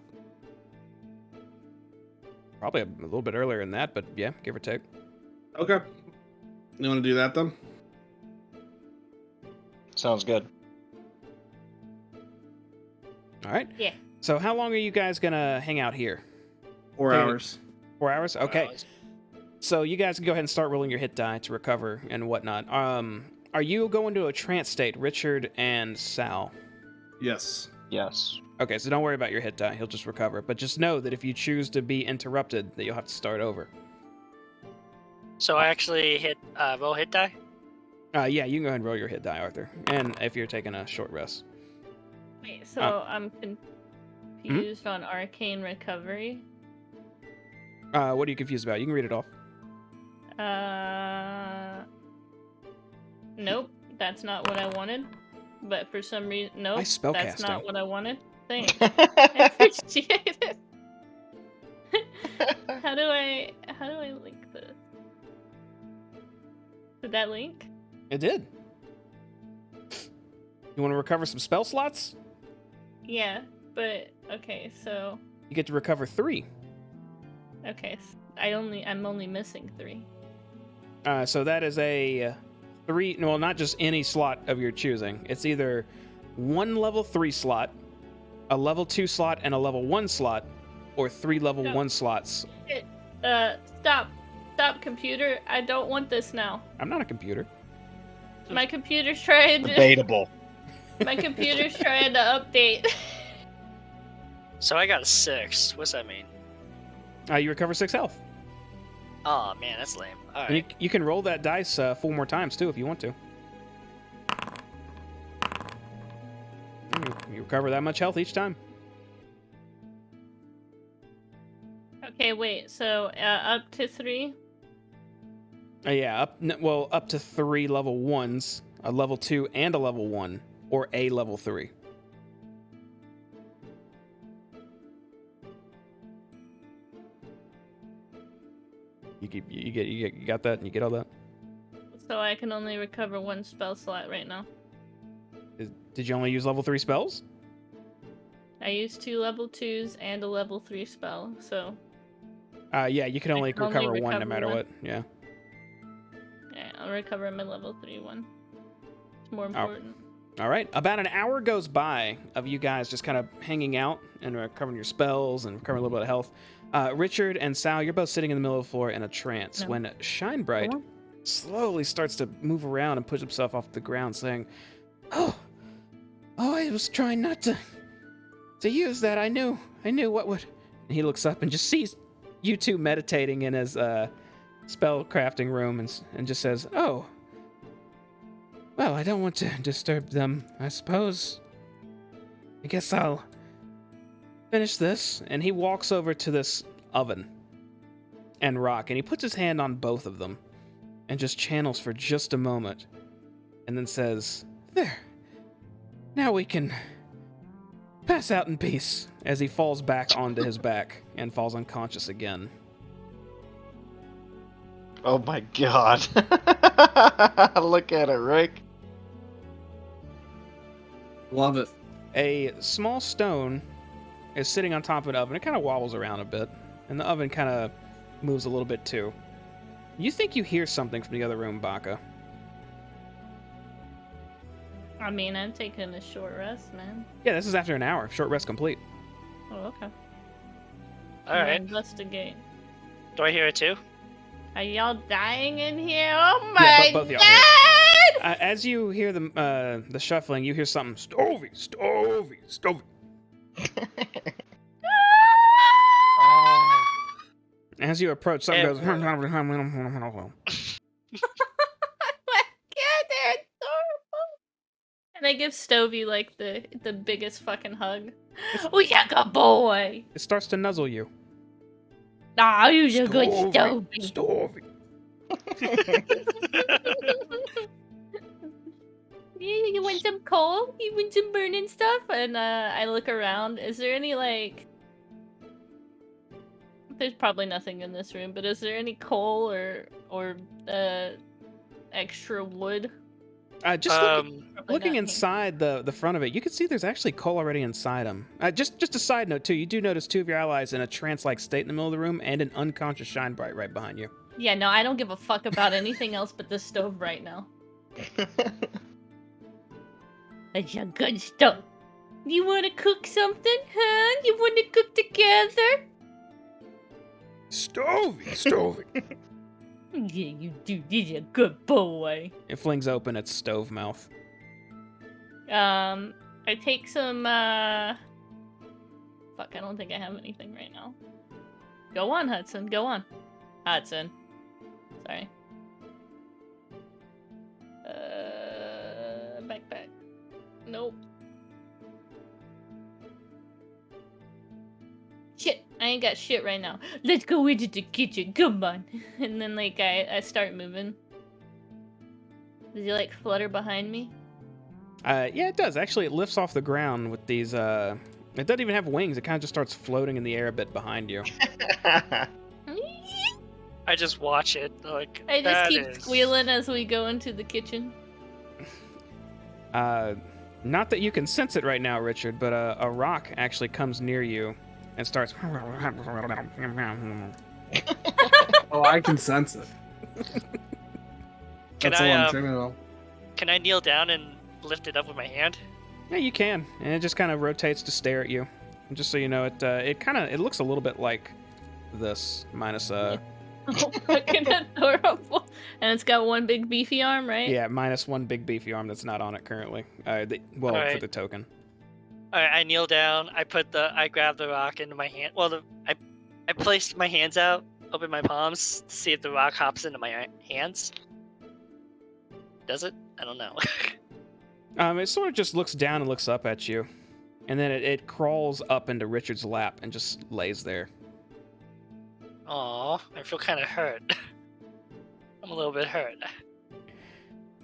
probably a little bit earlier than that, but yeah, give or take. Okay. You want to do that then? Sounds good. All right. Yeah. So how long are you guys gonna hang out here? 4 Dude. hours. 4 hours? Okay. So you guys can go ahead and start rolling your hit die to recover and whatnot. Are you going to a trance state, Richard and Sal? Yes. Yes. Okay, so don't worry about your hit die. He'll just recover. But just know that if you choose to be interrupted, that you'll have to start over. So I actually hit roll hit die. Yeah, you can go ahead and roll your hit die, Arthur. And if you're taking a short rest. Wait, so I'm confused on arcane recovery. What are you confused about? You can read it off. Nope, that's not what I wanted. But for some reason, nope, Nice that's spellcasting. not what I wanted. Thanks. I appreciate it. How do I link this? Did that link? It did. You want to recover some spell slots? Yeah, but okay, so You get to recover 3. okay, I'm only missing 3. So that is a 3. Well, not just any slot of your choosing. It's either 1 level 3 slot, a level 2 slot, and a level 1 slot, or 3 level No. 1 slots. Stop, computer! I don't want this now. I'm not a computer. My computer's trying to. Debatable. My computer's trying to update. So I got a 6. What's that mean? You recover 6 health. Oh man, that's lame. All And right. you can roll that dice 4 more times too if you want to. You recover that much health each time. Okay, wait. So up to 3. Yeah, up to 3 level 1s, a level 2 and a level 1, or a level 3. You got that? You get all that? So I can only recover 1 spell slot right now. Did you only use level 3 spells? I used 2 level 2s and a level 3 spell. So Yeah, you can only can only recover 1 no recover matter 1. what. Yeah. yeah, I'll recover my level 3 one. It's more important. All right. About an hour goes by of you guys just kind of hanging out and recovering your spells and recovering a little bit of health. Richard and Sal, you're both sitting in the middle of the floor in a trance No. when Shinebright slowly starts to move around and push himself off the ground, saying, "Oh, I was trying not to use that. I knew what would." And he looks up and just sees you two meditating in his spell crafting room and just says, "Oh, well, I don't want to disturb them. I suppose. I guess I'll finish this." And he walks over to this oven and rock, and he puts his hand on both of them and just channels for just a moment and then says, "There. Now we can Pass out in peace as he falls back onto his back and falls unconscious again. Oh my god. Look at it, Rick. Love it. A small stone is sitting on top of an oven. It kind of wobbles around a bit, and the oven kind of moves a little bit too. You think you hear something from the other room, Baka. I mean, I'm taking a short rest, man. Yeah, this is after an hour. Short rest complete. Oh, okay. All right. Investigate. Do I hear it too? Are y'all dying in here? Oh Yeah, my both of y'all god! As you hear the shuffling, you hear something. Stovey, Stovey, Stovey. As you approach, something goes. Oh my god, they're adorable. And I give Stovey like the biggest fucking hug. Oh yeah, good boy. It starts to nuzzle you. Ah, you're a good Stovey. Stovey. You want some coal? You want some burning stuff? And I look around. Is there any like? There's probably nothing in this room, but is there any coal or extra wood? Just Probably looking not. inside the front of it, you can see there's actually coal already inside them. Just a side note too, you do notice two of your allies in a trance-like state in the middle of the room and an unconscious Shine Bright right behind you. Yeah, no, I don't give a fuck about anything else but this stove right now. It's a good stove. You want to cook something, huh? You want to cook together? Stovey. Yeah, you do. This is a good boy. It flings open its stove mouth. I take some, Fuck, I don't think I have anything right now. Go on, Hudson. Go on. Hudson. Sorry. Backpack. Nope. Shit, I ain't got shit right now. Let's go into the kitchen. Come on. And then, like, I start moving. Does he, like, flutter behind me? Yeah, it does. Actually, it lifts off the ground with these, it doesn't even have wings. It kind of just starts floating in the air a bit behind you. I just watch it. Like I just that keep is- squealing as we go into the kitchen. Not that you can sense it right now, Richard, but a rock actually comes near you and starts. Oh, I can sense it. Can That's I, all I'm dreaming of. Can I kneel down and lift it up with my hand? Yeah, you can, and it just kind of rotates to stare at you. And just so you know, it looks a little bit like this, minus Oh, fucking adorable. And it's got one big beefy arm, right? yeah, minus one big beefy arm that's not on it currently. For Alright. the token. Alright, I kneel down. I grab the rock into my hand. Well, I placed my hands out, open my palms to see if the rock hops into my hands. Does it? I don't know. It sort of just looks down and looks up at you, and then it crawls up into Richard's lap and just lays there. Aw, I feel kind of hurt. I'm a little bit hurt.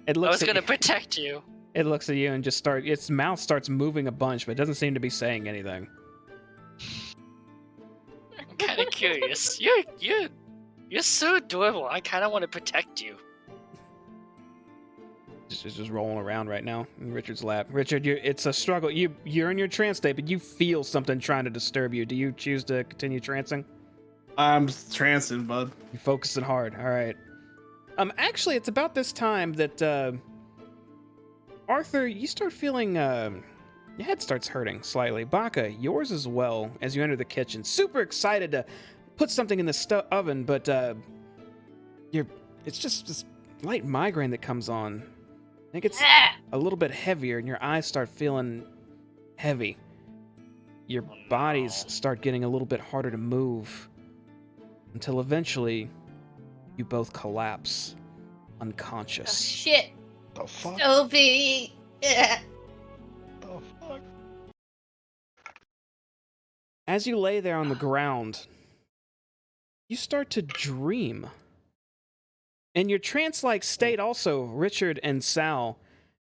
It I looks. was at gonna you, protect you. It looks at you and just its mouth starts moving a bunch, but it doesn't seem to be saying anything. I'm kind of curious. You're so adorable. I kind of want to protect you. It's just rolling around right now in Richard's lap. Richard, it's a struggle. You're in your trance state, but you feel something trying to disturb you. Do you choose to continue trancing? I'm trancing, bud. You're focusing hard. All right. Actually, it's about this time that Arthur, you start feeling your head starts hurting slightly. Baka, yours as well as you enter the kitchen. Super excited to put something in the oven, but it's just this light migraine that comes on. I think it's a little bit heavier, and your eyes start feeling heavy. Your bodies start getting a little bit harder to move until eventually you both collapse Oh, unconscious. shit. The fuck? Sophie. Yeah. The fuck? As you lay there on the ground, you start to dream. In your trance-like state also, Richard and Sal,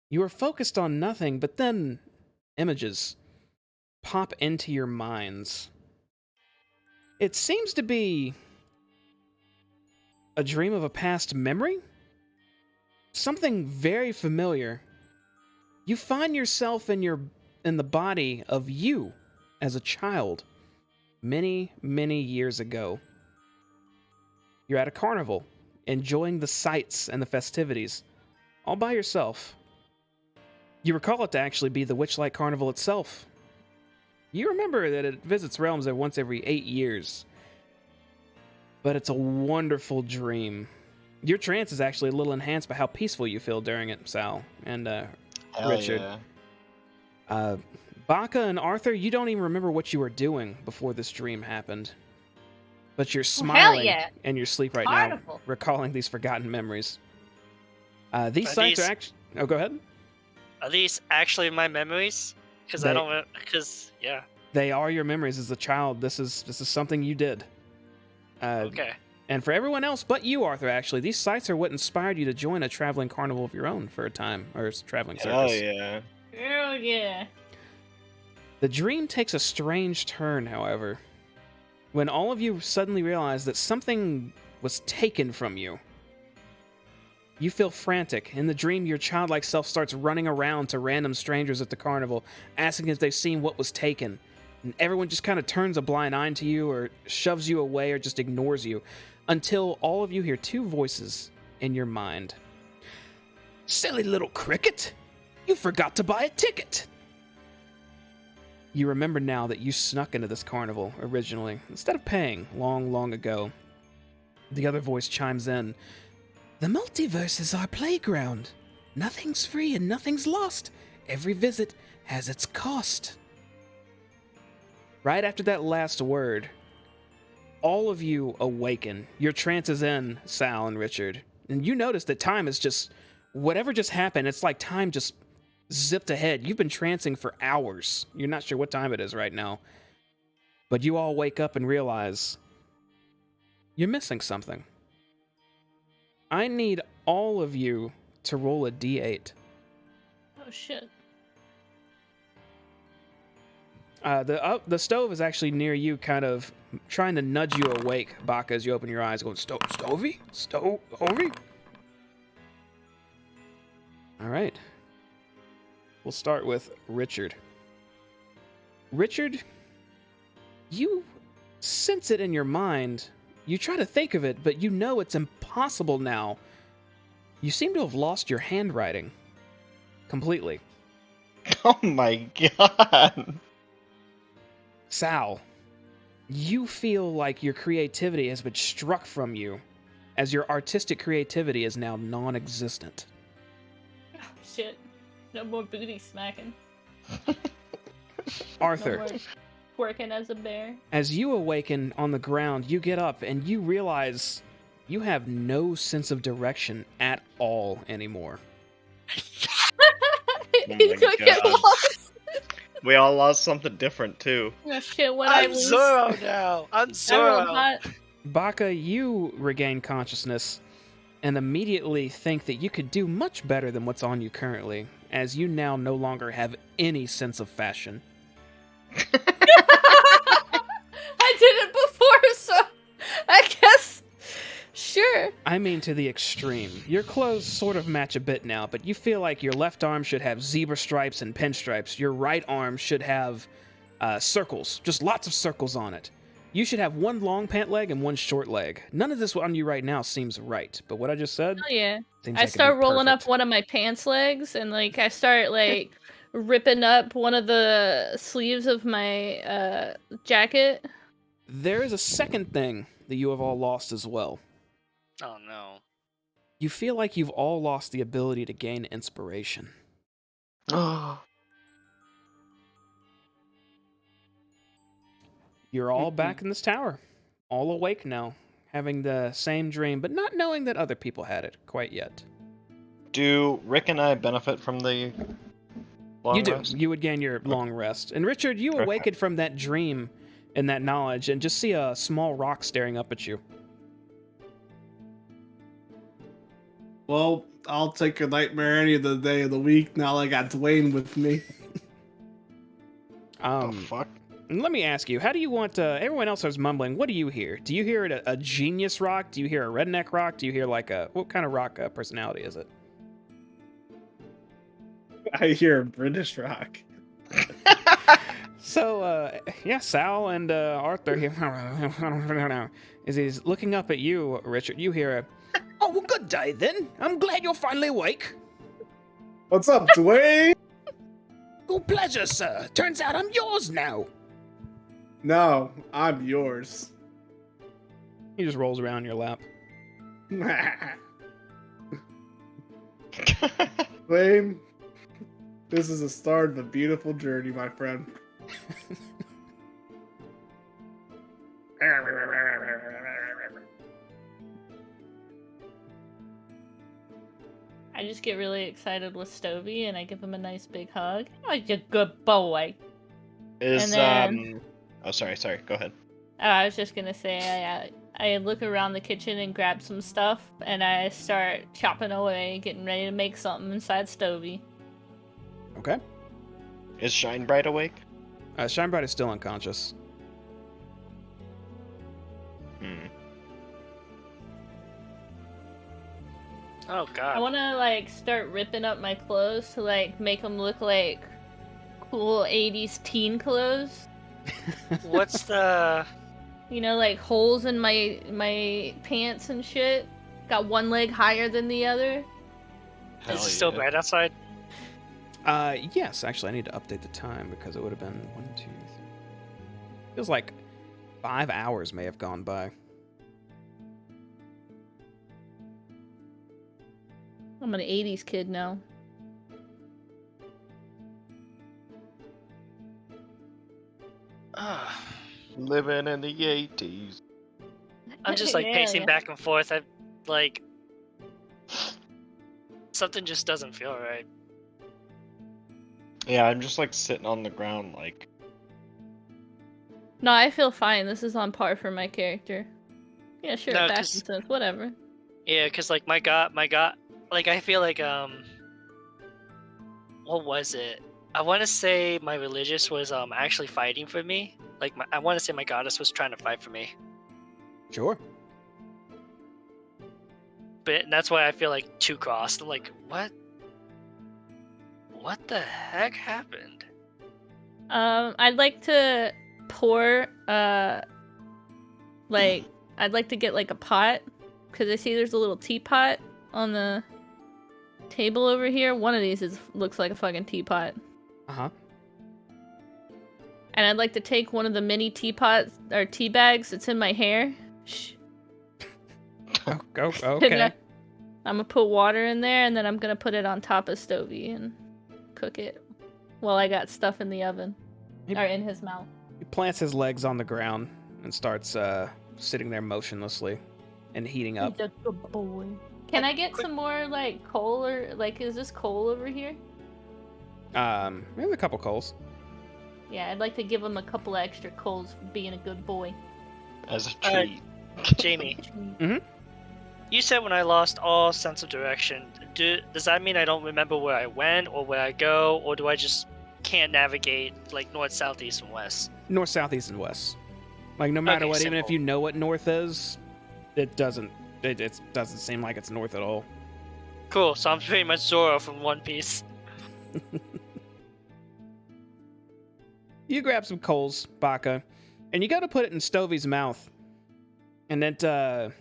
you are focused on nothing but then images. pop into your minds. It seems to be a dream of a past memory? Something very familiar. You find yourself in the body of you as a child many, many years ago. You're at a carnival, enjoying the sights and the festivities, all by yourself. You recall it to actually be the Witchlight Carnival itself. You remember that it visits realms once every 8 years. But it's a wonderful dream. Your trance is actually a little enhanced by how peaceful you feel during it, Sal and Hell Richard. yeah. Baka and Arthur, you don't even remember what you were doing before this dream happened. But you're Well, hell smiling yeah. in your sleep right Carnival. now, recalling these forgotten memories. These Are sites these- are actually... Oh, go ahead. Are these actually my memories? Because I They- don't. Because yeah. They are your memories as a child. This is something you did. Okay. And for everyone else but you, Arthur, actually, these sites are what inspired you to join a traveling carnival of your own for a time, or a traveling Hell circus. yeah. Hell yeah. The dream takes a strange turn, however, when all of you suddenly realize that something was taken from you. You feel frantic. In the dream, your childlike self starts running around to random strangers at the carnival, asking if they've seen what was taken. And everyone just kind of turns a blind eye to you, or shoves you away, or just ignores you, until all of you hear two voices in your mind. Silly little cricket! You forgot to buy a ticket! You remember now that you snuck into this carnival originally, instead of paying long, long ago. The other voice chimes in. The multiverse is our playground. Nothing's free and nothing's lost. Every visit has its cost. Right after that last word, all of you awaken. Your trance is in, Sal and Richard. And you notice that time is just... Whatever just happened, it's like time just zipped ahead. You've been trancing for hours. You're not sure what time it is right now. But you all wake up and realize you're missing something. I need all of you to roll a d8. Oh shit. The stove is actually near you, kind of trying to nudge you awake, Baka, as you open your eyes, going, Stovey? Stovey? All right. We'll start with Richard. Richard, you sense it in your mind. You try to think of it, but you know it's impossible now. You seem to have lost your handwriting. Completely. Oh my god. Sal, you feel like your creativity has been struck from you, as your artistic creativity is now non-existent. Oh, shit. No more booty smacking. Arthur, No more twerking as a bear. as you awaken on the ground, you get up and you realize you have no sense of direction at all anymore. He's my gonna get God. lost. We all lost something different too. Oh shit, what I I'm lose. Zoro now. I'm Everyone Zoro. hot. Baka, you regain consciousness and immediately think that you could do much better than what's on you currently, as you now no longer have any sense of fashion. I did it before, so I guess. Sure. I mean, to the extreme. Your clothes sort of match a bit now, but you feel like your left arm should have zebra stripes and pinstripes. Your right arm should have circles, just lots of circles on it. You should have one long pant leg and one short leg. None of this on you right now seems right, but what I just said Oh yeah. seems I like it'd start be rolling up perfect. one of my pants legs, and like I start like ripping up one of the sleeves of my jacket. There is a second thing that you have all lost as well. Oh no. You feel like you've all lost the ability to gain inspiration. You're all back in this tower, all awake now, having the same dream, but not knowing that other people had it quite yet. Do Rick and I benefit from the long You do. rest? You would gain your long rest. And Richard, you Okay. awakened from that dream and that knowledge and just see a small rock staring up at you. Well, I'll take a nightmare any of the day of the week. Now I got Dwayne with me. Oh fuck. Let me ask you, how do you want everyone else is mumbling? What do you hear? Do you hear a genius rock? Do you hear a redneck rock? Do you hear like what kind of rock personality is it? I hear British rock. So, yeah, Sal and Arthur here. As he's looking up at you, Richard, you hear oh, well, good day then. I'm glad you're finally awake. What's up, Dwayne? Good pleasure, sir. Turns out I'm yours now. No, I'm yours. He just rolls around your lap. Dwayne, this is the start of a beautiful journey, my friend. I just get really excited with Stovey and I give him a nice big hug. Oh, you're a good boy. Is And then- Oh, sorry. Go ahead. Oh, I was just gonna say, I look around the kitchen and grab some stuff, and I start chopping away, getting ready to make something inside Stovey. Okay. Is Shine Bright awake? Shinebright is still unconscious. Oh I god. want to like start ripping up my clothes to like make them look like cool 80s teen clothes. What's the? You know, like holes in my pants and shit. Got one leg higher than the other. Hell Is it still yeah. bright outside? Yes, actually, I need to update the time because it would have been 1, 2, 3. Feels like 5 hours may have gone by. I'm an 80s kid now. Ah. Living in the 80s. I'm just like Yeah, pacing yeah. back and forth. I like something just doesn't feel right. Yeah, I'm just like sitting on the ground like No, I feel fine. This is on par for my character. Yeah, sure, No, fashion 'cause- sense, whatever. Yeah, cause like my god, like I feel like what was it? I want to say my religious was actually fighting for me. Like I want to say my goddess was trying to fight for me, Sure. but that's why I feel like too crossed. I'm like, what? What the heck happened? I'd like to pour, like, I'd like to get like a pot, because I see there's a little teapot on the table over here. One of these looks like a fucking teapot. Uh-huh. And I'd like to take one of the mini teapots, or tea bags that's in my hair. Shh. Okay. I'm gonna put water in there, and then I'm gonna put it on top of Stovey and cook it while I got stuff in the oven. He- Or in his mouth. He plants his legs on the ground and starts sitting there motionlessly and heating up. He's a good boy. Can I get some more, like, coal, or, like, is this coal over here? Maybe a couple coals. Yeah, I'd like to give him a couple extra coals for being a good boy. as a Uh, treat. Jamie, Mm-hmm. you said when I lost all sense of direction. Does that mean I don't remember where I went or where I go, or do I just can't navigate like north, south, east, and west? North, south, east, and west. Like no matter Okay, what, even if simple. you know what north is, it doesn't seem like it's north at all. Cool. So I'm pretty much Zoro from One Piece. You grab some coals, Baka, and you got to put it in Stovey's mouth, and then it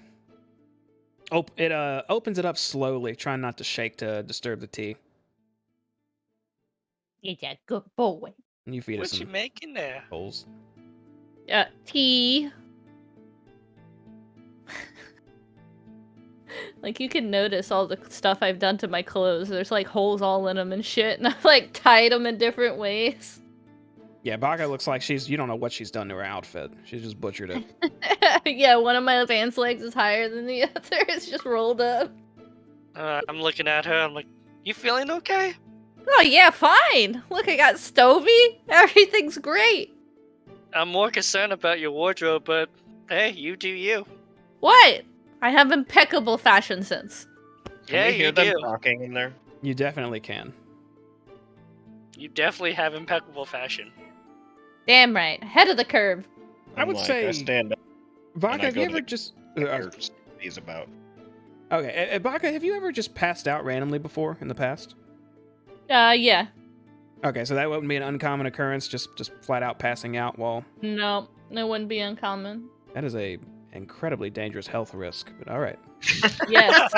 opens it up slowly, trying not to shake to disturb the tea. He's a good boy. And you feed it What you some making there? coals. Tea. Like, you can notice all the stuff I've done to my clothes. There's, like, holes all in them and shit, and I've, like, tied them in different ways. Yeah, Baka looks like you don't know what she's done to her outfit. She's just butchered it. Yeah, one of my pants legs is higher than the other. It's just rolled up. I'm looking at her. I'm like, you feeling okay? Oh, yeah, fine. Look, I got Stovey. Everything's great. I'm more concerned about your wardrobe, but hey, you do you. What? I have impeccable fashion sense. Can Yeah, we hear you them do. talking in there? You definitely can. You definitely have impeccable fashion. Damn right. Ahead of the curve. I would I say- stand up. Vodka, I have go you to ever the- just... Or he's about. okay, Vodka, have you ever just passed out randomly before in the past? Yeah. Okay, so that wouldn't be an uncommon occurrence, just flat out passing out while... No, it wouldn't be uncommon. That is a incredibly dangerous health risk, but all right. Yes.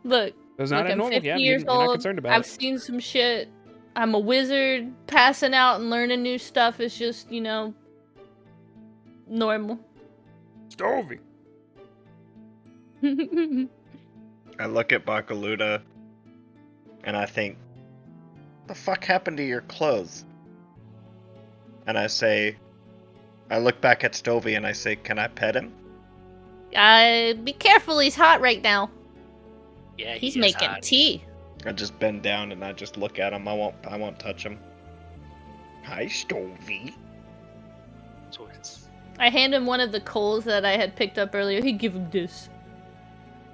Look, It's not I'm abnormal. 50 Yeah, years you're not old. concerned about I've it. seen some shit. I'm a wizard. Passing out and learning new stuff is just, normal. Stovey. I look at Bakaluda, and I think, "The fuck happened to your clothes?" And I look back at Stovey and I say, "Can I pet him?" Be careful, he's hot right now. Yeah, He's he is making hot. tea. I just bend down and I just look at him. I won't touch him. Hi, Stovey. So it's- I hand him one of the coals that I had picked up earlier. He give him this.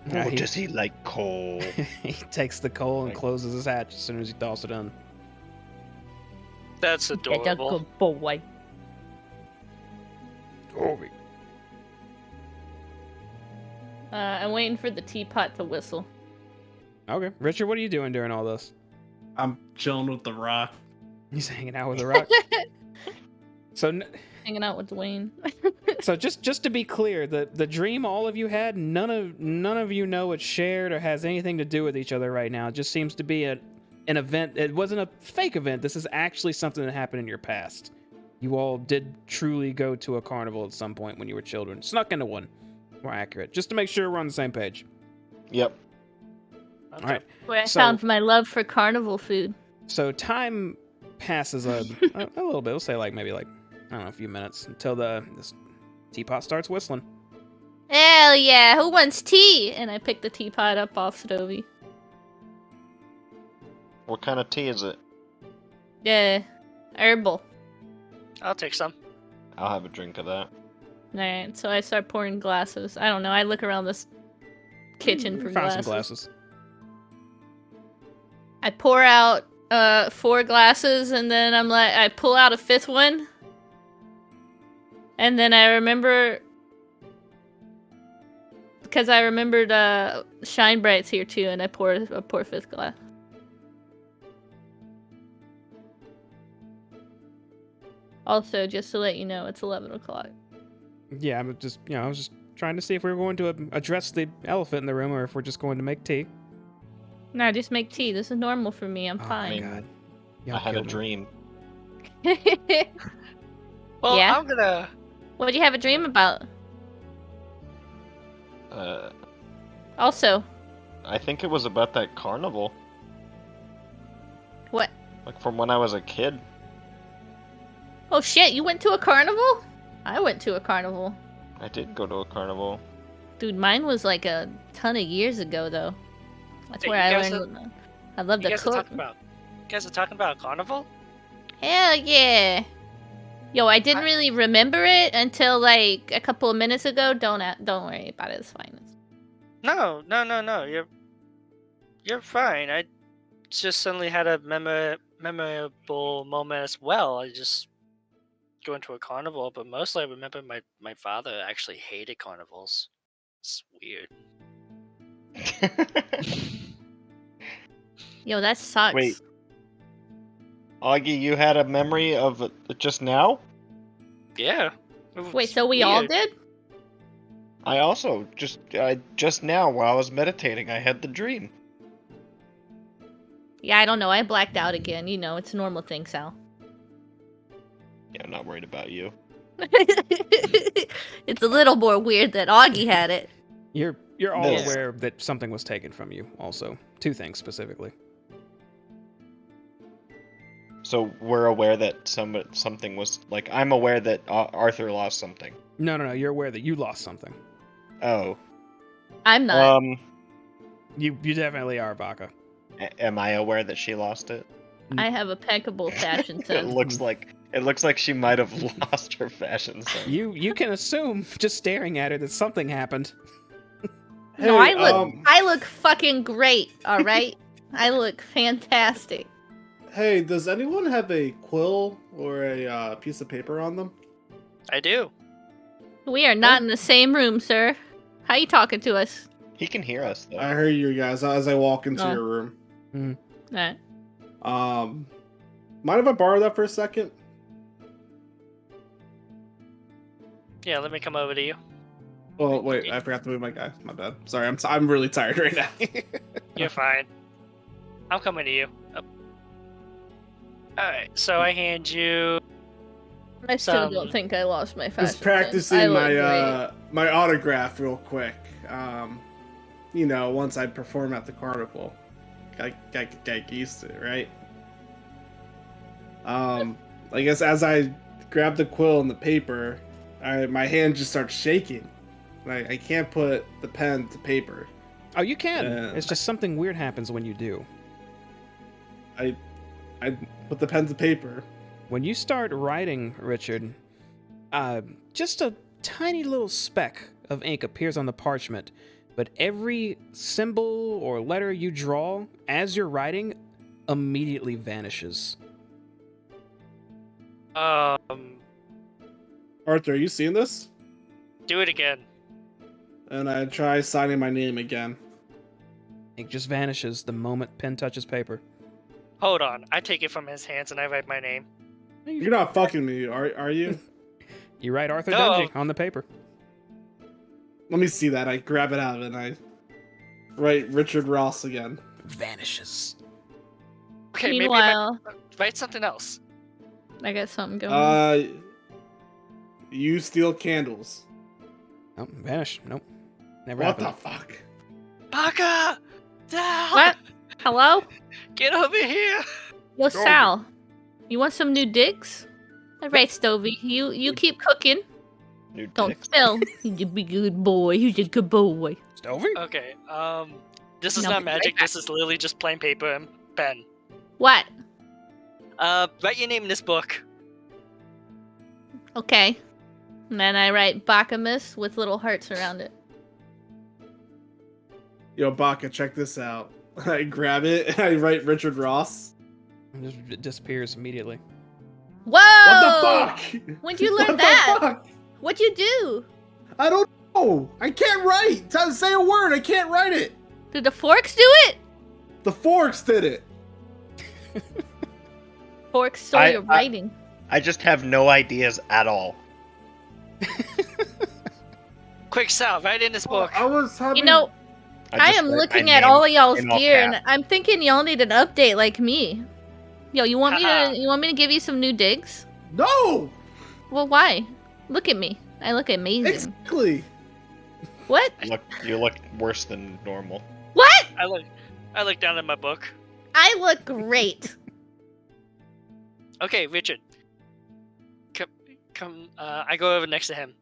Yeah, Oh, he- does he like coal? he takes the coal and Like- closes his hatch as soon as he tosses it in. That's That's a adorable. good boy. Stovey. I'm waiting for the teapot to whistle. Okay, Richard, what are you doing during all this? I'm chilling with the rock. He's hanging out with the rock. So, Hanging out with Dwayne. so just to be clear, the dream all of you had, none of you know it's shared or has anything to do with each other right now. It just seems to be an event. It wasn't a fake event. This is actually something that happened in your past. You all did truly go to a carnival at some point when you were children. Snuck into one. More accurate. Just to make sure we're on the same page. Yep. All right. Where I So- found my love for carnival food. So time passes a little bit. We'll say maybe I don't know, a few minutes until this teapot starts whistling. Hell yeah, who wants tea? And I picked the teapot up off Stovey. What kind of tea is it? Yeah, herbal. I'll take some. I'll have a drink of that. Alright, so I start pouring glasses. I don't know, I look around this kitchen for Found glasses. some glasses. I pour out 4 glasses and then I pull out a 5th one. And then I remember, because I remembered Shine Bright's here too, and I pour a 5th glass. Also, just to let you know, it's 11 o'clock. Yeah, I'm just I was just trying to see if we were going to address the elephant in the room or if we're just going to make tea. No, just make tea. This is normal for me. I'm Oh my fine. God. I Y'all had a killed me. dream. Well, Yeah? I'm gonna. What did you have a dream about? Also, I think it was about that carnival. what? Like from when I was a kid. Oh shit, you went to a carnival? I went to a carnival. I did go to a carnival. Dude, mine was like a ton of years ago, though. That's Hey, where you I guys learned. I love You to guys are cook. talking about. You guys are talking about a carnival? Hell yeah! Yo, I didn't really remember it until like a couple of minutes ago. Don't worry about it. It's fine. No. You're fine. I just suddenly had a memorable moment as well. I just going to a carnival, but mostly I remember my father actually hated carnivals. It's weird. Yo, that sucks. Wait. Augie, you had a memory of it just now? Yeah. Wait, It's so we all weird. did? I also just now while I was meditating, I had the dream. Yeah, I don't know. I blacked out again. You know, it's a normal thing, Sal. Yeah, I'm not worried about you. It's a little more weird that Augie had it. You're all Yes. aware that something was taken from you. Also, 2 things specifically. So we're aware that something was like I'm aware that Arthur lost something. No. You're aware that you lost something. Oh. I'm not. You definitely are, Baka. Am I aware that she lost it? I have impeccable fashion It sense. looks like she might have lost her fashion sense. You can assume just staring at her that something happened. No, Hey, I look fucking great, alright? I look fantastic. Hey, does anyone have a quill or a piece of paper on them? I do. We are not in the same room, sir. How you talking to us? He can hear us though. I heard you guys as I walk into Oh. your room. Alright. Mind if I borrow that for a second? Yeah, let me come over to you. Oh wait, I forgot to move my guy. My bad. Sorry, I'm really tired right now. You're fine. I'm coming to you. Oh. Alright, so I hand you. I still Some- don't think I lost my fashion Just practicing sense. I look my great. my autograph real quick. You know, once I perform at the carnival, I get used to it, right? I guess as I grab the quill and the paper, my hand just starts shaking. I can't put the pen to paper. Oh, you can. Yeah. It's just something weird happens when you do. I put the pen to paper. When you start writing, Richard, just a tiny little speck of ink appears on the parchment, but every symbol or letter you draw as you're writing immediately vanishes. Arthur, are you seeing this? Do it again. And I try signing my name again. Ink just vanishes the moment pen touches paper. Hold on. I take it from his hands and I write my name. You're not fucking me, are you? You write Arthur No. Dungy on the paper. Let me see that. I grab it out and I write Richard Ross again. Vanishes. Okay, Meanwhile, maybe write something else. I got something going on. You steal candles. Nope, vanish. Nope. Never What happened. the fuck? Baka! Sal! What? Hello? Get over here! Yo, Stovey. Sal. You want some new digs? Alright, Stovey. You keep cooking. New Don't dicks. spill. He's a big good boy. He's a good boy. Stovey? Okay, this is No, not be right magic, back. this is literally just plain paper and pen. What? Write your name in this book. Okay. And then I write Bacchamus with little hearts around it. Yo, Baka, check this out. I grab it and I write Richard Ross. It disappears immediately. Whoa! What the fuck? When'd you learn What the that? fuck? What'd you do? I don't know. I can't write. Say a word. I can't write it. Did the forks do it? The forks did it. Forks stole I- your writing. I just have no ideas at all. Quick, Sal, write in this book. I was having... You know, I just am write looking my at name all of y'all's in all gear, and caps. I'm thinking y'all need an update like me. Yo, you want Haha. me to give you some new digs? No! Well, why? Look at me. I look amazing. Exactly. What? You look worse than normal. What? I look down at my book. I look great. Okay, Richard. Come, I go over next to him.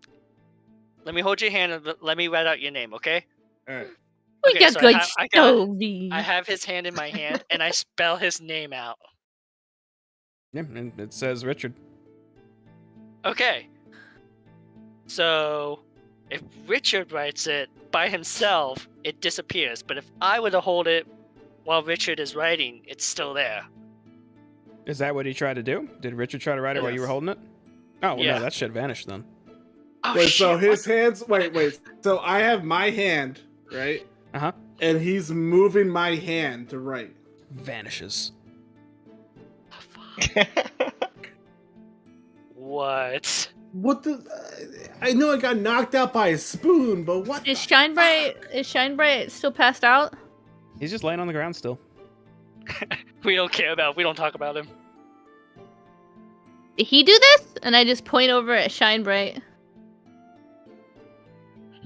Let me hold your hand and let me write out your name, okay? All right. We Okay, got so good I got- Stovey. I have his hand in my hand and I spell his name out. Yeah, and it says Richard. Okay. So, if Richard writes it by himself, it disappears. But if I were to hold it while Richard is writing, it's still there. Is that what he tried to do? Did Richard try to write it while you were Yes. holding it? Oh, well, Yeah. no, that shit vanished then. Oh, Wait, shit. so his hands... Wait. So I have my hand, right? Uh-huh. And he's moving my hand to write. Vanishes. What? What the... I know I got knocked out by a spoon, but what Is the Shinebright fuck? is Shinebright still passed out? He's just laying on the ground still. We don't care about. We don't talk about him. Did he do this? And I just point over at Shinebright.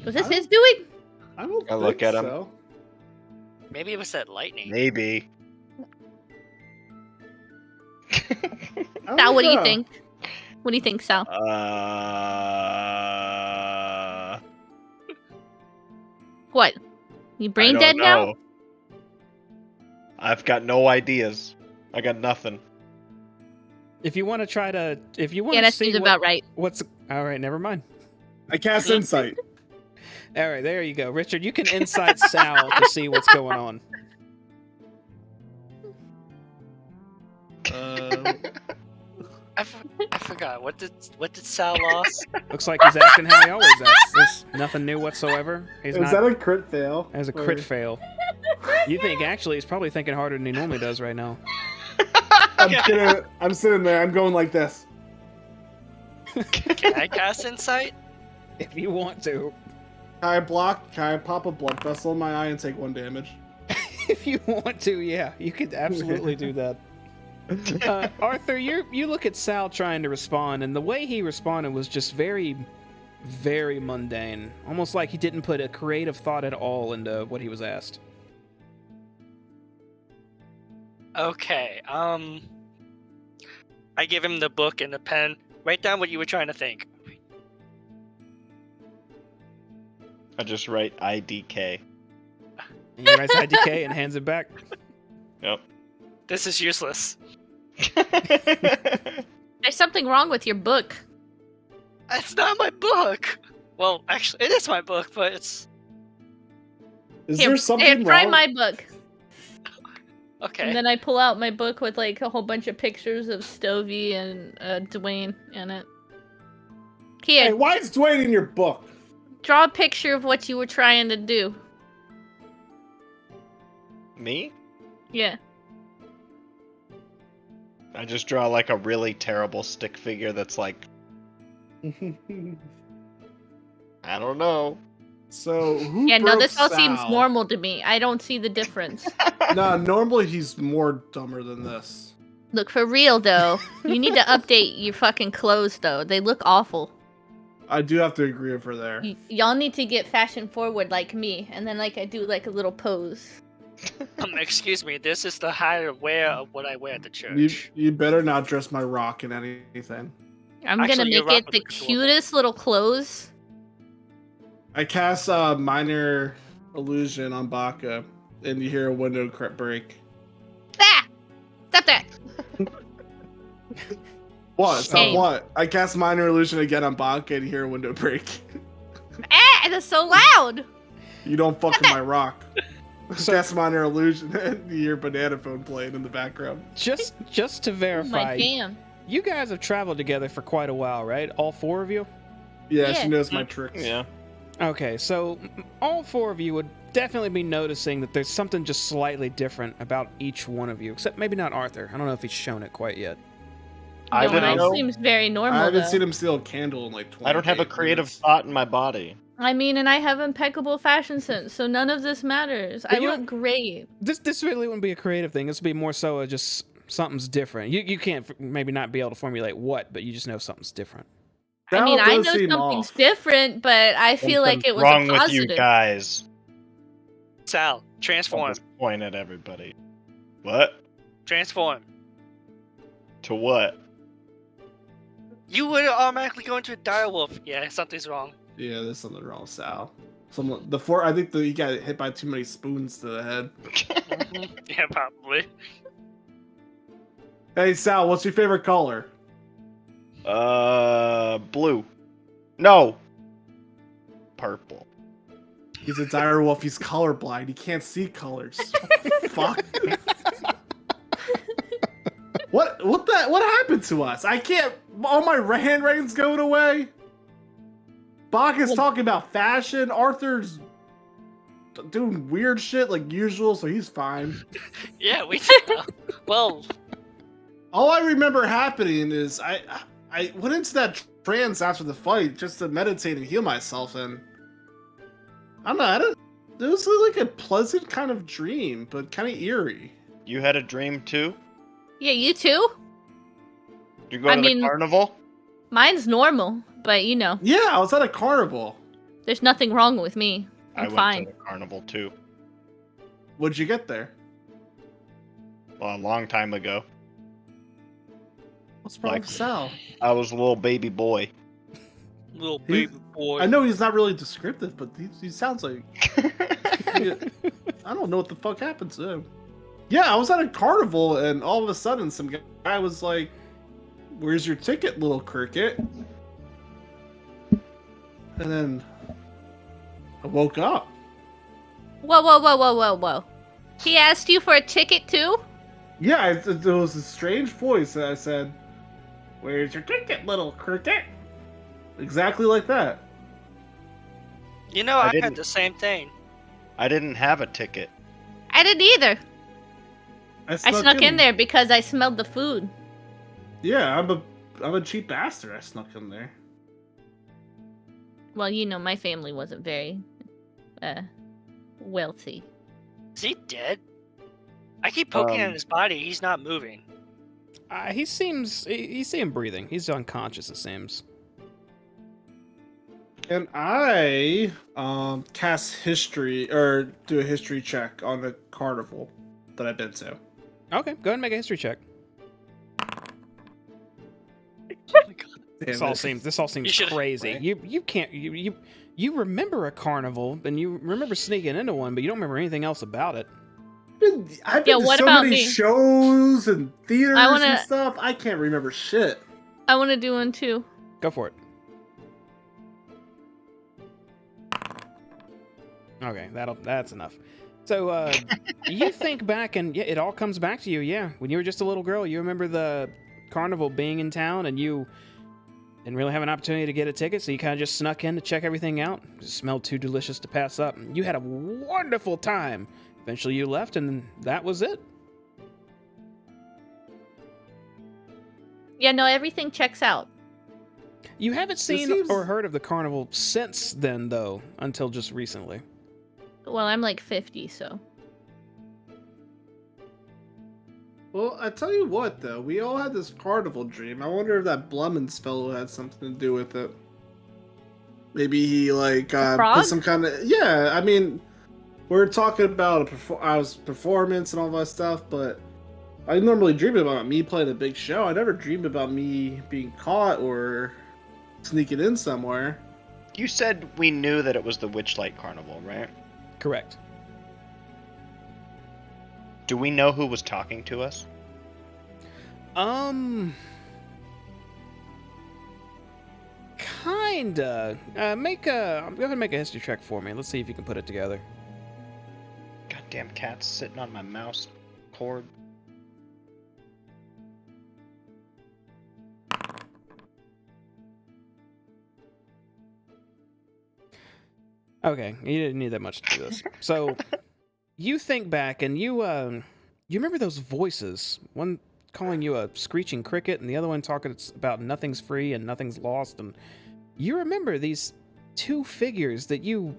Was this I his doing? I don't I look think at him. so. Maybe it was that lightning. Maybe. I Sal, what do you know. think? What do you think, Sal? What? You brain I dead don't now? know. I've got no ideas. I got nothing. If you want to try to... If you want Yeah, to that see seems about right. what's... All right, never mind. I cast insight. All right, there you go. Richard, you can insight Sal to see what's going on. I forgot. What did Sal lost? Looks like he's acting how he always acts. There's nothing new whatsoever. He's Is not. that a crit fail? As a Or- crit fail. You think actually he's probably thinking harder than he normally does right now. I'm sitting there. I'm going like this. Can I cast insight? If you want to. Can I pop a blood vessel in my eye and take 1 damage? If you want to, yeah, you could absolutely do that. Arthur, you look at Sal trying to respond, and the way he responded was just very, very mundane. Almost like he didn't put a creative thought at all into what he was asked. Okay. I give him the book and the pen. Write down what you were trying to think. I just write IDK. And he writes IDK and hands it back. Yep. This is useless. There's something wrong with your book. It's not my book. Well, actually, it is my book, but it's Is Here, there something try wrong? my book. okay. And then I pull out my book with like a whole bunch of pictures of Stovey and Dwayne in it. Here, Hey, why is Dwayne in your book? draw a picture of what you were trying to do. Me? Yeah. I just draw like a really terrible stick figure that's like, I don't know. So who? Yeah, no, broke this all seems Sal? normal to me. I don't see the difference. No, normally he's more dumber than this. Look, for real though, you need to update your fucking clothes though. They look awful. I do have to agree with her there. Y'all need to get fashion forward like me, and then like I do like a little pose. Excuse me. This is the higher wear of what I wear at the church. You better not dress my rock in anything. I'm Actually, gonna you're make right it with the the adorable. cutest little clothes. I cast minor illusion on Baka, and you hear a window break. Ah! Stop that! What? Stop Shame. what? I cast minor illusion again on Baka, and you hear a window break. Ah! That's so loud! You don't fuck with my rock. So- Cast minor illusion, and you hear banana phone playing in the background. Just to Oh my verify, damn. you guys have traveled together for quite a while, right? All 4 of you? Yeah, Yeah. she knows my tricks. Yeah. Okay, so all 4 of you would definitely be noticing that there's something just slightly different about each one of you, except maybe not Arthur. I don't know if he's shown it quite yet. I No, wouldn't mine know. seems very normal. I haven't though. seen him steal a candle in like 20 I don't have a creative minutes. thought in my body. I mean, and I have impeccable fashion sense, so none of this matters. I you- look great. This really wouldn't be a creative thing. This would be more so just something's different. You can't maybe not be able to formulate what, but you just know something's different. I mean, Sal I know does seem something's off. different, but I feel like Something's it was wrong a with you positive. guys. Sal, I'll transform. just point at everybody. What? Transform. To what? You would automatically go into a direwolf. Yeah, something's wrong. Yeah, there's something wrong with Sal. I think he got hit by too many spoons to the head. Yeah, probably. Hey Sal, what's your favorite color? Blue. No. Purple. He's a dire wolf. He's colorblind. He can't see colors. Fuck. What happened to us? I can't. All my handwriting's going away. Baka's talking about fashion. Arthur's doing weird shit like usual, so he's fine. Yeah, we. Well, All I remember happening is I went into that trance after the fight just to meditate and heal myself, and I don't know. It was like a pleasant kind of dream, but kind of eerie. You had a dream too? Yeah, you too? You go I to mean- the carnival? Mine's normal, but you know, Yeah, I was at a carnival. there's nothing wrong with me. I I'm went fine. to the carnival too. What'd you get there? Well, a long time ago. What's wrong Like- with Sal? I was a little baby boy. little He- baby boy. I know he's not really descriptive, but he sounds like I don't know what the fuck happened to him. Yeah, I was at a carnival, and all of a sudden, some guy was like, "Where's your ticket, little cricket?" And then I woke up. Whoa. He asked you for a ticket too? Yeah, there was a strange voice that I said, Where's your ticket, little cricket? Exactly like that. You know, I I didn't- had the same thing. I didn't have a ticket. I didn't either. I I snuck in there because I smelled the food. Yeah, I'm a cheap bastard. I snuck in there. Well, you know, my family wasn't very wealthy. Is he dead? I keep poking at Um, his body. He's not moving. He see him breathing. He's unconscious, it seems. And I cast history or do a history check on the carnival that I've been to. Okay, go ahead and make a history check. Oh my god. This Damn all it. seems should've- crazy. You can't you remember a carnival and you remember sneaking into one, but you don't remember anything else about it. I've been to what so about many me? shows and theaters I wanna- and stuff. I can't remember shit. I want to do one too. Go for it. Okay, that's enough. So you think back and yeah, it all comes back to you. Yeah, when you were just a little girl, you remember the carnival being in town, and you didn't really have an opportunity to get a ticket, so you kind of just snuck in to check everything out. It smelled too delicious to pass up. You had a wonderful time. Eventually, you left, and that was it. Yeah, no, everything checks out. You haven't seen seems- or heard of the carnival since then, though, until just recently. Well, I'm like 50, so. Well, I tell you what, though, we all had this carnival dream. I wonder if that Blummins fellow had something to do with it. Maybe he like frog? put some kind of I mean, we're talking about performance and all that stuff, but I normally dream about me playing a big show. I never dreamed about me being caught or sneaking in somewhere. You said we knew that it was the Witchlight Carnival, right? Correct. Do we know who was talking to us? Kinda. Go ahead and make a history check for me. Let's see if you can put it together. Goddamn cat's sitting on my mouse cord. Okay, you didn't need that much to do this. So, you think back and you remember those voices? One calling you a screeching cricket, and the other one talking about nothing's free and nothing's lost. And you remember these two figures that you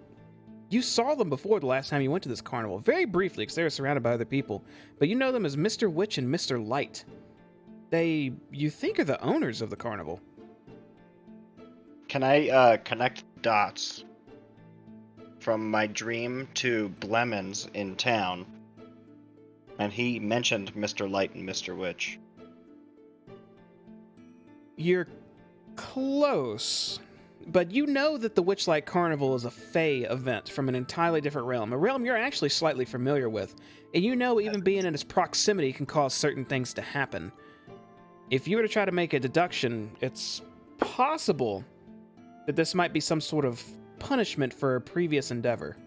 saw them before the last time you went to this carnival, very briefly, because they were surrounded by other people. But you know them as Mr. Witch and Mr. Light. You think are the owners of the carnival. Can I connect dots from my dream to Blemons in town? And he mentioned Mr. Light and Mr. Witch. You're close, but you know that the Witchlight Carnival is a Fey event from an entirely different realm, a realm you're actually slightly familiar with, and you know even being in its proximity can cause certain things to happen. If you were to try to make a deduction, it's possible that this might be some sort of punishment for a previous endeavor.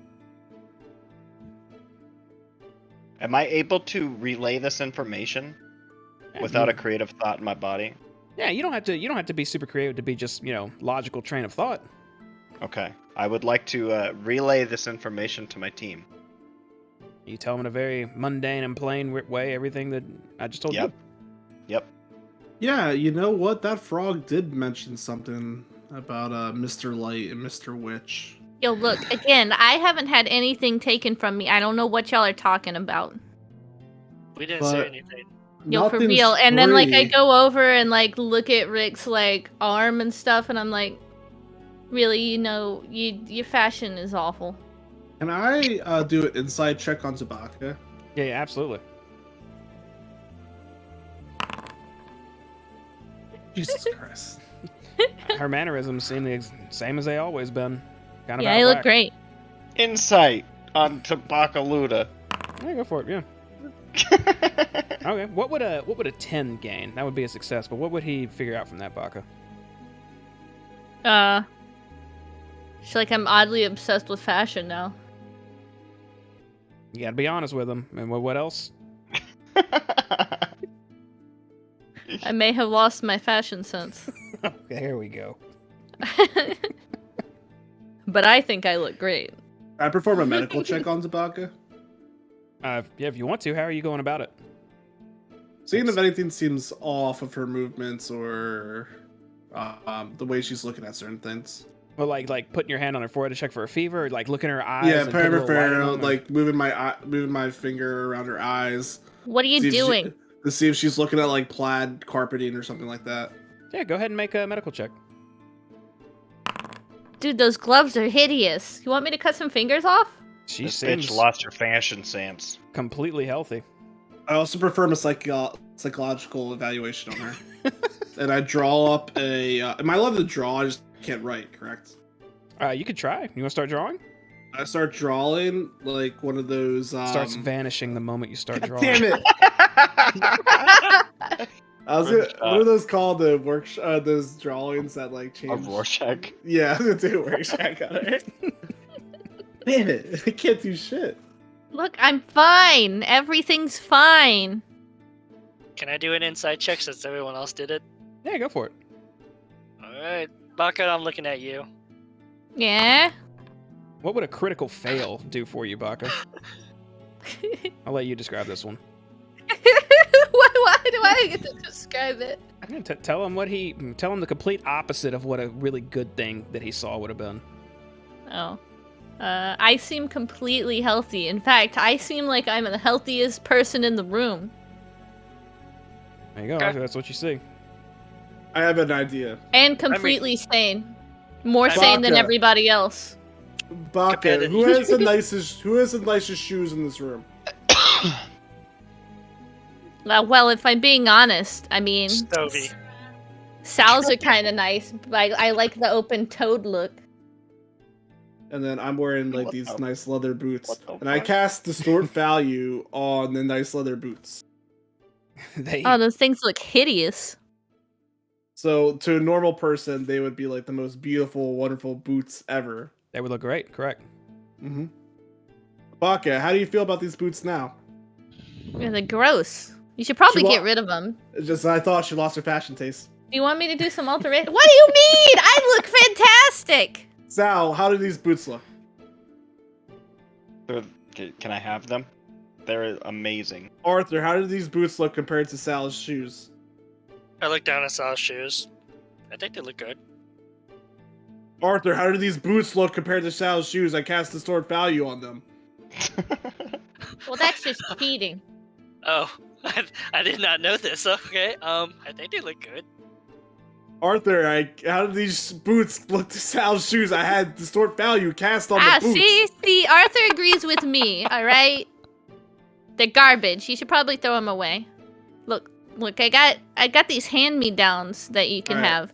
Am I able to relay this information without a creative thought in my body? Yeah, you don't have to be super creative to be just, logical train of thought. Okay. I would like to relay this information to my team. You tell them in a very mundane and plain way everything that I just told you. Yep. Yeah, you know what? That frog did mention something about Mr. Light and Mr. Witch. Yo, look, again, I haven't had anything taken from me. I don't know what y'all are talking about. We didn't say But- anything. Yo, for Nothing's real. And then, like, I free. go over and, like, look at Rick's, like, arm and stuff, and I'm like, really, your fashion is awful. Can I do an inside check on Tabaka? Yeah, absolutely. Jesus Christ. Her mannerisms seem the same as they always been. Kind of Yeah, out I of look whack. great. Insight on Tabakaluda. Yeah, go for it. Yeah. Okay. What would a 10 gain? That would be a success. But what would he figure out from that, Baka? It's like I'm oddly obsessed with fashion now. You gotta be honest with him. And what else? I may have lost my fashion sense. Okay, here we go. But I think I look great. I perform a medical check on Zabaka. Yeah, if you want to, how are you going about it? Seeing if anything seems off of her movements or the way she's looking at certain things. Well, like putting your hand on her forehead to check for a fever, or like looking in her eyes. Yeah, and put a little light in them, or- like moving my finger around her eyes. What are you See if doing? to see if she's looking at like plaid carpeting or something like that. Yeah, go ahead and make a medical check. Dude, those gloves are hideous. You want me to cut some fingers off? She This seems bitch lost her fashion sense. completely healthy. I also perform a psychological evaluation on her, and I draw up a. Am I allowed to draw? I just can't write. Correct. You could try. You want to start drawing? I start drawing like one of those. Starts vanishing the moment you start drawing. Damn it! I was gonna, what are those called? The those drawings that like change. A Rorschach. Yeah, I was gonna do a Rorschach on it. Damn it! I can't do shit. Look, I'm fine. Everything's fine. Can I do an inside check since everyone else did it? Yeah, go for it. Alright. Baka, I'm looking at you. Yeah? What would a critical fail do for you, Baka? I'll let you describe this one. Why do I get to describe it? Yeah, tell him tell him the complete opposite of what a really good thing that he saw would have been. Oh. I seem completely healthy. In fact, I seem like I'm the healthiest person in the room. There you go. Okay. That's what you see. I have an idea. And completely sane. More I mean- sane than Baka. everybody else. Baka, who has the nicest shoes in this room? Well, if I'm being honest, I mean, Stovey. Sal's are kind of nice, but I like the open-toed look. And then I'm wearing like What these the- nice leather boots. what the And I fuck? cast distort value on the nice leather boots. They Oh, those things look hideous. So to a normal person, they would be like the most beautiful, wonderful boots ever. would look great. Correct. Mm-hmm. Baka, how do you feel about these boots now? Yeah, they're gross. You should probably She wa- get rid of them. It's just I thought she lost her fashion taste. Do you want me to do some alteration? What do you mean? I look fantastic. Sal, how do these boots look? Can I have them? They're amazing. Arthur, how do these boots look compared to Sal's shoes? I look down at Sal's shoes. I think they look good. Arthur, how do these boots look compared to Sal's shoes? I cast distort value on them. Well, that's just cheating. Oh, I did not know this. Okay, I think they look good. Arthur, how do these boots look to Sal's shoes? I had distort value cast on Ah, the boots. see, Arthur agrees with me. All right, they're garbage. You should probably throw them away. Look, I got these hand-me-downs that you can All right. have.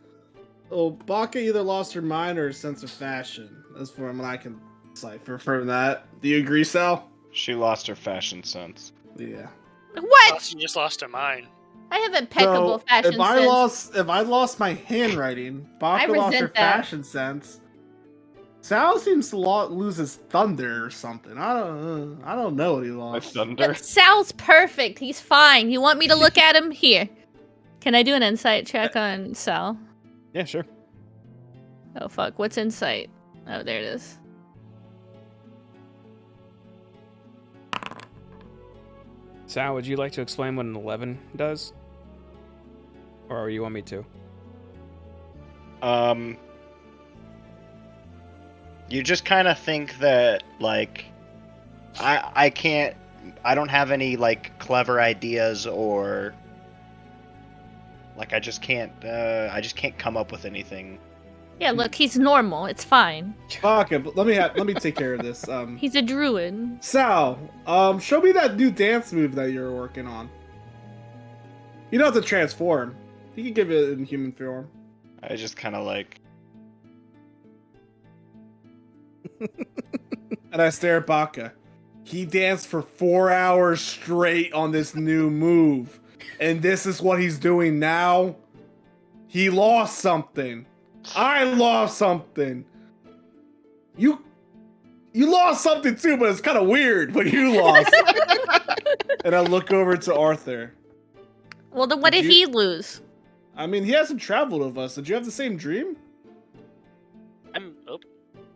Well, Baka either lost her mind or her sense of fashion. That's from what I can decipher from that. Do you agree, Sal? She lost her fashion sense. Yeah. What? She just lost her mind. I have impeccable fashion if I sense. if I lost my handwriting, Baka lost her resent that. fashion sense. Sal seems to lose his thunder or something. I don't know what he My lost. thunder. But Sal's perfect. He's fine. You want me to look at him? Here. Can I do an insight check on Sal? Yeah, sure. Oh, fuck. What's insight? Oh, there it is. Sal, would you like to explain what an 11 does? Or you want me to? You just kind of think that like I don't have any like clever ideas or like I just can't come up with anything. Yeah, look, he's normal. It's fine. Baka, but let me take care of this. He's a druid. Sal, show me that new dance move that you're working on. You don't have to transform. You can give it in human form. I just kind of like And I stare at Baka. He danced for 4 hours straight on this new move. And this is what he's doing now. He lost something. I lost something. You lost something too, but it's kind of weird what you lost. And I look over to Arthur. Well, then what Did did you- he lose? I mean, he hasn't traveled with us. Did you have the same dream? Oh,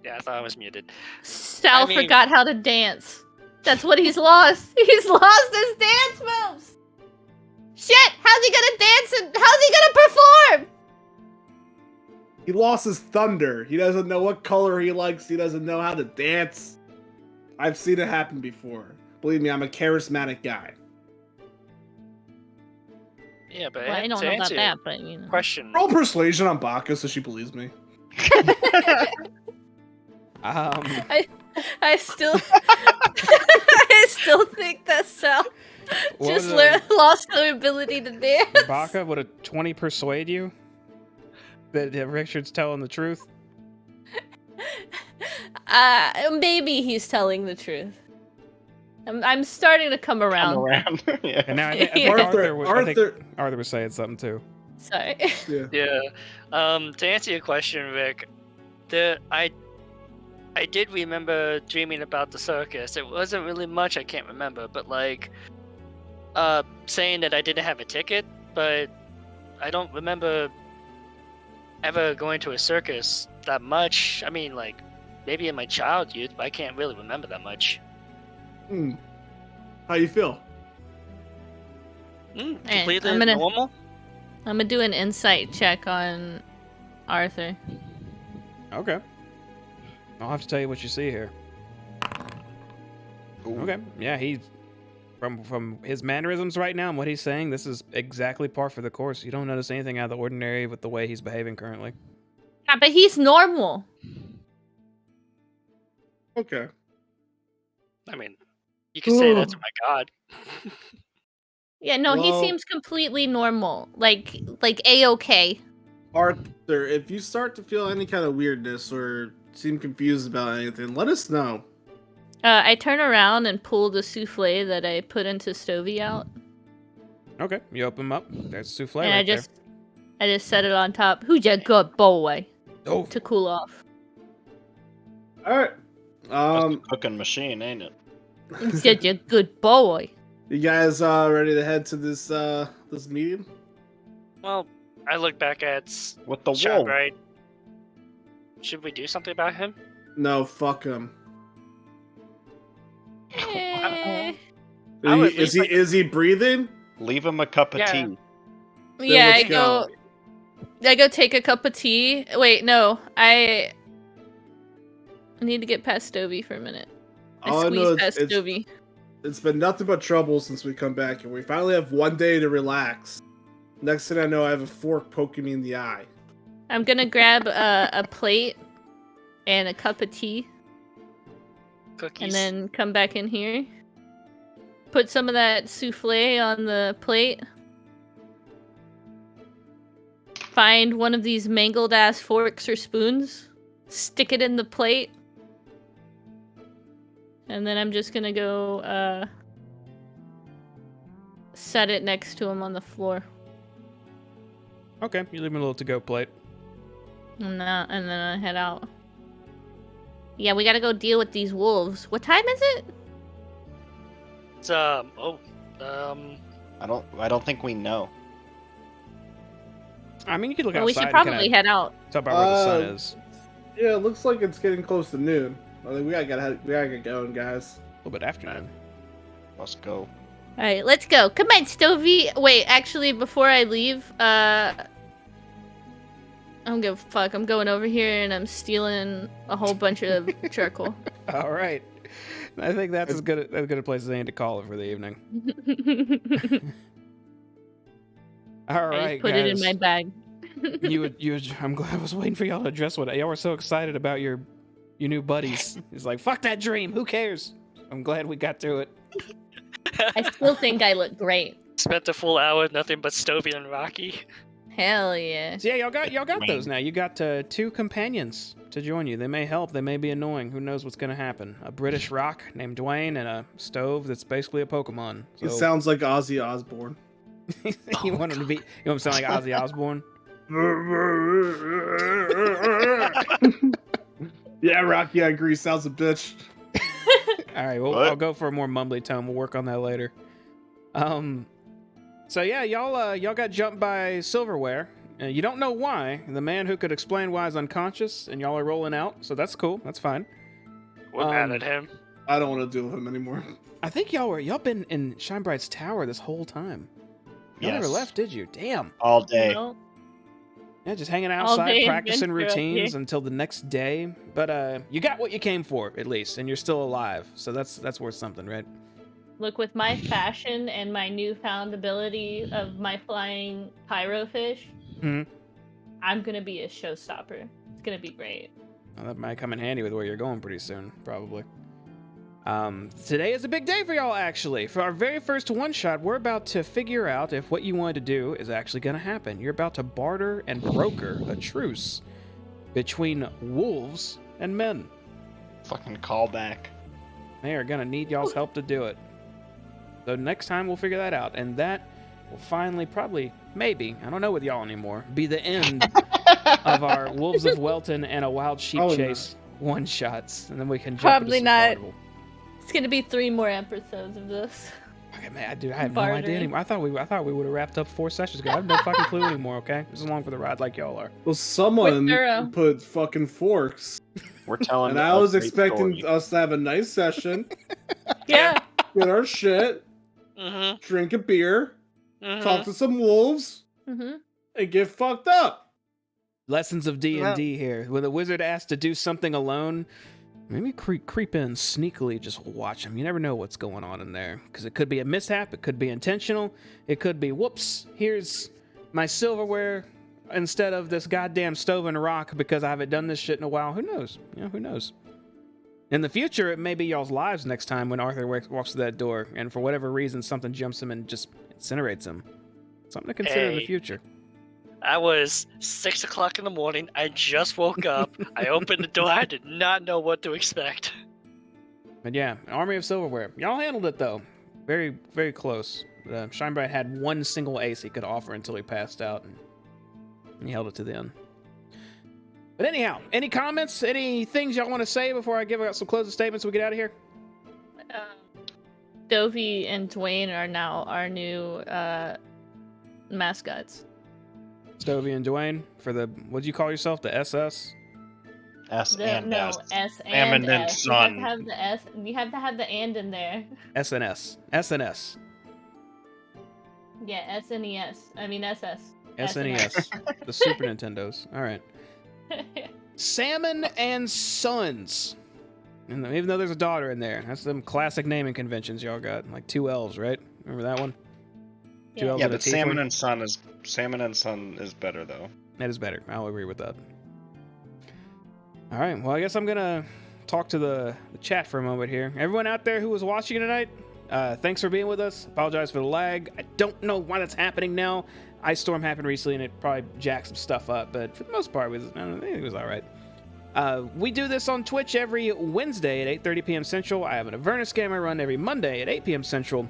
yeah, I thought I was muted. Sal I mean- forgot how to dance. That's what he's lost. He's lost his dance moves. Shit! How's he gonna dance and how's he gonna perform? He lost his thunder. He doesn't know what color he likes. He doesn't know how to dance. I've seen it happen before. Believe me, I'm a charismatic guy. Yeah, but Well, I don't to know about answer that, your but you know. question. Roll persuasion on Baka so she believes me. I still, I still think that Sal just lost the ability to dance. Baka, would a 20 persuade you that Richard's telling the truth? Maybe he's telling the truth. I'm starting to come around. Yeah. And now I think, Yeah. I think Arthur was saying something too. Sorry. Yeah. Yeah. To answer your question, Rick, I did remember dreaming about the circus. It wasn't really much, I can't remember, but like saying that I didn't have a ticket, but I don't remember ever going to a circus that much. I mean, like maybe in my child youth, but I can't really remember that much. How you feel? Completely I'm gonna- normal. I'm gonna do an insight check on Arthur. Okay. I'll have to tell you what you see here. Ooh. Okay. Yeah, he's from his mannerisms right now and what he's saying, this is exactly par for the course. You don't notice anything out of the ordinary with the way he's behaving currently. Yeah, but he's normal. Okay. I mean, you could say that's my god. Yeah, no, he Well- seems completely normal. Like A-okay. Arthur, if you start to feel any kind of weirdness or seem confused about anything, let us know. I turn around and pull the souffle that I put into Stovey out, Okay, you open him up. There's a souffle and right I just set it on top. Who's a good boy there. Oh, to cool off? All right. That's a cooking machine, ain't it? Such a good boy. You guys ready to head to this this meeting? Well, I look back at With the Shot, wool. right? Should we do something about him? No, fuck him. Eh. I would Is leave, he is he breathing? Leave him a cup of Yeah. tea. Yeah, let's I go take a cup of tea. Wait, no, I need to get past Stovey for a minute. I All I know squeeze is past Stovey. it's been nothing but trouble since we come back, and we finally have one day to relax. Next thing I know, I have a fork poking me in the eye. I'm gonna grab a plate and a cup of tea, Cookies. and then come back in here. Put some of that souffle on the plate. Find one of these mangled ass forks or spoons. Stick it in the plate. And then I'm just gonna go set it next to him on the floor. okay. You leave him a little to-go plate. And then I head out. Yeah, we gotta go deal with these wolves. What time is it? It's, I don't think we know. I mean, you could look Well, outside we should and probably kinda head out. tell about where the sun is. Yeah, it looks like it's getting close to noon. I think we gotta get going, guys. A little bit afternoon. Let's go. Alright, let's go. Come on, Stovey. Wait, actually, before I leave, I don't give a fuck. I'm going over here and I'm stealing a whole bunch of charcoal. All right. I think that's as good a place as any to call it for the evening. All I right, just put guys. it in my bag. I'm glad I was waiting for y'all to address what y'all were so excited about your new buddies. He's like, fuck that dream. Who cares? I'm glad we got through it. I still think I look great. spent a full hour with nothing but Stovey and Rocky. Hell yeah. So yeah, y'all got those now. You got 2 companions to join you. They may help. They may be annoying. Who knows what's gonna happen? A British rock named Dwayne and a stove that's basically a Pokemon. So It sounds like Ozzy Osbourne. you want him to be? You want him to sound like Ozzy Osbourne? Yeah, Rocky, I agree. Sounds a bitch. All right, well, What? I'll go for a more mumbly tone. We'll work on that later. So So yeah, y'all got jumped by Silverware. You don't know why. The man who could explain why is unconscious, and y'all are rolling out. So that's cool. That's fine. We're mad at him. I don't want to deal with him anymore. I think y'all been in Shinebright's tower this whole time. Y'all never Yes. left, did you? Damn. All day. No. Yeah, just hanging All outside, day practicing adventure up routines here. until the next day. But you got what you came for, at least, and you're still alive. So that's worth something, right? Look, with my fashion and my newfound ability of my flying pyro fish, Mhm. I'm gonna be a showstopper. It's gonna be great. Well, that might come in handy with where you're going pretty soon, probably. Today is a big day for y'all, actually. For our very first one-shot, we're about to figure out if what you wanted to do is actually going to happen. You're about to barter and broker a truce between wolves and men. Fucking callback. They are going to need y'all's help to do it. So next time we'll figure that out, and that will finally, probably, maybe, I don't know with y'all anymore, be the end of our Wolves of Welton and a Wild Sheep Probably Chase one-shots, and then we can jump Probably into some not. Carnival. It's gonna be 3 more episodes of this. Okay, man, dude, I have no idea Bartering. anymore. I thought we would have wrapped up 4 sessions ago. I have no fucking clue anymore. Okay, this is along for the ride, like y'all are. Well, someone thorough. put fucking forks, We're telling. and I was expecting us to have a nice session, Yeah. get our shit, Mm-hmm. drink a beer, Mm-hmm. talk to some wolves, Mm-hmm. and get fucked up. Lessons of D&D here. When the wizard asks to do something alone, maybe creep in sneakily, just watch him. You never know what's going on in there, because it could be a mishap, it could be intentional, it could be, whoops, here's my silverware instead of this goddamn stove and rock because I haven't done this shit in a while. Who knows? You know, who knows? In the future, it may be y'all's lives next time when Arthur walks through that door, and for whatever reason, something jumps him and just incinerates him. Something to consider in the Hey. future. I was 6 o'clock in the morning. I just woke up. I opened the door. I did not know what to expect. But yeah, an army of silverware. Y'all handled it though. Very, very close. Shinebright had one single ace he could offer until he passed out, and he held it to the end. But anyhow, any comments, any things y'all want to say before I give out some closing statements so we get out of here? Dovey and Dwayne are now our new mascots. Stovey and Dwayne for the, what'd you call yourself? The SS? S and no, S. S and Salmon and S. You have Son. to have the S. You have to have the and in there. SNS. SNS. Yeah, SNES. I mean SS. SNES. The Super Nintendos. All right. Salmon and Sons. And even though there's a daughter in there, that's them classic naming conventions y'all got. Like 2 L's, right? Remember that one? Two Yeah. L's Yeah, and a but T Salmon for it? and Son is better though. That is better. I'll agree with that. All right. Well, I guess I'm gonna talk to the chat for a moment here. Everyone out there who was watching tonight, thanks for being with us. Apologize for the lag. I don't know why that's happening now. Ice storm happened recently, and it probably jacked some stuff up. But for the most part, it was all right. We do this on Twitch every Wednesday at 8:30 p.m. Central. I have an Avernus game I run every Monday at 8 p.m. Central.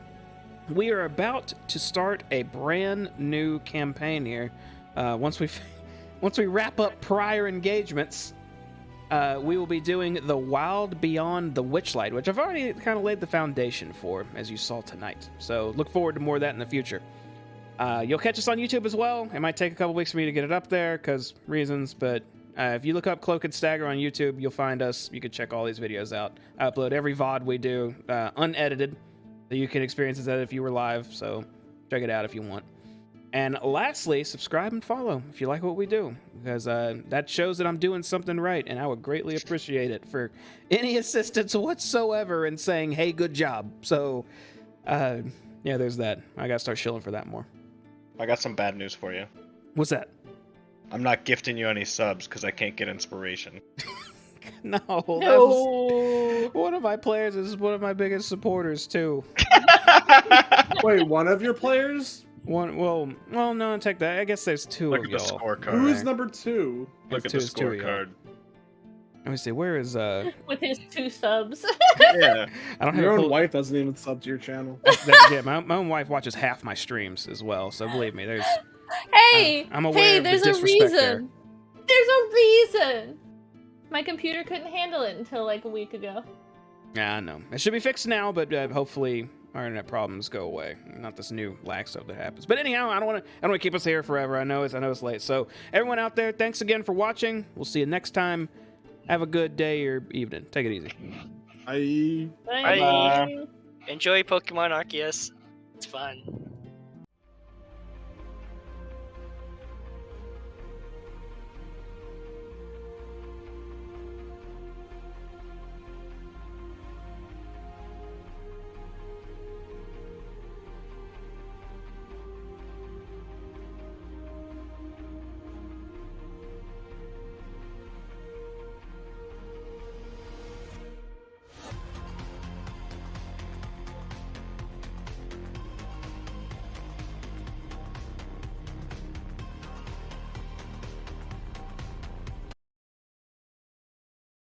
We are about to start a brand new campaign here. Once we wrap up prior engagements, we will be doing The Wild Beyond the Witchlight, which I've already kind of laid the foundation for, as you saw tonight. So look forward to more of that in the future. You'll catch us on YouTube as well. It might take a couple weeks for me to get it up there because reasons, but if you look up Cloak and Stagger on YouTube, you'll find us. You can check all these videos out. I upload every VOD we do, unedited, so you can experience it if you were live, so check it out if you want. And lastly, subscribe and follow if you like what we do, because that shows that I'm doing something right, and I would greatly appreciate it for any assistance whatsoever in saying, hey, good job. So, yeah, there's that. I gotta start shilling for that more. I got some bad news for you. What's that? I'm not gifting you any subs because I can't get inspiration. No, that was, No. one of my players is one of my biggest supporters, too. Wait, one of your players? Well, no, take that. I guess there's 2 Look of at the y'all. scorecard. Who's number 2? Look at the There's 2 of y'all. scorecard. Let me see. Where is With his 2 subs. Yeah. I don't have Your a own full- wife doesn't even sub to your channel. Yeah, my own wife watches half my streams as well. So believe me, there's. Hey, I'm aware hey, of the there's a disrespect there. reason. There's a reason. My computer couldn't handle it until like a week ago. Yeah, I know. It should be fixed now, but hopefully our internet problems go away. Not this new lag stuff that happens. But anyhow, I don't want to keep us here forever. I know it's late. So everyone out there, thanks again for watching. We'll see you next time. Have a good day or evening. Take it easy. Bye. Bye. Enjoy Pokemon Arceus. It's fun.